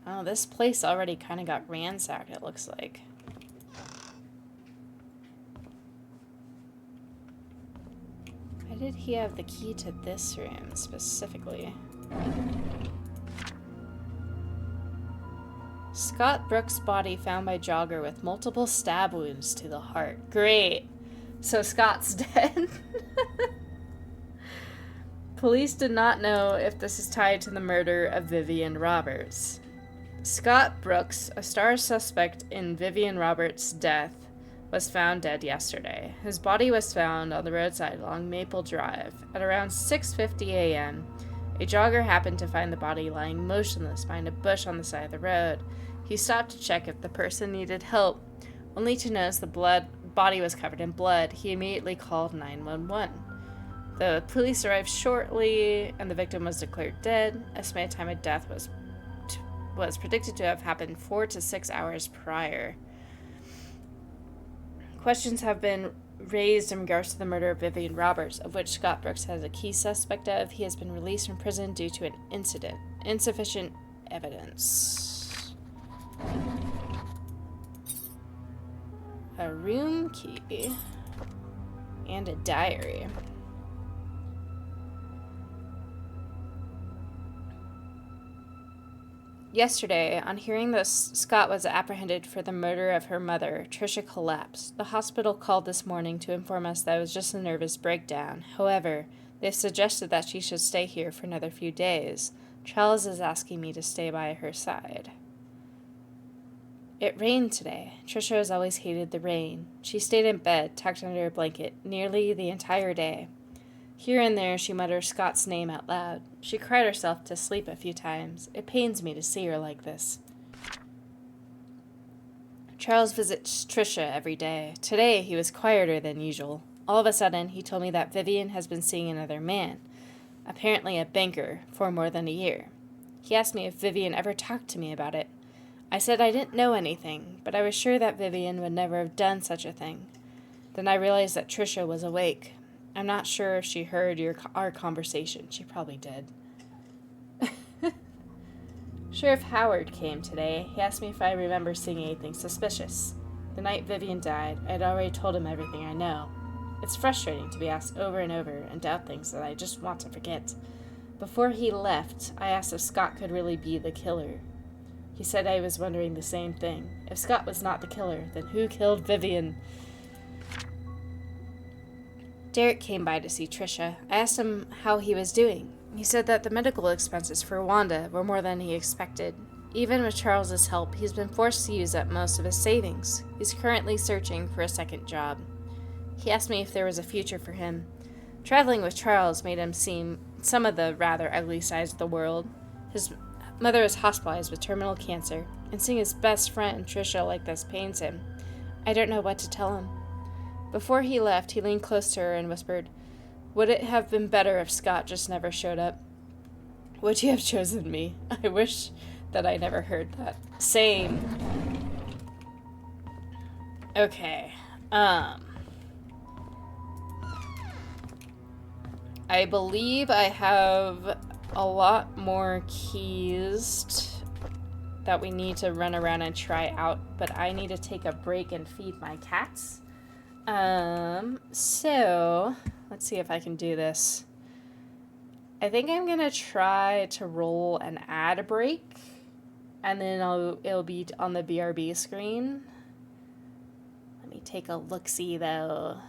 Oh, this place already kind of got ransacked, it looks like. Why did he have the key to this room specifically? Scott Brooks' body found by jogger with multiple stab wounds to the heart. Great. So Scott's dead. Police did not know if this is tied to the murder of Vivian Roberts. Scott Brooks, a star suspect in Vivian Roberts' death, was found dead yesterday. His body was found on the roadside along Maple Drive. At around 6:50 a.m., a jogger happened to find the body lying motionless behind a bush on the side of the road. He stopped to check if the person needed help, only to notice the body was covered in blood. He immediately called 911. The police arrived shortly, and the victim was declared dead. Estimated time of death was predicted to have happened 4 to 6 hours prior. Questions have been raised in regards to the murder of Vivian Roberts, of which Scott Brooks has a key suspect of. He has been released from prison due to an incident. Insufficient evidence. A room key. And a diary. Yesterday, on hearing that Scott was apprehended for the murder of her mother, Tricia collapsed. The hospital called this morning to inform us that it was just a nervous breakdown. However, they've suggested that she should stay here for another few days. Charles is asking me to stay by her side. It rained today. Tricia has always hated the rain. She stayed in bed, tucked under a blanket, nearly the entire day. Here and there, she mutters Scott's name out loud. She cried herself to sleep a few times. It pains me to see her like this. Charles visits Tricia every day. Today, he was quieter than usual. All of a sudden, he told me that Vivian has been seeing another man, apparently a banker, for more than a year. He asked me if Vivian ever talked to me about it. I said I didn't know anything, but I was sure that Vivian would never have done such a thing. Then I realized that Tricia was awake. I'm not sure if she heard our conversation. She probably did. Sheriff Howard came today. He asked me if I remember seeing anything suspicious. The night Vivian died, I had already told him everything I know. It's frustrating to be asked over and over and doubt things that I just want to forget. Before he left, I asked if Scott could really be the killer. He said I was wondering the same thing. If Scott was not the killer, then who killed Vivian? Derek came by to see Tricia. I asked him how he was doing. He said that the medical expenses for Wanda were more than he expected. Even with Charles's help, he's been forced to use up most of his savings. He's currently searching for a second job. He asked me if there was a future for him. Traveling with Charles made him see some of the rather ugly sides of the world. His mother was hospitalized with terminal cancer, and seeing his best friend, Tricia, like this pains him. I don't know what to tell him. Before he left, he leaned close to her and whispered, "Would it have been better if Scott just never showed up? Would you have chosen me? I wish that I never heard that." Same. Okay. I believe I have a lot more keys that we need to run around and try out, but I need to take a break and feed my cats. So let's see if I can do this. I think I'm gonna try to roll an ad break, and then it'll be on the BRB screen. Let me take a look-see though.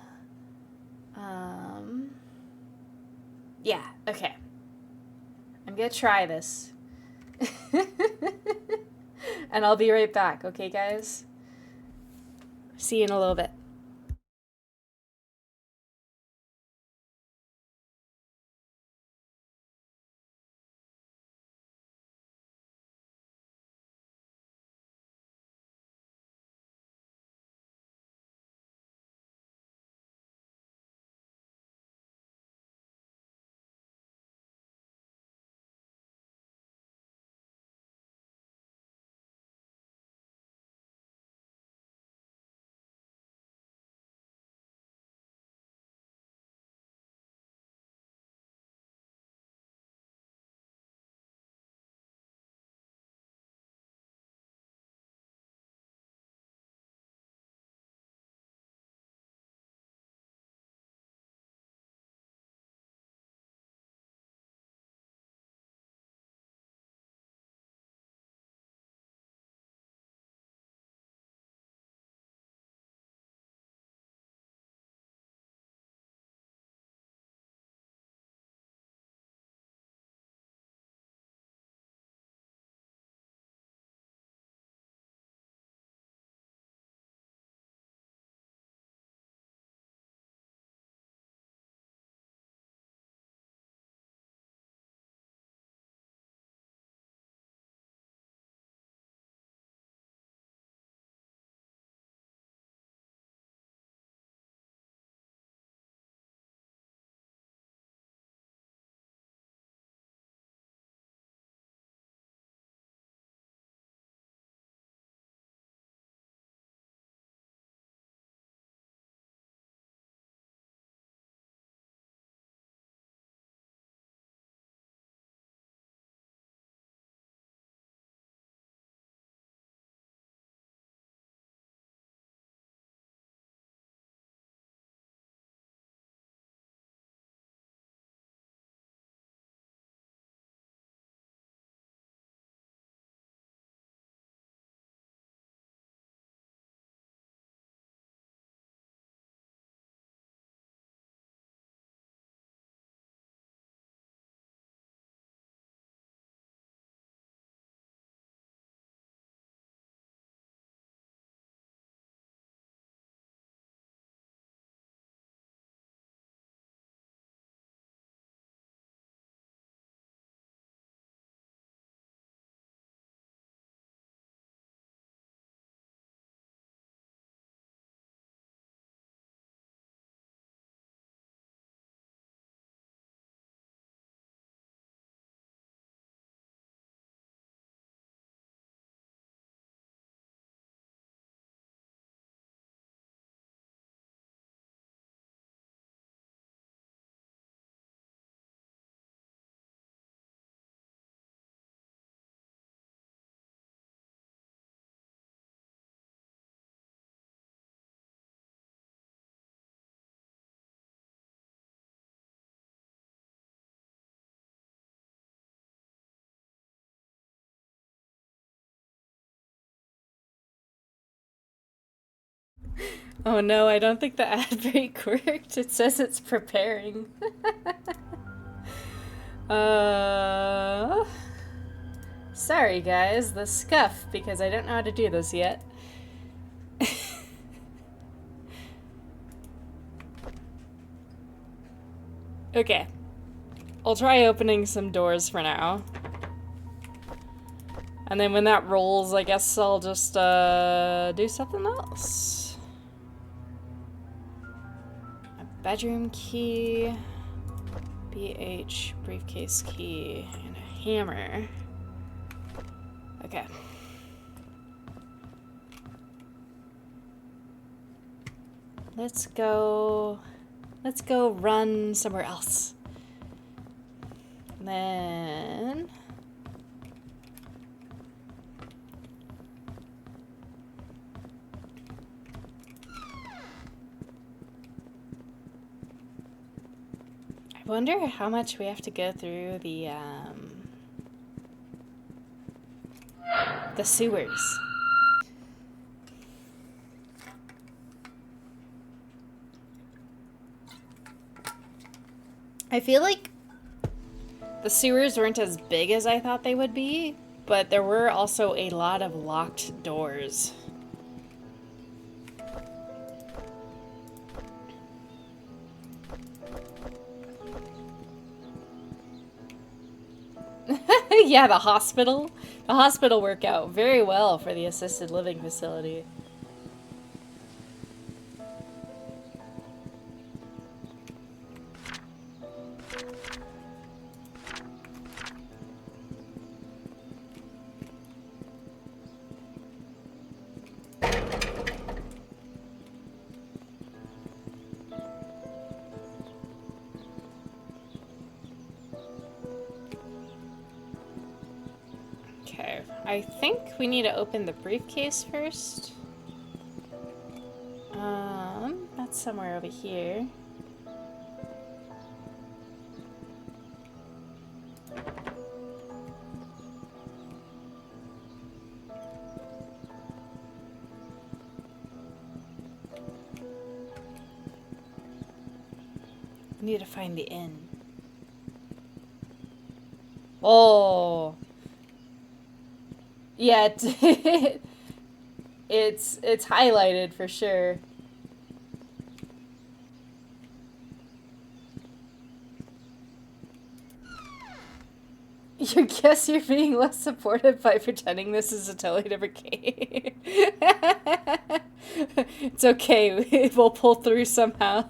Yeah, okay. I'm gonna try this. And I'll be right back, okay, guys? See you in a little bit. Oh no, I don't think the ad break worked. It says it's preparing. uh... Sorry guys, the scuff, because I don't know how to do this yet. Okay. I'll try opening some doors for now. And then when that rolls, I guess I'll just do something else. A bedroom key, BH, briefcase key, and a hammer. Okay. Let's go run somewhere else. And then I I wonder how much we have to go through the sewers. I feel like the sewers weren't as big as I thought they would be, but there were also a lot of locked doors. Yeah, the hospital. The hospital worked out very well for the assisted living facility. Okay, I think we need to open the briefcase first. That's somewhere over here. We need to find the inn. Oh. Yeah, it's highlighted for sure. You guess you're being less supportive by pretending this is a totally different game. It's okay, we'll pull through somehow.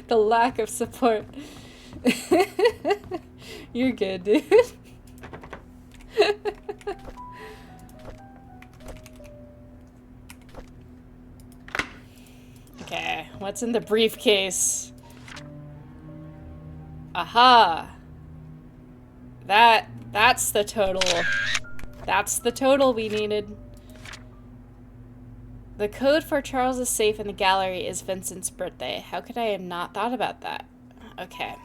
The lack of support. You're good, dude. Okay, what's in the briefcase? Aha! That's the total. That's the total we needed. The code for Charles's safe in the gallery is Vincent's birthday. How could I have not thought about that? Okay.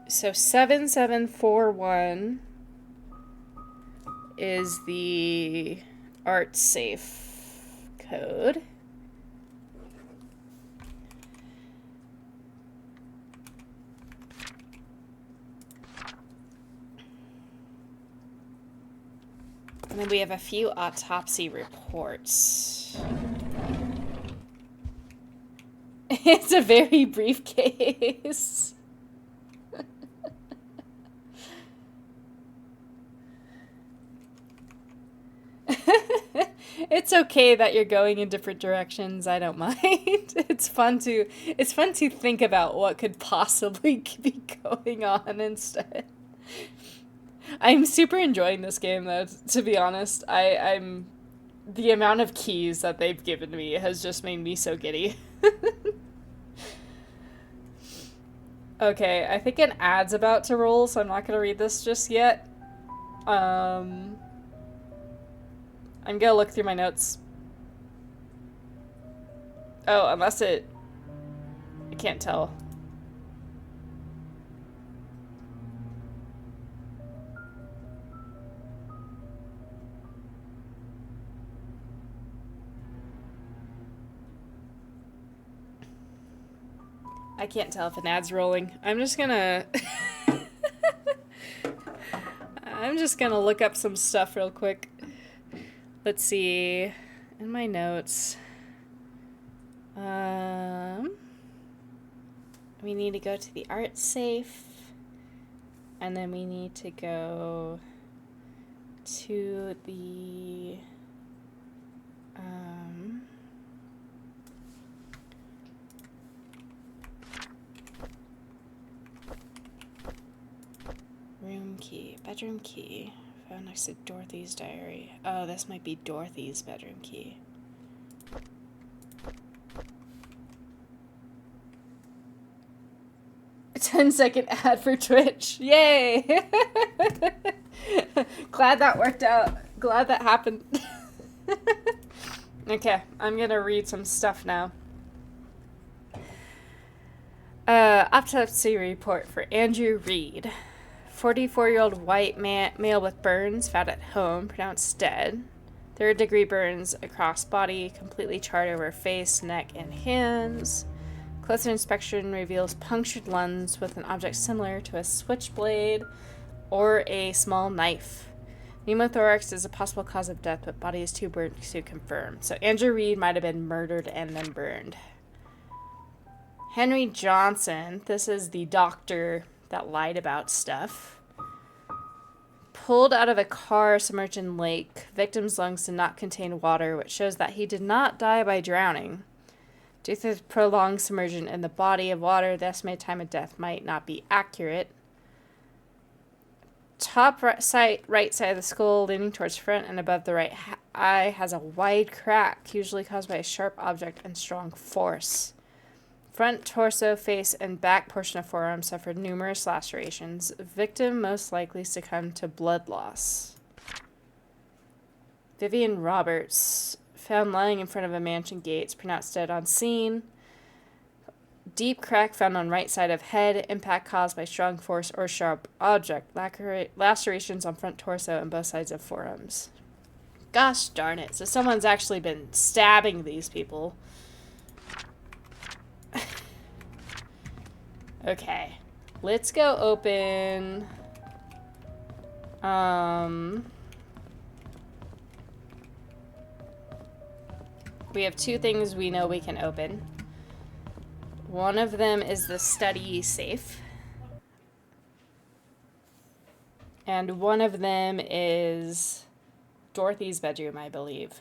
So 7741 is the art safe code. And then we have a few autopsy reports. It's a very briefcase. It's okay that you're going in different directions. I don't mind. It's fun to think about what could possibly be going on instead. I'm super enjoying this game though, to be honest. I'm the amount of keys that they've given me has just made me so giddy. Okay, I think an ad's about to roll, so I'm not gonna read this just yet. I'm gonna look through my notes. Oh, unless I can't tell. I can't tell if an ad's rolling. I'm just gonna... I'm just gonna look up some stuff real quick. Let's see. In my notes. We need to go to the art safe. And then we need to go to the... room key, bedroom key, found next to Dorothy's diary. Oh, this might be Dorothy's bedroom key. A 10-second ad for Twitch. Yay! Glad that worked out. Glad that happened. Okay, I'm gonna read some stuff now. Autopsy report for Andrew Reed. 44-year-old white male with burns found at home, pronounced dead. Third-degree burns across body, completely charred over face, neck, and hands. Closer inspection reveals punctured lungs with an object similar to a switchblade or a small knife. Pneumothorax is a possible cause of death, but body is too burnt to confirm. So Andrew Reed might have been murdered and then burned. Henry Johnson, this is the doctor that lied about stuff, pulled out of a car submerged in lake. Victim's lungs did not contain water, which shows that he did not die by drowning. Due to prolonged submersion in the body of water, the estimated time of death might not be accurate. Top right side of the skull, leaning towards front and above the right eye, has a wide crack, usually caused by a sharp object and strong force. Front, torso, face, and back portion of forearm suffered numerous lacerations. Victim most likely succumbed to blood loss. Vivian Roberts, found lying in front of a mansion gates, pronounced dead on scene. Deep crack found on right side of head, impact caused by strong force or sharp object. Lacerations on front torso and both sides of forearms. Gosh darn it. So someone's actually been stabbing these people. Okay. Let's go open... We have two things we know we can open. One of them is the study safe. And one of them is Dorothy's bedroom, I believe.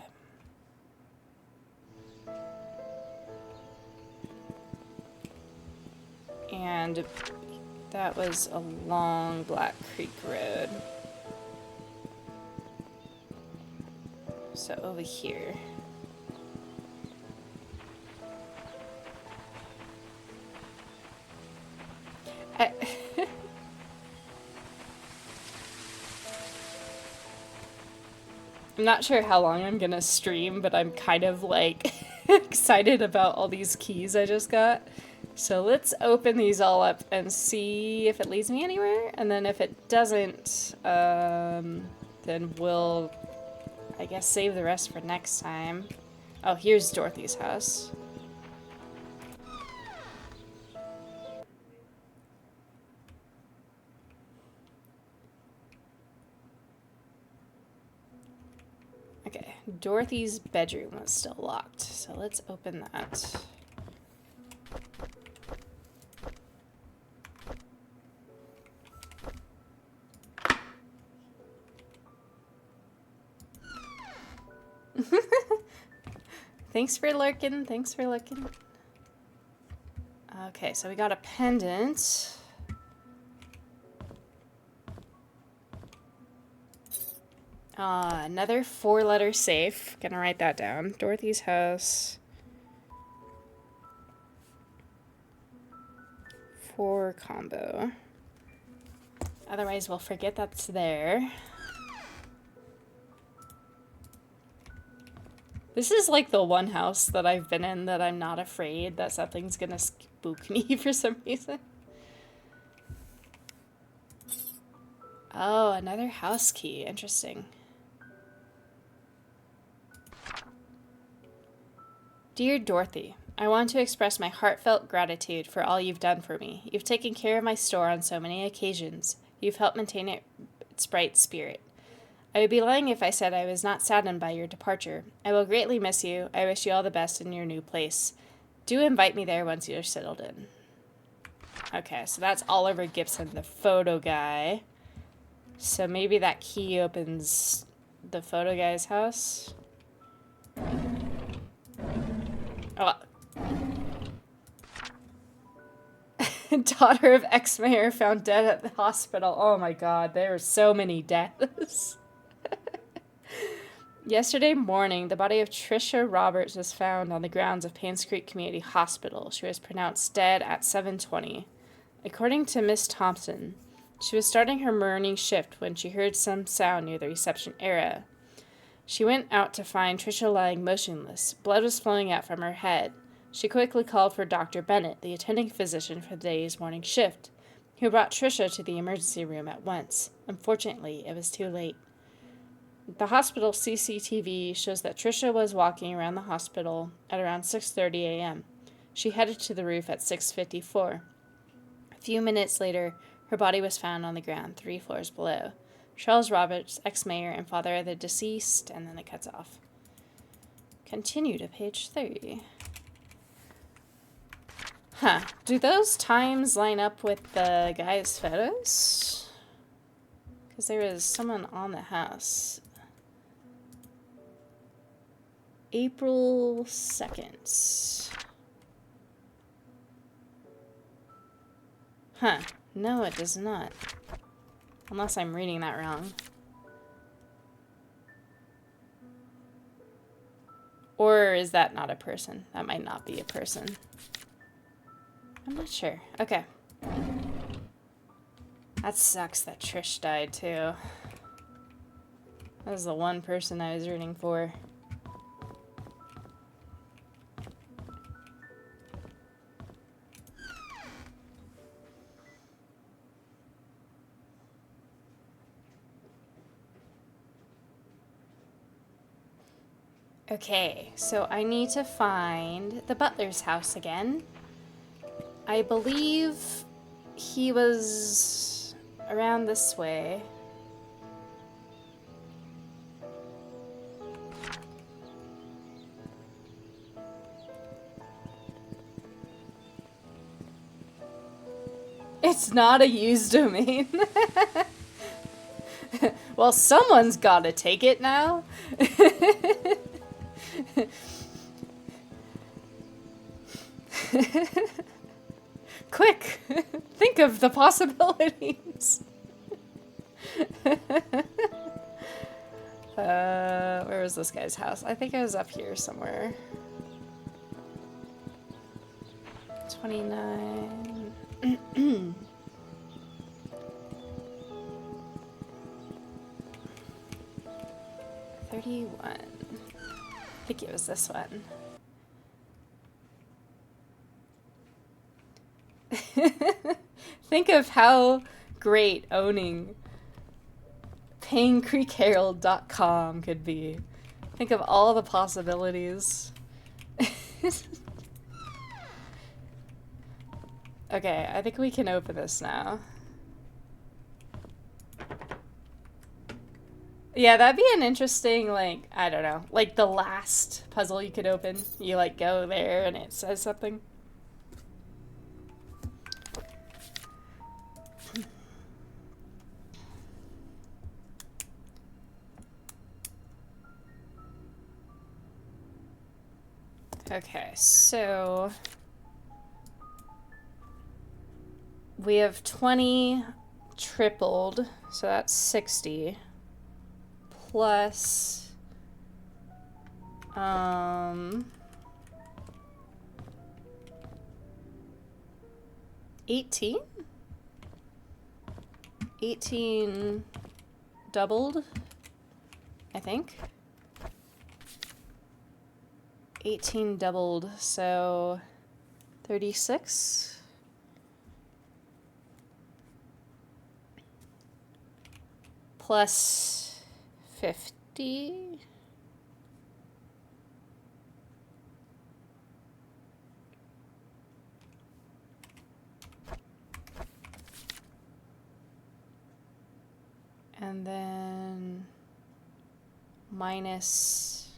And that was along Black Creek Road. So over here. I'm not sure how long I'm gonna stream, but I'm kind of like excited about all these keys I just got. So let's open these all up and see if it leads me anywhere. And then if it doesn't, then we'll, I guess, save the rest for next time. Oh, here's Dorothy's house. Okay, Dorothy's bedroom was still locked, so let's open that. Thanks for lurking, thanks for lurking. Okay, so we got a pendant. Another 4-letter safe. Gonna write that down. Dorothy's house. 4 combo. Otherwise, we'll forget that's there. This is like the one house that I've been in that I'm not afraid that something's gonna spook me for some reason. Oh, another house key. Interesting. Dear Dorothy, I want to express my heartfelt gratitude for all you've done for me. You've taken care of my store on so many occasions. You've helped maintain its bright spirit. I would be lying if I said I was not saddened by your departure. I will greatly miss you. I wish you all the best in your new place. Do invite me there once you're settled in. Okay, so that's Oliver Gibson, the photo guy. So maybe that key opens the photo guy's house. Oh. Daughter of ex-mayor found dead at the hospital. Oh my god, there are so many deaths. Yesterday morning, the body of Tricia Roberts was found on the grounds of Painscreek Community Hospital. She was pronounced dead at 7:20. According to Miss Thompson, she was starting her morning shift when she heard some sound near the reception area. She went out to find Tricia lying motionless. Blood was flowing out from her head. She quickly called for Dr. Bennett, the attending physician for the day's morning shift, who brought Trisha to the emergency room at once. Unfortunately, it was too late. The hospital CCTV shows that Trisha was walking around the hospital at around 6:30 a.m. She headed to the roof at 6:54. A few minutes later, her body was found on the ground 3 floors below. Charles Roberts, ex-mayor and father of the deceased, and then it cuts off. Continue to page 30. Huh. Do those times line up with the guy's photos? Because there was someone on the house. April 2nd. Huh. No, it does not. Unless I'm reading that wrong. Or is that not a person? That might not be a person. I'm not sure. Okay. That sucks that Trish died too. That was the one person I was rooting for. Okay, so I need to find the butler's house again. I believe he was around this way. It's not a used domain. Well, someone's gotta take it now. Quick! Think of the possibilities. Where was this guy's house? I think I was up here somewhere. 29. 31. I think it was this one. Think of how great owning Painscreek could be. Think of all the possibilities. Okay, I think we can open this now. Yeah, that'd be an interesting, like, I don't know, like the last puzzle you could open. You, like, go there and it says something. Okay, so we have 20 tripled, so that's 60. Plus, 18? 18 doubled, I think. 18 doubled, so 36. Plus 50. And then minus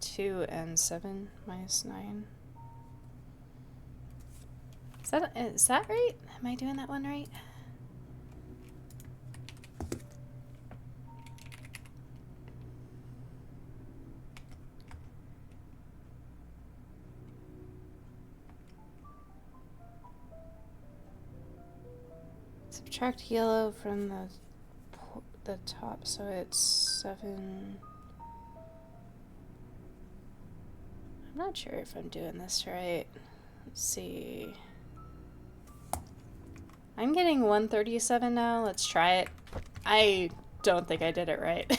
2 and 7, minus 9. Is that right? Am I doing that one right? Subtract yellow from the top, so it's 7. I'm not sure if I'm doing this right. Let's see. I'm getting 137 now. Let's try it. I don't think I did it right.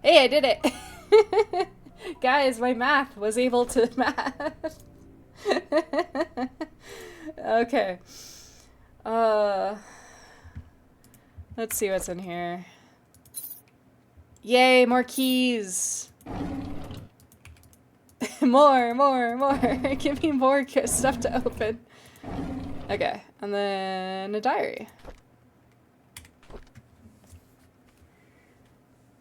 Hey, I did it! Guys, my math was able to math. Okay. Let's see what's in here. Yay, more keys! more! Give me more stuff to open. Okay, and then a diary.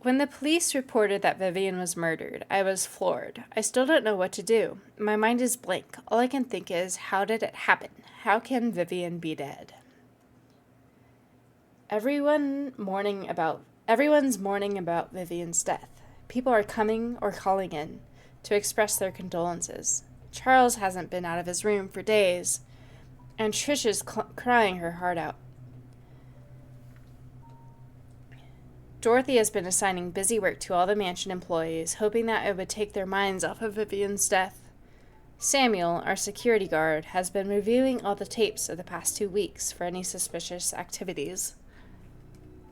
When the police reported that Vivian was murdered, I was floored. I still don't know what to do. My mind is blank. All I can think is, how did it happen? How can Vivian be dead? Everyone's mourning about Vivian's death. People are coming or calling in to express their condolences. Charles hasn't been out of his room for days, and Trish is crying her heart out. Dorothy has been assigning busy work to all the mansion employees, hoping that it would take their minds off of Vivian's death. Samuel, our security guard, has been reviewing all the tapes of the past 2 weeks for any suspicious activities.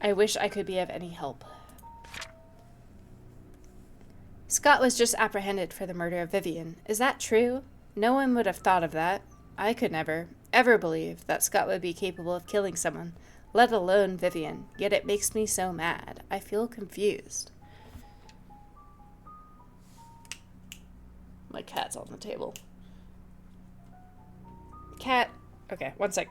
I wish I could be of any help. Scott was just apprehended for the murder of Vivian. Is that true? No one would have thought of that. I could never, ever believe that Scott would be capable of killing someone, let alone Vivian, yet it makes me so mad. I feel confused. My cat's on the table. Cat. Okay, one sec.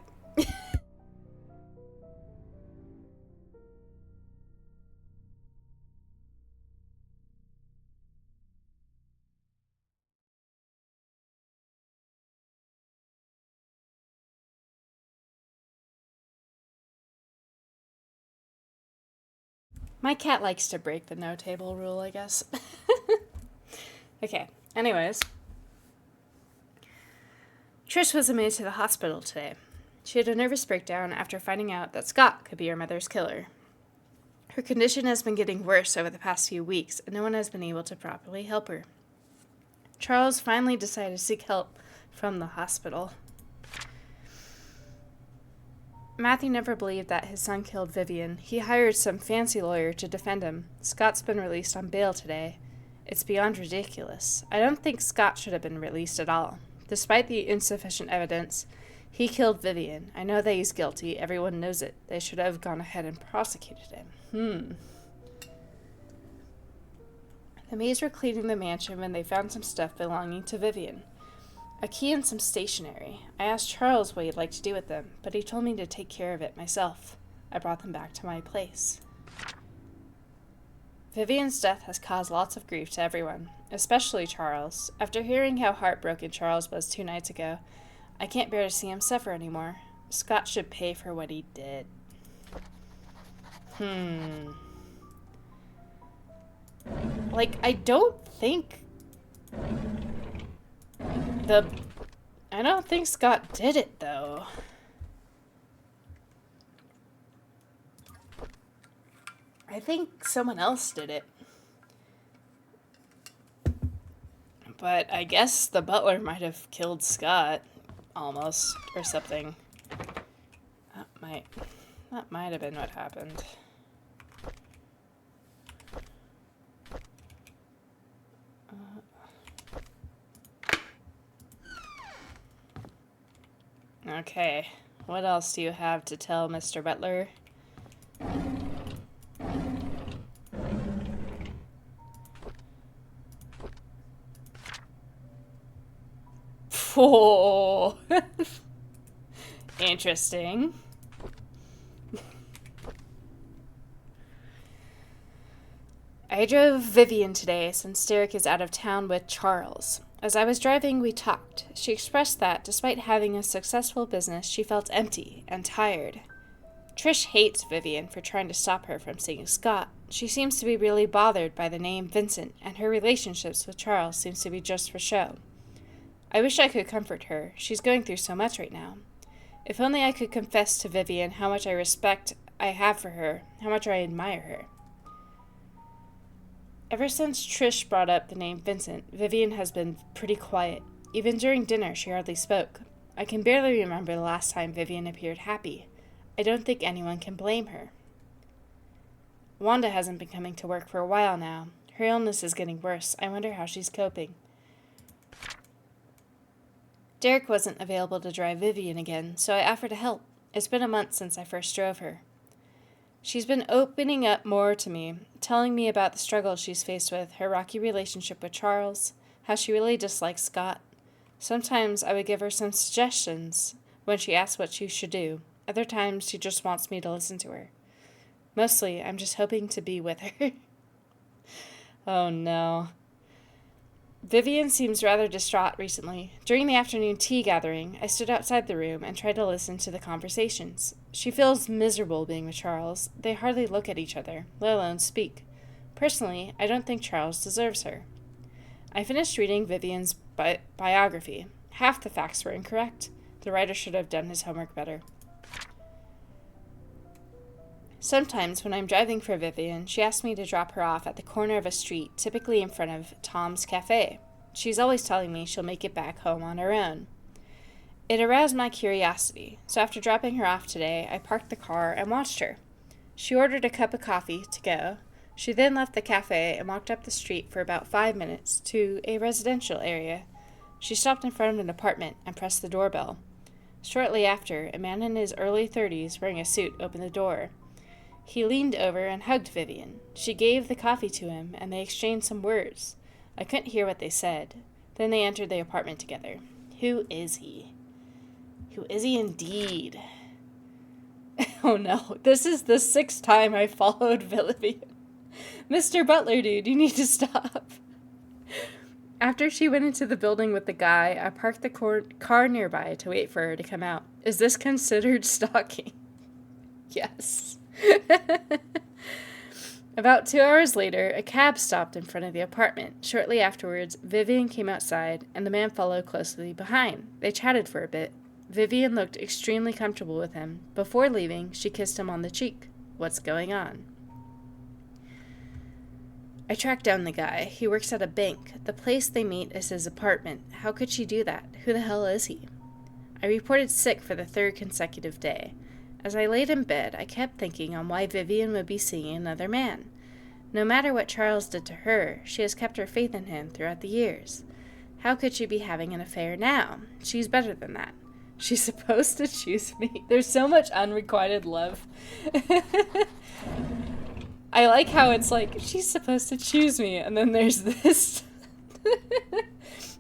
My cat likes to break the no table rule, I guess. Okay, anyways. Trish was admitted to the hospital today. She had a nervous breakdown after finding out that Scott could be her mother's killer. Her condition has been getting worse over the past few weeks, and no one has been able to properly help her. Charles finally decided to seek help from the hospital. Matthew never believed that his son killed Vivian. He hired some fancy lawyer to defend him. Scott's been released on bail today. It's beyond ridiculous. I don't think Scott should have been released at all. Despite the insufficient evidence, he killed Vivian. I know that he's guilty. Everyone knows it. They should have gone ahead and prosecuted him. The maids were cleaning the mansion when they found some stuff belonging to Vivian. A key and some stationery. I asked Charles what he'd like to do with them, but he told me to take care of it myself. I brought them back to my place. Vivian's death has caused lots of grief to everyone, especially Charles. After hearing how heartbroken Charles was 2 nights ago, I can't bear to see him suffer anymore. Scott should pay for what he did. I don't think Scott did it, though. I think someone else did it. But I guess the butler might have killed Scott, almost, or something. That might have been what happened. Okay, what else do you have to tell, Mr. Butler? Oh, interesting. I drove Vivian today since Derek is out of town with Charles. As I was driving, we talked. She expressed that, despite having a successful business, she felt empty and tired. Trish hates Vivian for trying to stop her from seeing Scott. She seems to be really bothered by the name Vincent, and her relationships with Charles seems to be just for show. I wish I could comfort her. She's going through so much right now. If only I could confess to Vivian how much I have for her, how much I admire her. Ever since Trish brought up the name Vincent, Vivian has been pretty quiet. Even during dinner, she hardly spoke. I can barely remember the last time Vivian appeared happy. I don't think anyone can blame her. Wanda hasn't been coming to work for a while now. Her illness is getting worse. I wonder how she's coping. Derek wasn't available to drive Vivian again, so I offered to help. It's been a month since I first drove her. She's been opening up more to me, telling me about the struggles she's faced with, her rocky relationship with Charles, how she really dislikes Scott. Sometimes I would give her some suggestions when she asks what she should do. Other times she just wants me to listen to her. Mostly, I'm just hoping to be with her. Oh no. Vivian seems rather distraught recently. During the afternoon tea gathering, I stood outside the room and tried to listen to the conversations. She feels miserable being with Charles. They hardly look at each other, let alone speak. Personally, I don't think Charles deserves her. I finished reading Vivian's biography. Half the facts were incorrect. The writer should have done his homework better. Sometimes when I'm driving for Vivian, she asks me to drop her off at the corner of a street, typically in front of Tom's Cafe. She's always telling me she'll make it back home on her own. It aroused my curiosity, so after dropping her off today, I parked the car and watched her. She ordered a cup of coffee to go. She then left the cafe and walked up the street for about 5 minutes to a residential area. She stopped in front of an apartment and pressed the doorbell. Shortly after, a man in his early 30s wearing a suit opened the door. He leaned over and hugged Vivian. She gave the coffee to him, and they exchanged some words. I couldn't hear what they said. Then they entered the apartment together. Who is he? Who is he indeed? Oh no, this is the 6th time I followed Vivian. Mr. Butler, dude, you need to stop. After she went into the building with the guy, I parked the car nearby to wait for her to come out. Is this considered stalking? Yes. About 2 hours later, a cab stopped in front of the apartment. Shortly afterwards, Vivian came outside, and the man followed closely behind. They chatted for a bit. Vivian looked extremely comfortable with him. Before leaving, she kissed him on the cheek. What's going on? I tracked down the guy. He works at a bank. The place they meet is his apartment. How could she do that? Who the hell is he? I reported sick for the 3rd consecutive day. As I laid in bed, I kept thinking on why Vivian would be seeing another man. No matter what Charles did to her, she has kept her faith in him throughout the years. How could she be having an affair now? She's better than that. She's supposed to choose me. There's so much unrequited love. I like how it's like, she's supposed to choose me, and then there's this...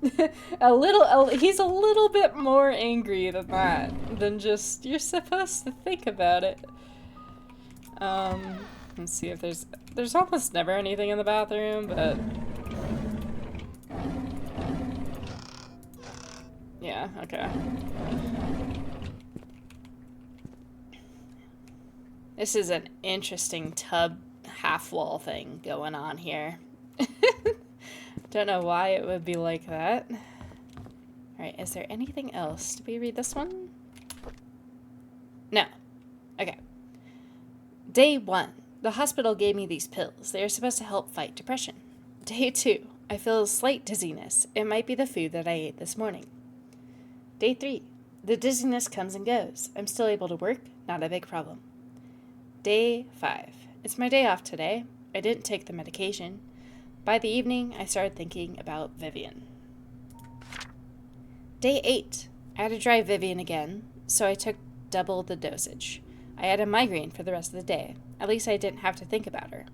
he's a little bit more angry than that, than just, you're supposed to think about it. Let's see if there's almost never anything in the bathroom, but... Yeah, okay. This is an interesting tub half-wall thing going on here. Don't know why it would be like that. Alright, is there anything else? Did we read this one? No. Okay. Day 1. The hospital gave me these pills. They are supposed to help fight depression. Day 2. I feel a slight dizziness. It might be the food that I ate this morning. Day 3. The dizziness comes and goes. I'm still able to work. Not a big problem. Day 5. It's my day off today. I didn't take the medication. By the evening, I started thinking about Vivian. Day 8. I had to drive Vivian again, so I took double the dosage. I had a migraine for the rest of the day. At least I didn't have to think about her.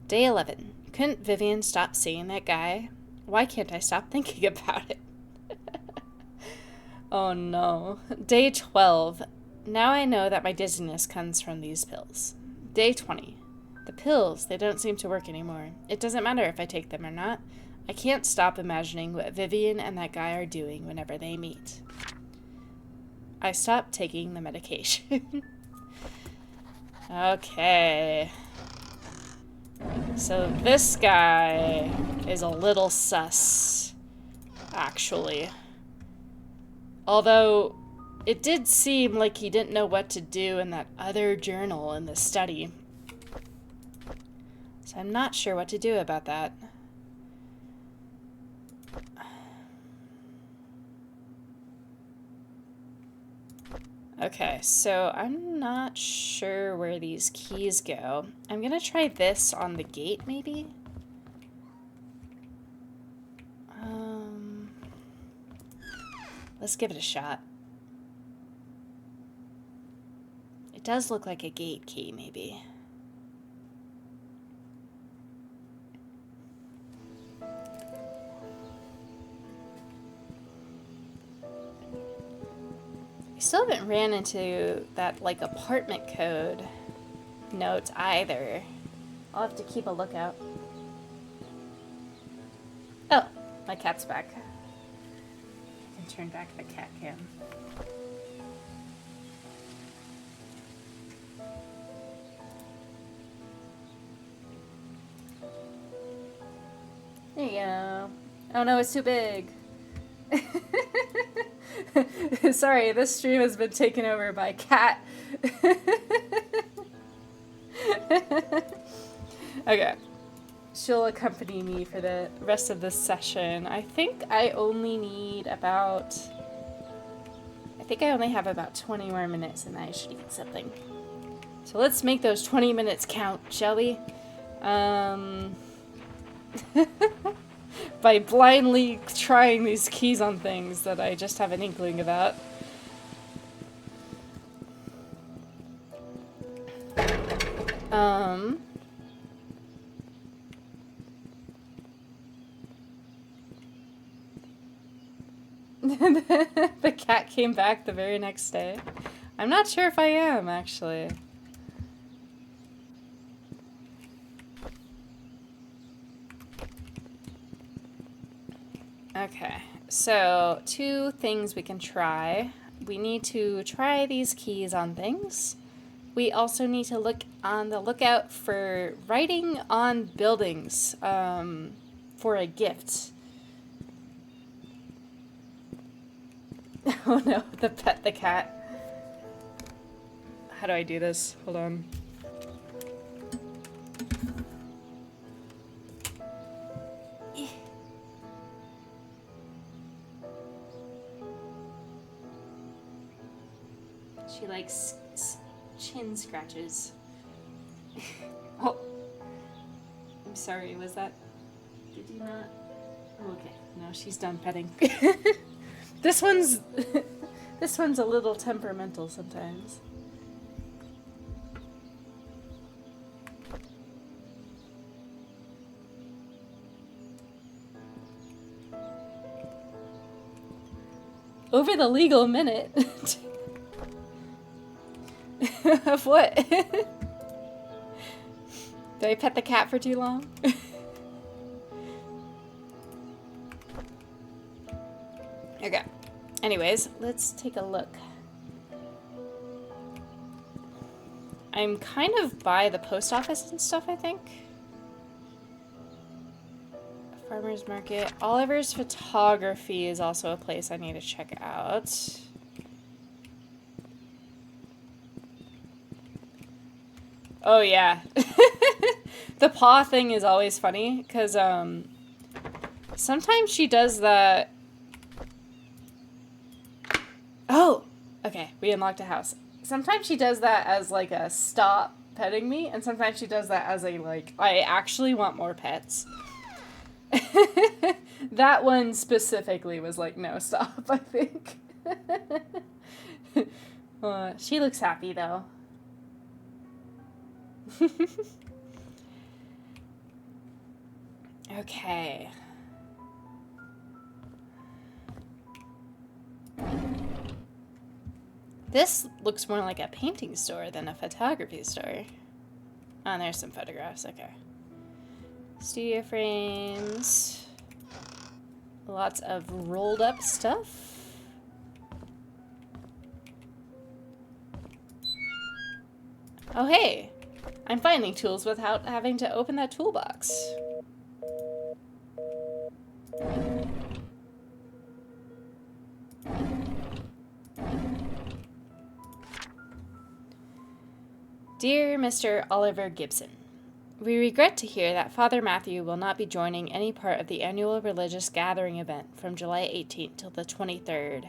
Day 11. Couldn't Vivian stop seeing that guy? Why can't I stop thinking about it? Oh no. Day 12. Now I know that my dizziness comes from these pills. Day 20. The pills, they don't seem to work anymore. It doesn't matter if I take them or not. I can't stop imagining what Vivian and that guy are doing whenever they meet. I stopped taking the medication. Okay. So this guy is a little sus, actually. Although, it did seem like he didn't know what to do in that other journal in the study. So I'm not sure what to do about that. Okay, so I'm not sure where these keys go. I'm gonna try this on the gate, maybe? Let's give it a shot. It does look like a gate key, maybe. We still haven't ran into that, like, apartment code note either. I'll have to keep a lookout. Oh, my cat's back. I can turn back the cat cam. There you go. Oh no, it's too big. Sorry, this stream has been taken over by cat. Okay. She'll accompany me for the rest of this session. I think I only need about... I think I only have about 20 more minutes and I should eat something. So let's make those 20 minutes count, shall we? By blindly trying these keys on things that I just have an inkling about. The cat came back the very next day. I'm not sure if I am, actually. Okay, so 2 things we can try. We need to try these keys on things. We also need to look on the lookout for writing on buildings for a gift. Oh no, the cat. How do I do this? Hold on. She likes chin scratches. Oh, I'm sorry, was that... Did you not... Oh, okay, no, she's done petting. This one's... This one's a little temperamental sometimes. Over the legal minute. Of what? Did I pet the cat for too long? Okay. Anyways, let's take a look. I'm kind of by the post office and stuff, I think. Farmer's Market. Oliver's Photography is also a place I need to check out. Oh yeah. The paw thing is always funny, because sometimes she does that. Oh! Okay, we unlocked a house. Sometimes she does that as like a stop petting me, and sometimes she does that as a like, I actually want more pets. That one specifically was like, no, stop, I think. She looks happy though. Okay. This looks more like a painting store than a photography store. Oh, and there's some photographs, okay. Studio frames. Lots of rolled up stuff. Oh, hey! I'm finding tools without having to open that toolbox. Dear Mr. Oliver Gibson, we regret to hear that Father Matthew will not be joining any part of the annual religious gathering event from July 18th till the 23rd.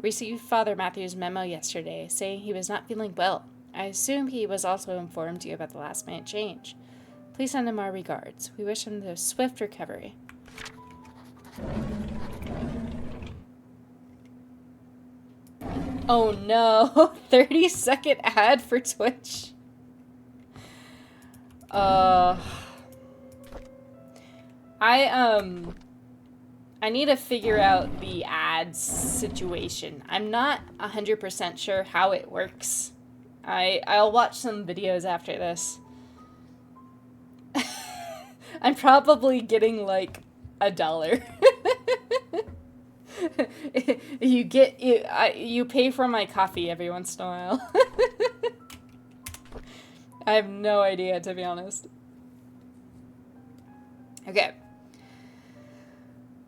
Received Father Matthew's memo yesterday saying he was not feeling well. I assume he was also informed you about the last-minute change. Please send him our regards. We wish him the swift recovery. Oh no, 30-second ad for Twitch. I need to figure out the ads situation. I'm not 100% sure how it works. I'll watch some videos after this. I'm probably getting like $1. You pay for my coffee every once in a while. I have no idea, to be honest. Okay.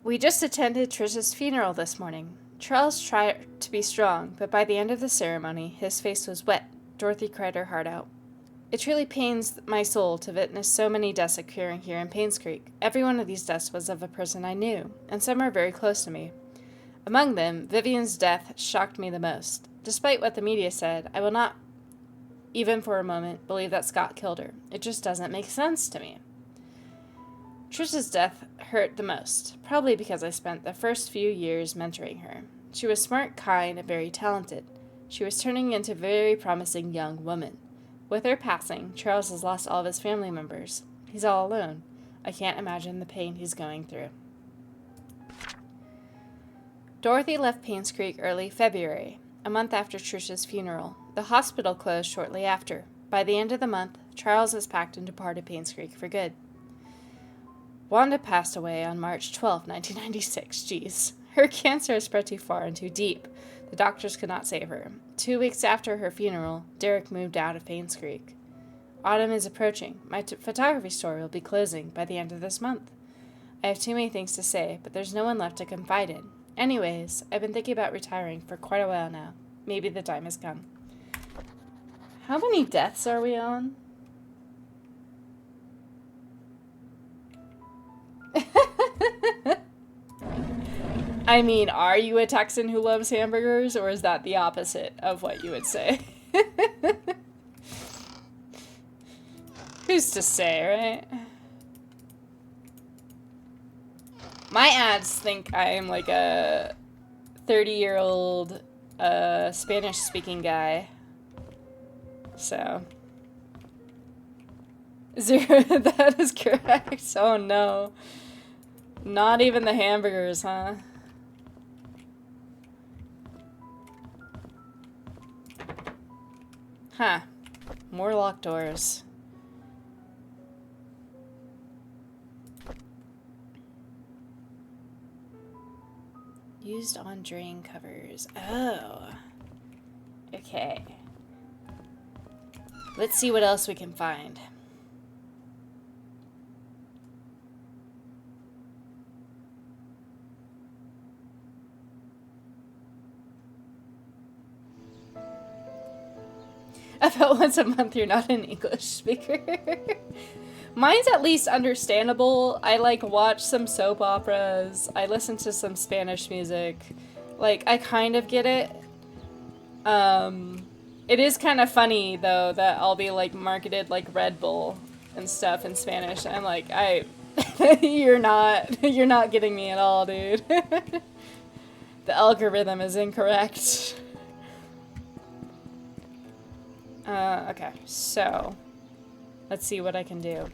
We just attended Trisha's funeral this morning. Charles tried to be strong, but by the end of the ceremony, his face was wet. Dorothy cried her heart out. It truly pains my soul to witness so many deaths occurring here in Painscreek. Every one of these deaths was of a person I knew, and some are very close to me. Among them, Vivian's death shocked me the most. Despite what the media said, I will not, even for a moment, believe that Scott killed her. It just doesn't make sense to me. Trisha's death hurt the most, probably because I spent the first few years mentoring her. She was smart, kind, and very talented. She was turning into a very promising young woman. With her passing, Charles has lost all of his family members. He's all alone. I can't imagine the pain he's going through. Dorothy left Painscreek early February, a month after Trisha's funeral. The hospital closed shortly after. By the end of the month, Charles has packed and departed Painscreek for good. Wanda passed away on March 12, 1996. Jeez. Her cancer has spread too far and too deep. The doctors could not save her. 2 weeks after her funeral, Derek moved out of Painscreek. Autumn is approaching. My photography store will be closing by the end of this month. I have too many things to say, but there's no one left to confide in. Anyways, I've been thinking about retiring for quite a while now. Maybe the time has come. How many deaths are we on? I mean, are you a Texan who loves hamburgers, or is that the opposite of what you would say? Who's to say, right? My ads think I'm like a 30-year-old Spanish-speaking guy. So. That is correct. Oh no. Not even the hamburgers, huh? Huh. More locked doors. Used on drain covers. Oh. Okay. Let's see what else we can find. About once a month you're not an English speaker. Mine's at least understandable. I like watch some soap operas. I listen to some Spanish music. Like, I kind of get it. It is kind of funny though that I'll be like marketed like Red Bull and stuff in Spanish. I'm like, you're not getting me at all, dude. The algorithm is incorrect. Okay, so let's see what I can do.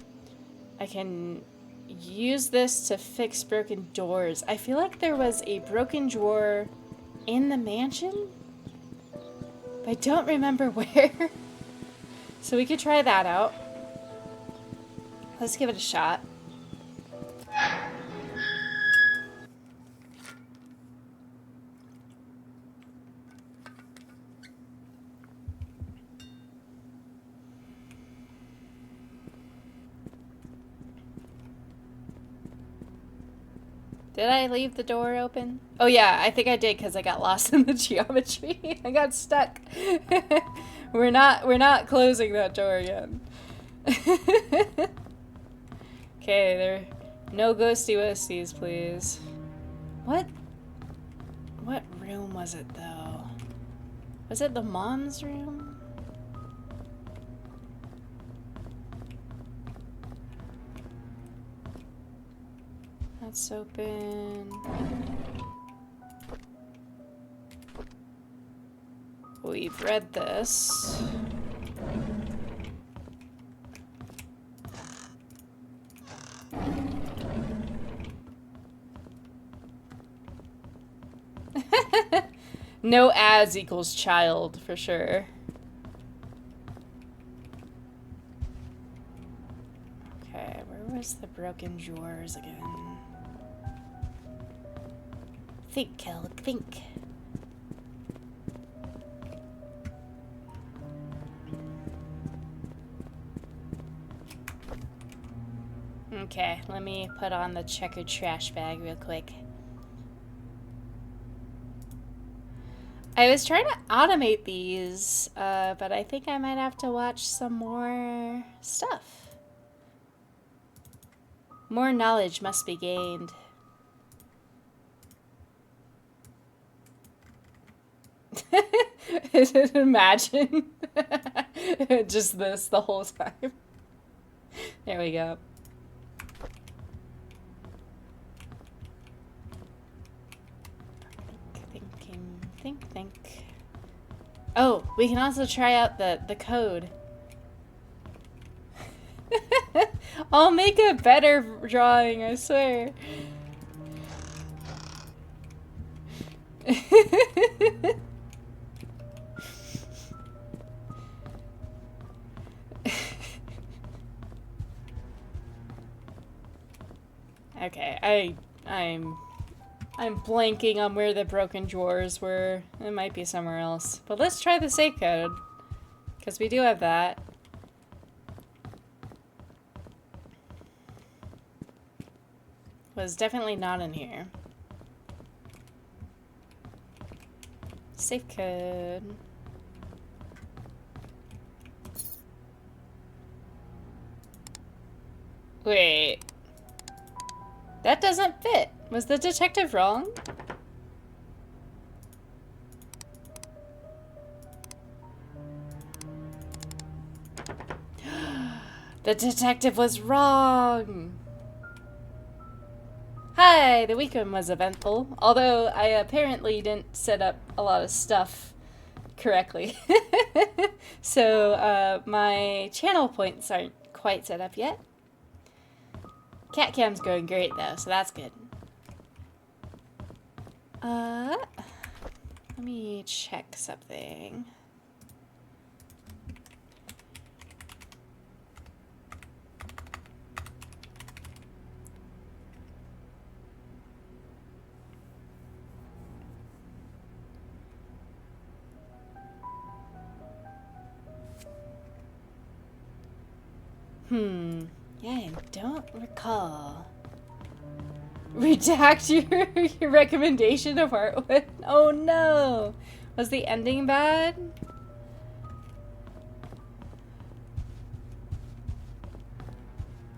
I can use this to fix broken doors. I feel like there was a broken drawer in the mansion, but I don't remember where. So we could try that out. Let's give it a shot. Did I leave the door open? Oh yeah, I think I did because I got lost in the geometry. I got stuck. We're not closing that door again. Okay, there. No ghosty wosties, please. What room was it, though? Was it the mom's room? That's open. We've read this. No ads equals child, for sure. Okay, where was the broken drawers again? Think, Kel, think. Okay, let me put on the checkered trash bag real quick. I was trying to automate these, but I think I might have to watch some more stuff. More knowledge must be gained. Imagine just this the whole time. There we go. Think. Oh, we can also try out the code. I'll make a better drawing, I swear. Okay, I'm blanking on where the broken drawers were. It might be somewhere else. But let's try the safe code. Because we do have that. Was definitely not in here. Safe code. Wait. That doesn't fit. Was the detective wrong? The detective was wrong! Hi, the weekend was eventful, although I apparently didn't set up a lot of stuff correctly. So, my channel points aren't quite set up yet. Cat cam's going great though, so that's good. Let me check something. Yeah, I don't recall. Redact your recommendation of Heartwood. Oh no! Was the ending bad?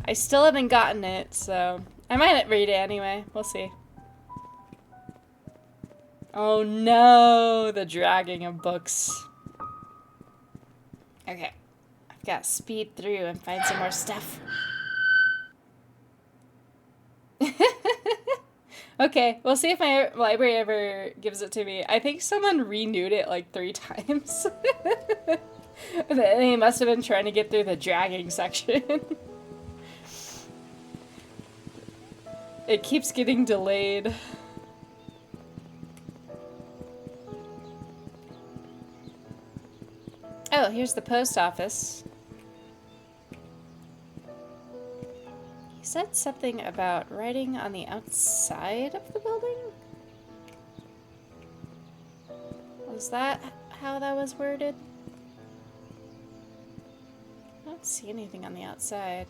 I still haven't gotten it, so I might read it anyway. We'll see. Oh no, the dragging of books. Okay, I've got to speed through and find some more stuff. Okay, we'll see if my library ever gives it to me. I think someone renewed it like 3 times. They must have been trying to get through the dragging section. It keeps getting delayed. Oh, here's the post office. He said something about writing on the outside of the building? Was that how that was worded? I don't see anything on the outside.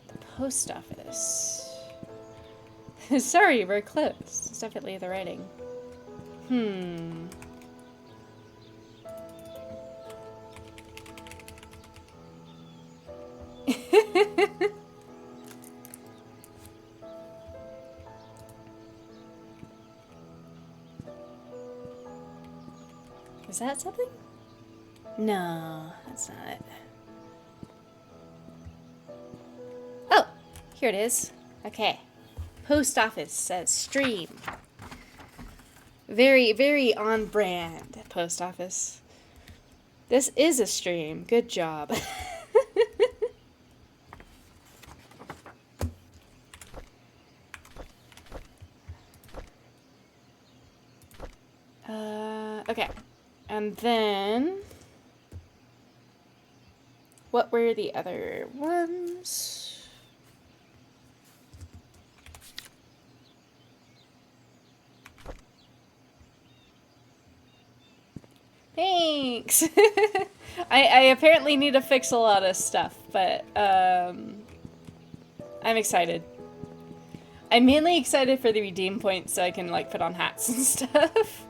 The post office. Sorry, we're close. It's definitely the writing. Is that something? No, that's not it. Oh, here it is. Okay. Post office says stream. Very, very on brand, post office. This is a stream. Good job. Okay. And then... what were the other ones? Thanks! I apparently need to fix a lot of stuff, but I'm excited. I'm mainly excited for the redeem points so I can like put on hats and stuff.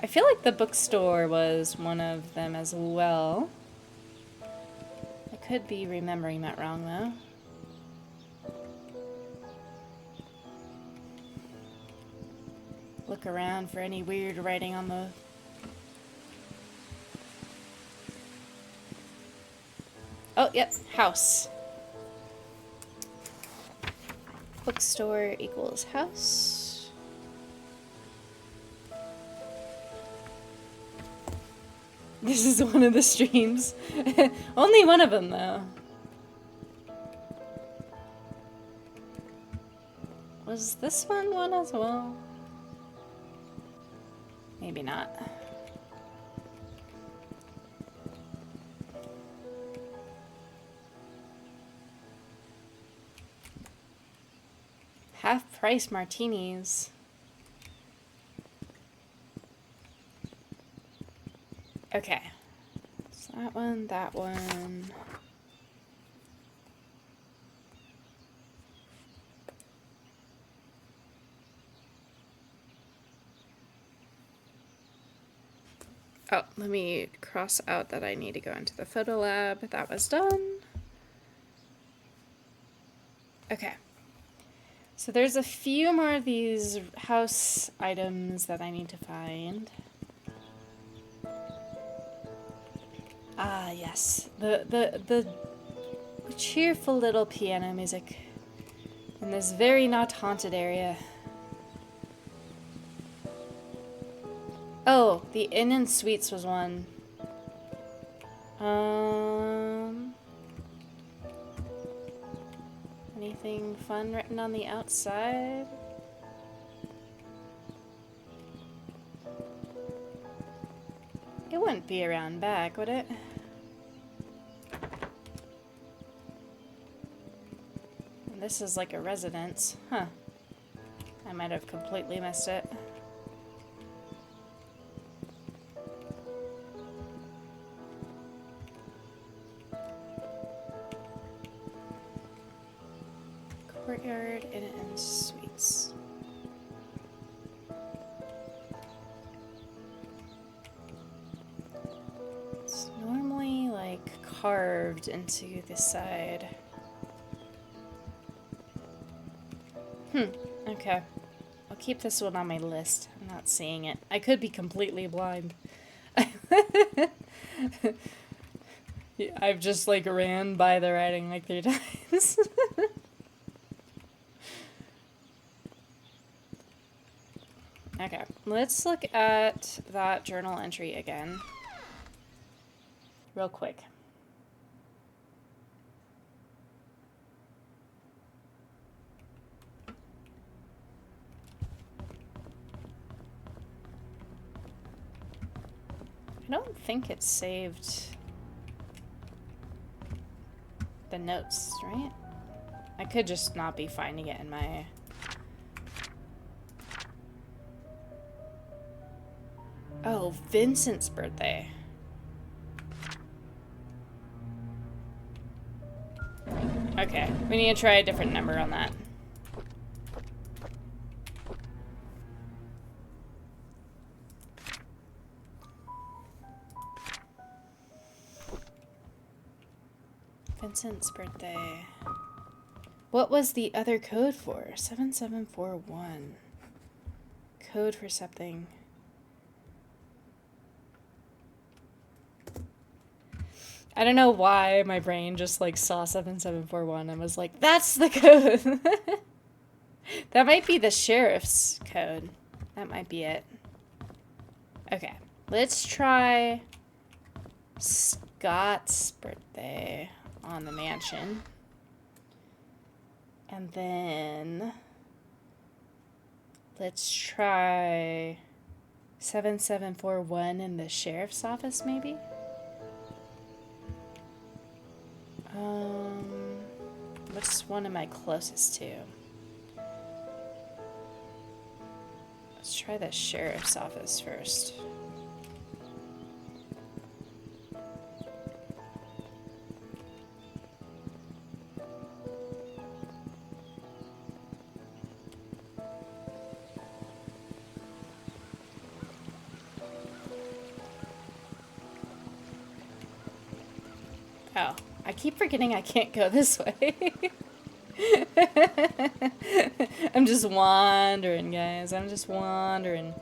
I feel like the bookstore was one of them as well. I could be remembering that wrong though. Look around for any weird writing on the... oh, yep, house. Bookstore equals house. This is one of the streams. Only one of them, though. Was this one as well? Maybe not. Half-price martinis. Okay. So that one, that one. Oh, let me cross out that I need to go into the photo lab. That was done. Okay. So there's a few more of these house items that I need to find. Ah, yes. The cheerful little piano music in this very not haunted area. Oh, the Inn and Suites was one. Anything fun written on the outside? It wouldn't be around back, would it? And this is like a residence. Huh. I might have completely missed it. Courtyard, Inn and Suites. It's normally like carved into the side. Okay. I'll keep this one on my list. I'm not seeing it. I could be completely blind. I've just like ran by the writing like 3 times. Okay, let's look at that journal entry again. Real quick. I don't think it saved the notes, right? I could just not be finding it in my... Oh, Vincent's birthday. Okay, we need to try a different number on that. Vincent's birthday. What was the other code for? 7741. Code for something. I don't know why my brain just like saw 7741 and was like, that's the code. That might be the sheriff's code. That might be it. Okay, let's try Scott's birthday on the mansion. And then let's try 7741 in the sheriff's office, maybe? What's one am I closest to? Let's try the sheriff's office first. Oh, I keep forgetting I can't go this way. I'm just wandering, guys. I'm just wandering.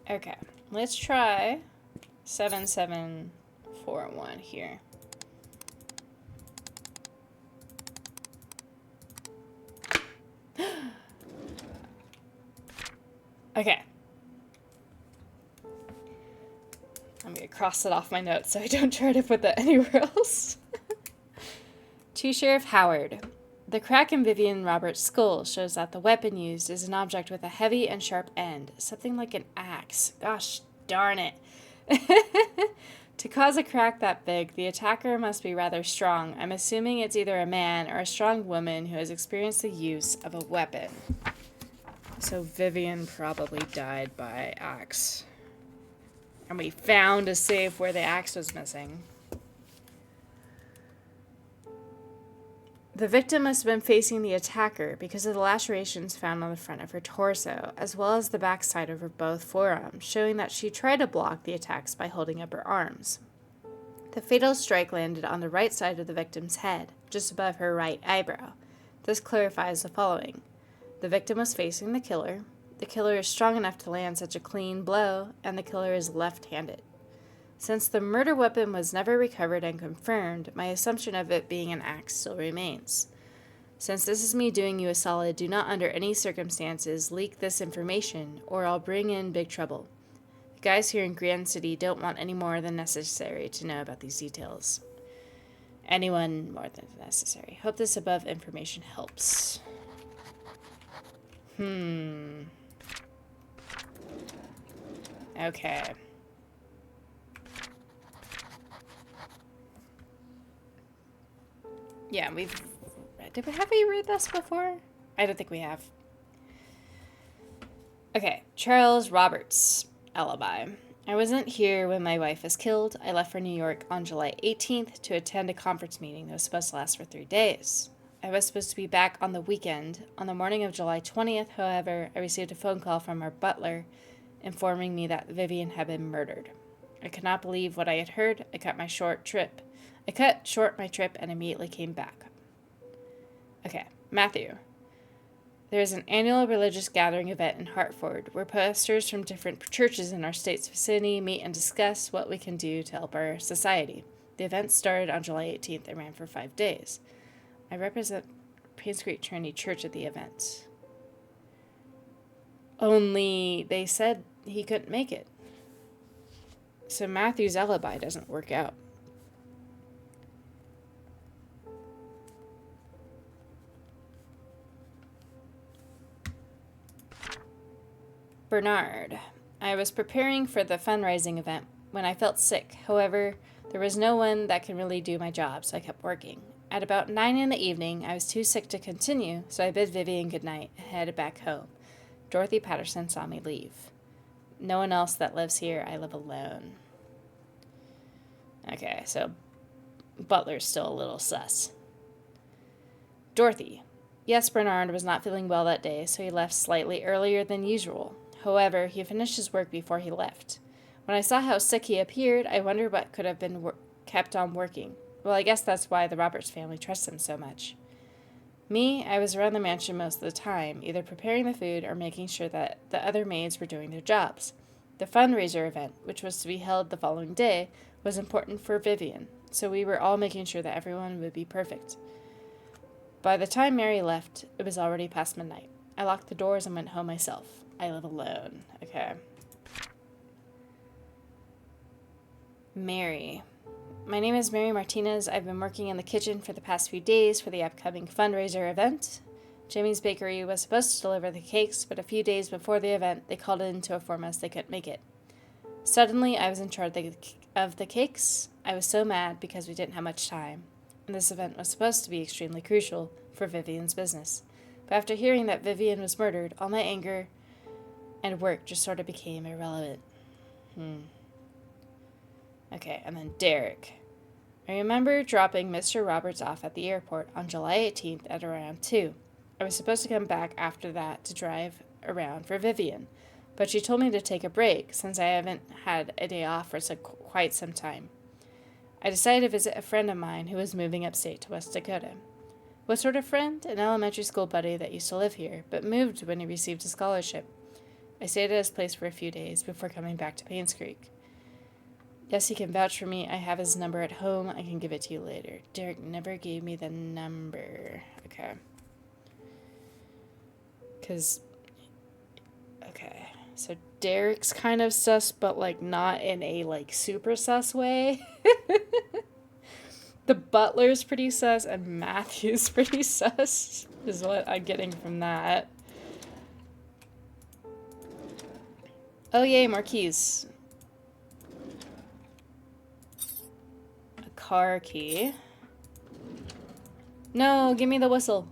Okay, let's try 7741 here. Okay. I'm gonna cross it off my notes so I don't try to put that anywhere else. To Sheriff Howard. The crack in Vivian Roberts' skull shows that the weapon used is an object with a heavy and sharp end, something like an axe. Gosh darn it. To cause a crack that big, the attacker must be rather strong. I'm assuming it's either a man or a strong woman who has experienced the use of a weapon. So Vivian probably died by axe. And we found a safe where the axe was missing. The victim must have been facing the attacker because of the lacerations found on the front of her torso, as well as the backside of her both forearms, showing that she tried to block the attacks by holding up her arms. The fatal strike landed on the right side of the victim's head, just above her right eyebrow. This clarifies the following. The victim was facing the killer is strong enough to land such a clean blow, and the killer is left-handed. Since the murder weapon was never recovered and confirmed, my assumption of it being an axe still remains. Since this is me doing you a solid, do not under any circumstances leak this information, or I'll bring in big trouble. The guys here in Grand City don't want any more than necessary to know about these details. Anyone more than necessary. Hope this above information helps. Okay. Yeah, have we read this before? I don't think we have. Okay, Charles Roberts, alibi. I wasn't here when my wife was killed. I left for New York on July 18th to attend a conference meeting that was supposed to last for 3 days. I was supposed to be back on the weekend. On the morning of July 20th, however, I received a phone call from our butler informing me that Vivian had been murdered. I could not believe what I had heard. I cut short my trip and immediately came back. Okay, Matthew. There is an annual religious gathering event in Hartford where pastors from different churches in our state's vicinity meet and discuss what we can do to help our society. The event started on July 18th and ran for 5 days. I represent Painscreek Trinity Church at the event. Only they said he couldn't make it. So Matthew's alibi doesn't work out. Bernard. I was preparing for the fundraising event when I felt sick. However, there was no one that could really do my job, so I kept working. At about 9 in the evening, I was too sick to continue, so I bid Vivian goodnight and headed back home. Dorothy Patterson saw me leave. No one else that lives here. I live alone. Okay, so Butler's still a little sus. Dorothy. Yes, Bernard was not feeling well that day, so he left slightly earlier than usual. However, he finished his work before he left. When I saw how sick he appeared, I wondered what could have been kept on working. Well, I guess that's why the Roberts family trusts him so much. Me, I was around the mansion most of the time, either preparing the food or making sure that the other maids were doing their jobs. The fundraiser event, which was to be held the following day, was important for Vivian, so we were all making sure that everyone would be perfect. By the time Mary left, it was already past midnight. I locked the doors and went home myself. I live alone. Okay. Mary. My name is Mary Martinez. I've been working in the kitchen for the past few days for the upcoming fundraiser event. Jimmy's Bakery was supposed to deliver the cakes, but a few days before the event, they called in to inform us they couldn't make it. Suddenly, I was in charge of the cakes. I was so mad because we didn't have much time, and this event was supposed to be extremely crucial for Vivian's business. But after hearing that Vivian was murdered, all my anger and work just sort of became irrelevant. Okay, and then Derek. I remember dropping Mr. Roberts off at the airport on July 18th at around 2. I was supposed to come back after that to drive around for Vivian, but she told me to take a break since I haven't had a day off for quite some time. I decided to visit a friend of mine who was moving upstate to West Dakota. What sort of friend? An elementary school buddy that used to live here, but moved when he received a scholarship. I stayed at his place for a few days before coming back to Painscreek. Yes, he can vouch for me. I have his number at home. I can give it to you later. Derek never gave me the number. Okay. Okay. So Derek's kind of sus, but, like, not in a, like, super sus way. The butler's pretty sus, and Matthew's pretty sus, is what I'm getting from that. Oh, yay, more keys. A car key. No, give me the whistle.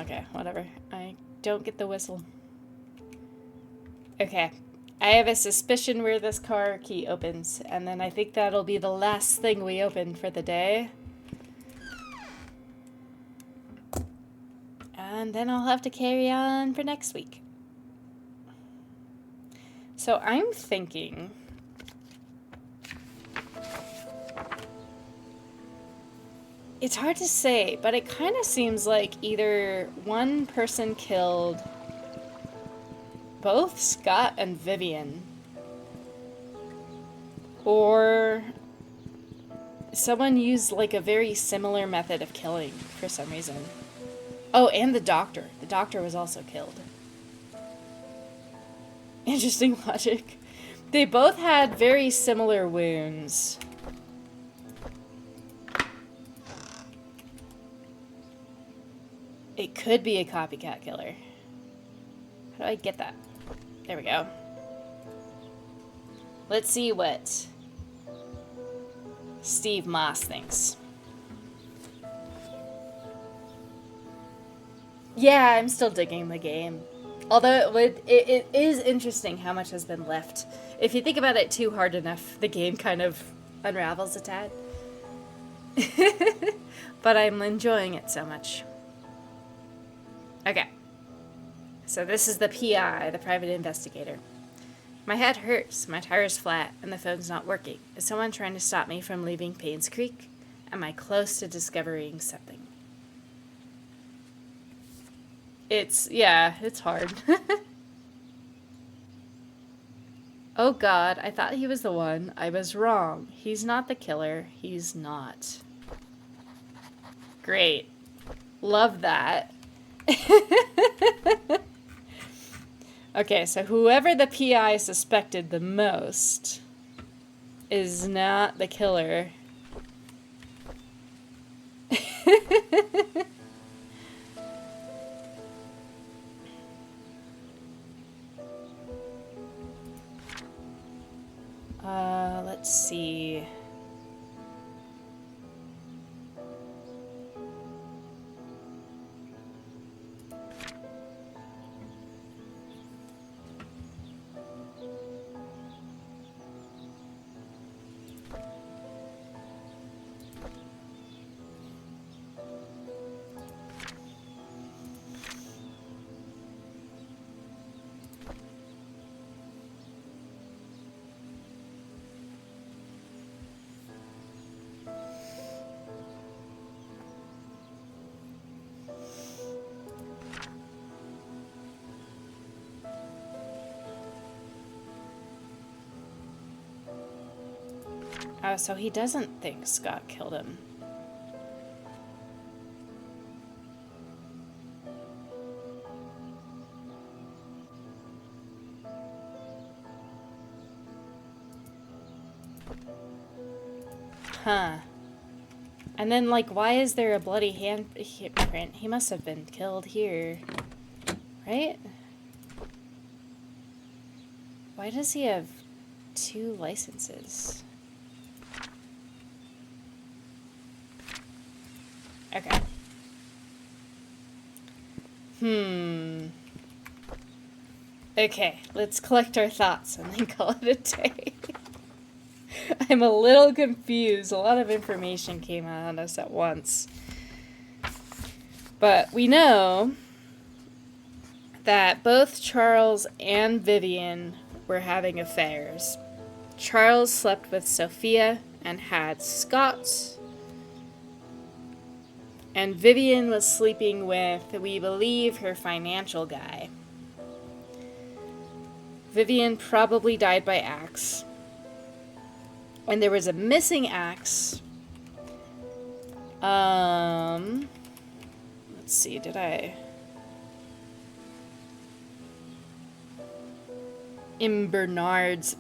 Okay, whatever. I don't get the whistle. Okay. I have a suspicion where this car key opens, and then I think that'll be the last thing we open for the day. And then I'll have to carry on for next week. So I'm thinking... It's hard to say, but it kind of seems like either one person killed both Scott and Vivian, or someone used like a very similar method of killing for some reason. Oh, and the doctor. The doctor was also killed. Interesting logic. They both had very similar wounds. It could be a copycat killer. How do I get that? There we go. Let's see what Steve Moss thinks. Yeah, I'm still digging the game. Although it is interesting how much has been left. If you think about it too hard enough, the game kind of unravels a tad. But I'm enjoying it so much. Okay. So this is the PI, the private investigator. My head hurts, my tire's flat, and the phone's not working. Is someone trying to stop me from leaving Painscreek? Am I close to discovering something? It's hard. Oh god, I thought he was the one. I was wrong. He's not the killer. He's not. Great. Love that. Okay, so whoever the PI suspected the most is not the killer. Let's see. Oh, so he doesn't think Scott killed him. Huh. And then, like, why is there a bloody handprint? He must have been killed here. Right? Why does he have 2 licenses? Okay. Okay, let's collect our thoughts and then call it a day. I'm a little confused. A lot of information came at us at once. But we know that both Charles and Vivian were having affairs. Charles slept with Sophia and had Scott. And Vivian was sleeping with, we believe, her financial guy. Vivian probably died by axe. And there was a missing axe. Let's see, did I... In Bernard's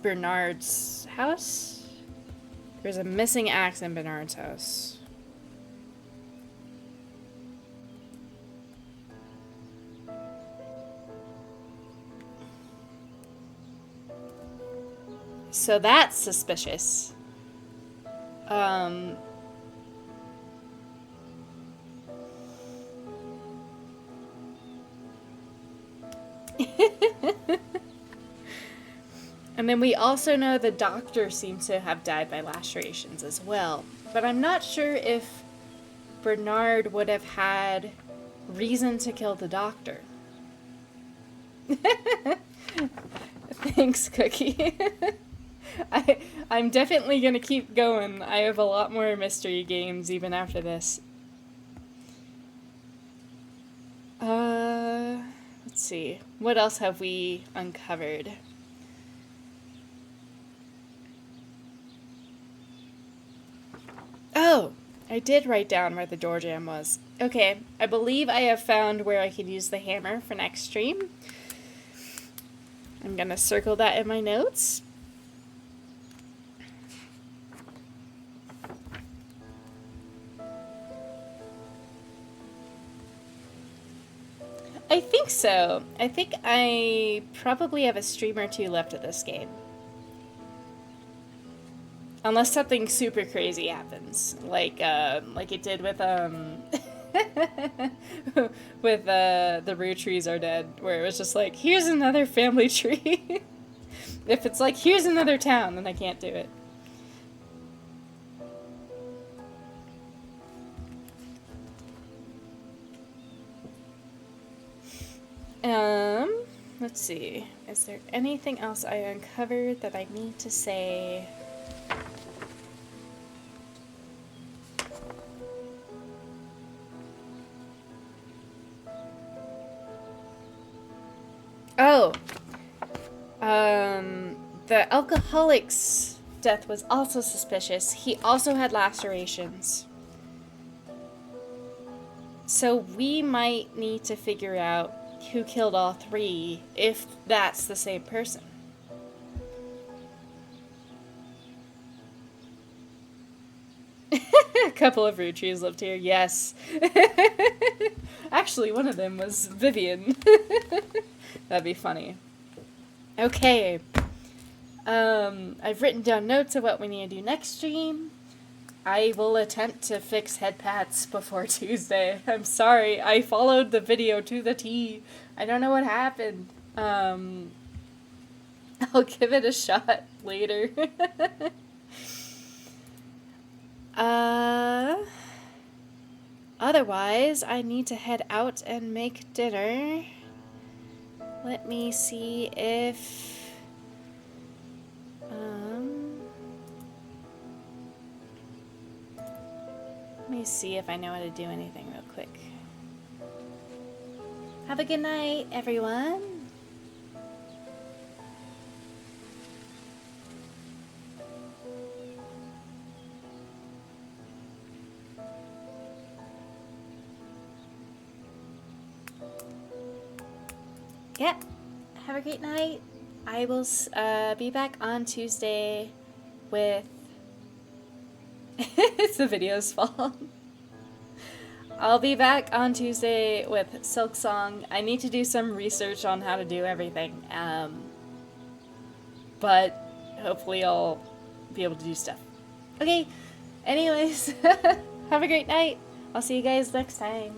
house? There's a missing axe in Bernard's house. So that's suspicious. And then we also know the doctor seems to have died by lacerations as well. But I'm not sure if Bernard would have had reason to kill the doctor. Thanks, Cookie. I'm definitely gonna keep going. I have a lot more mystery games even after this. Let's see. What else have we uncovered? Oh, I did write down where the door jam was. Okay, I believe I have found where I can use the hammer for next stream. I'm gonna circle that in my notes. I think so. I think I probably have a stream or 2 left of this game. Unless something super crazy happens, like it did with with the Rue Trees Are Dead, where it was just like, here's another family tree. If it's like, here's another town, then I can't do it. Let's see. Is there anything else I uncovered that I need to say? Oh, the alcoholic's death was also suspicious. He also had lacerations. So we might need to figure out who killed all 3, if that's the same person. A couple of root trees lived here, yes. Actually, one of them was Vivian. That'd be funny. Okay. I've written down notes of what we need to do next stream. I will attempt to fix head pats before Tuesday. I'm sorry, I followed the video to the T. I don't know what happened. I'll give it a shot later. Otherwise, I need to head out and make dinner. Let me see if... Let me see if I know how to do anything real quick. Have a good night, everyone. Yeah, have a great night. I will be back on Tuesday with... It's the video's fault. I'll be back on Tuesday with Silk Song. I need to do some research on how to do everything. But hopefully I'll be able to do stuff. Okay, anyways, have a great night. I'll see you guys next time.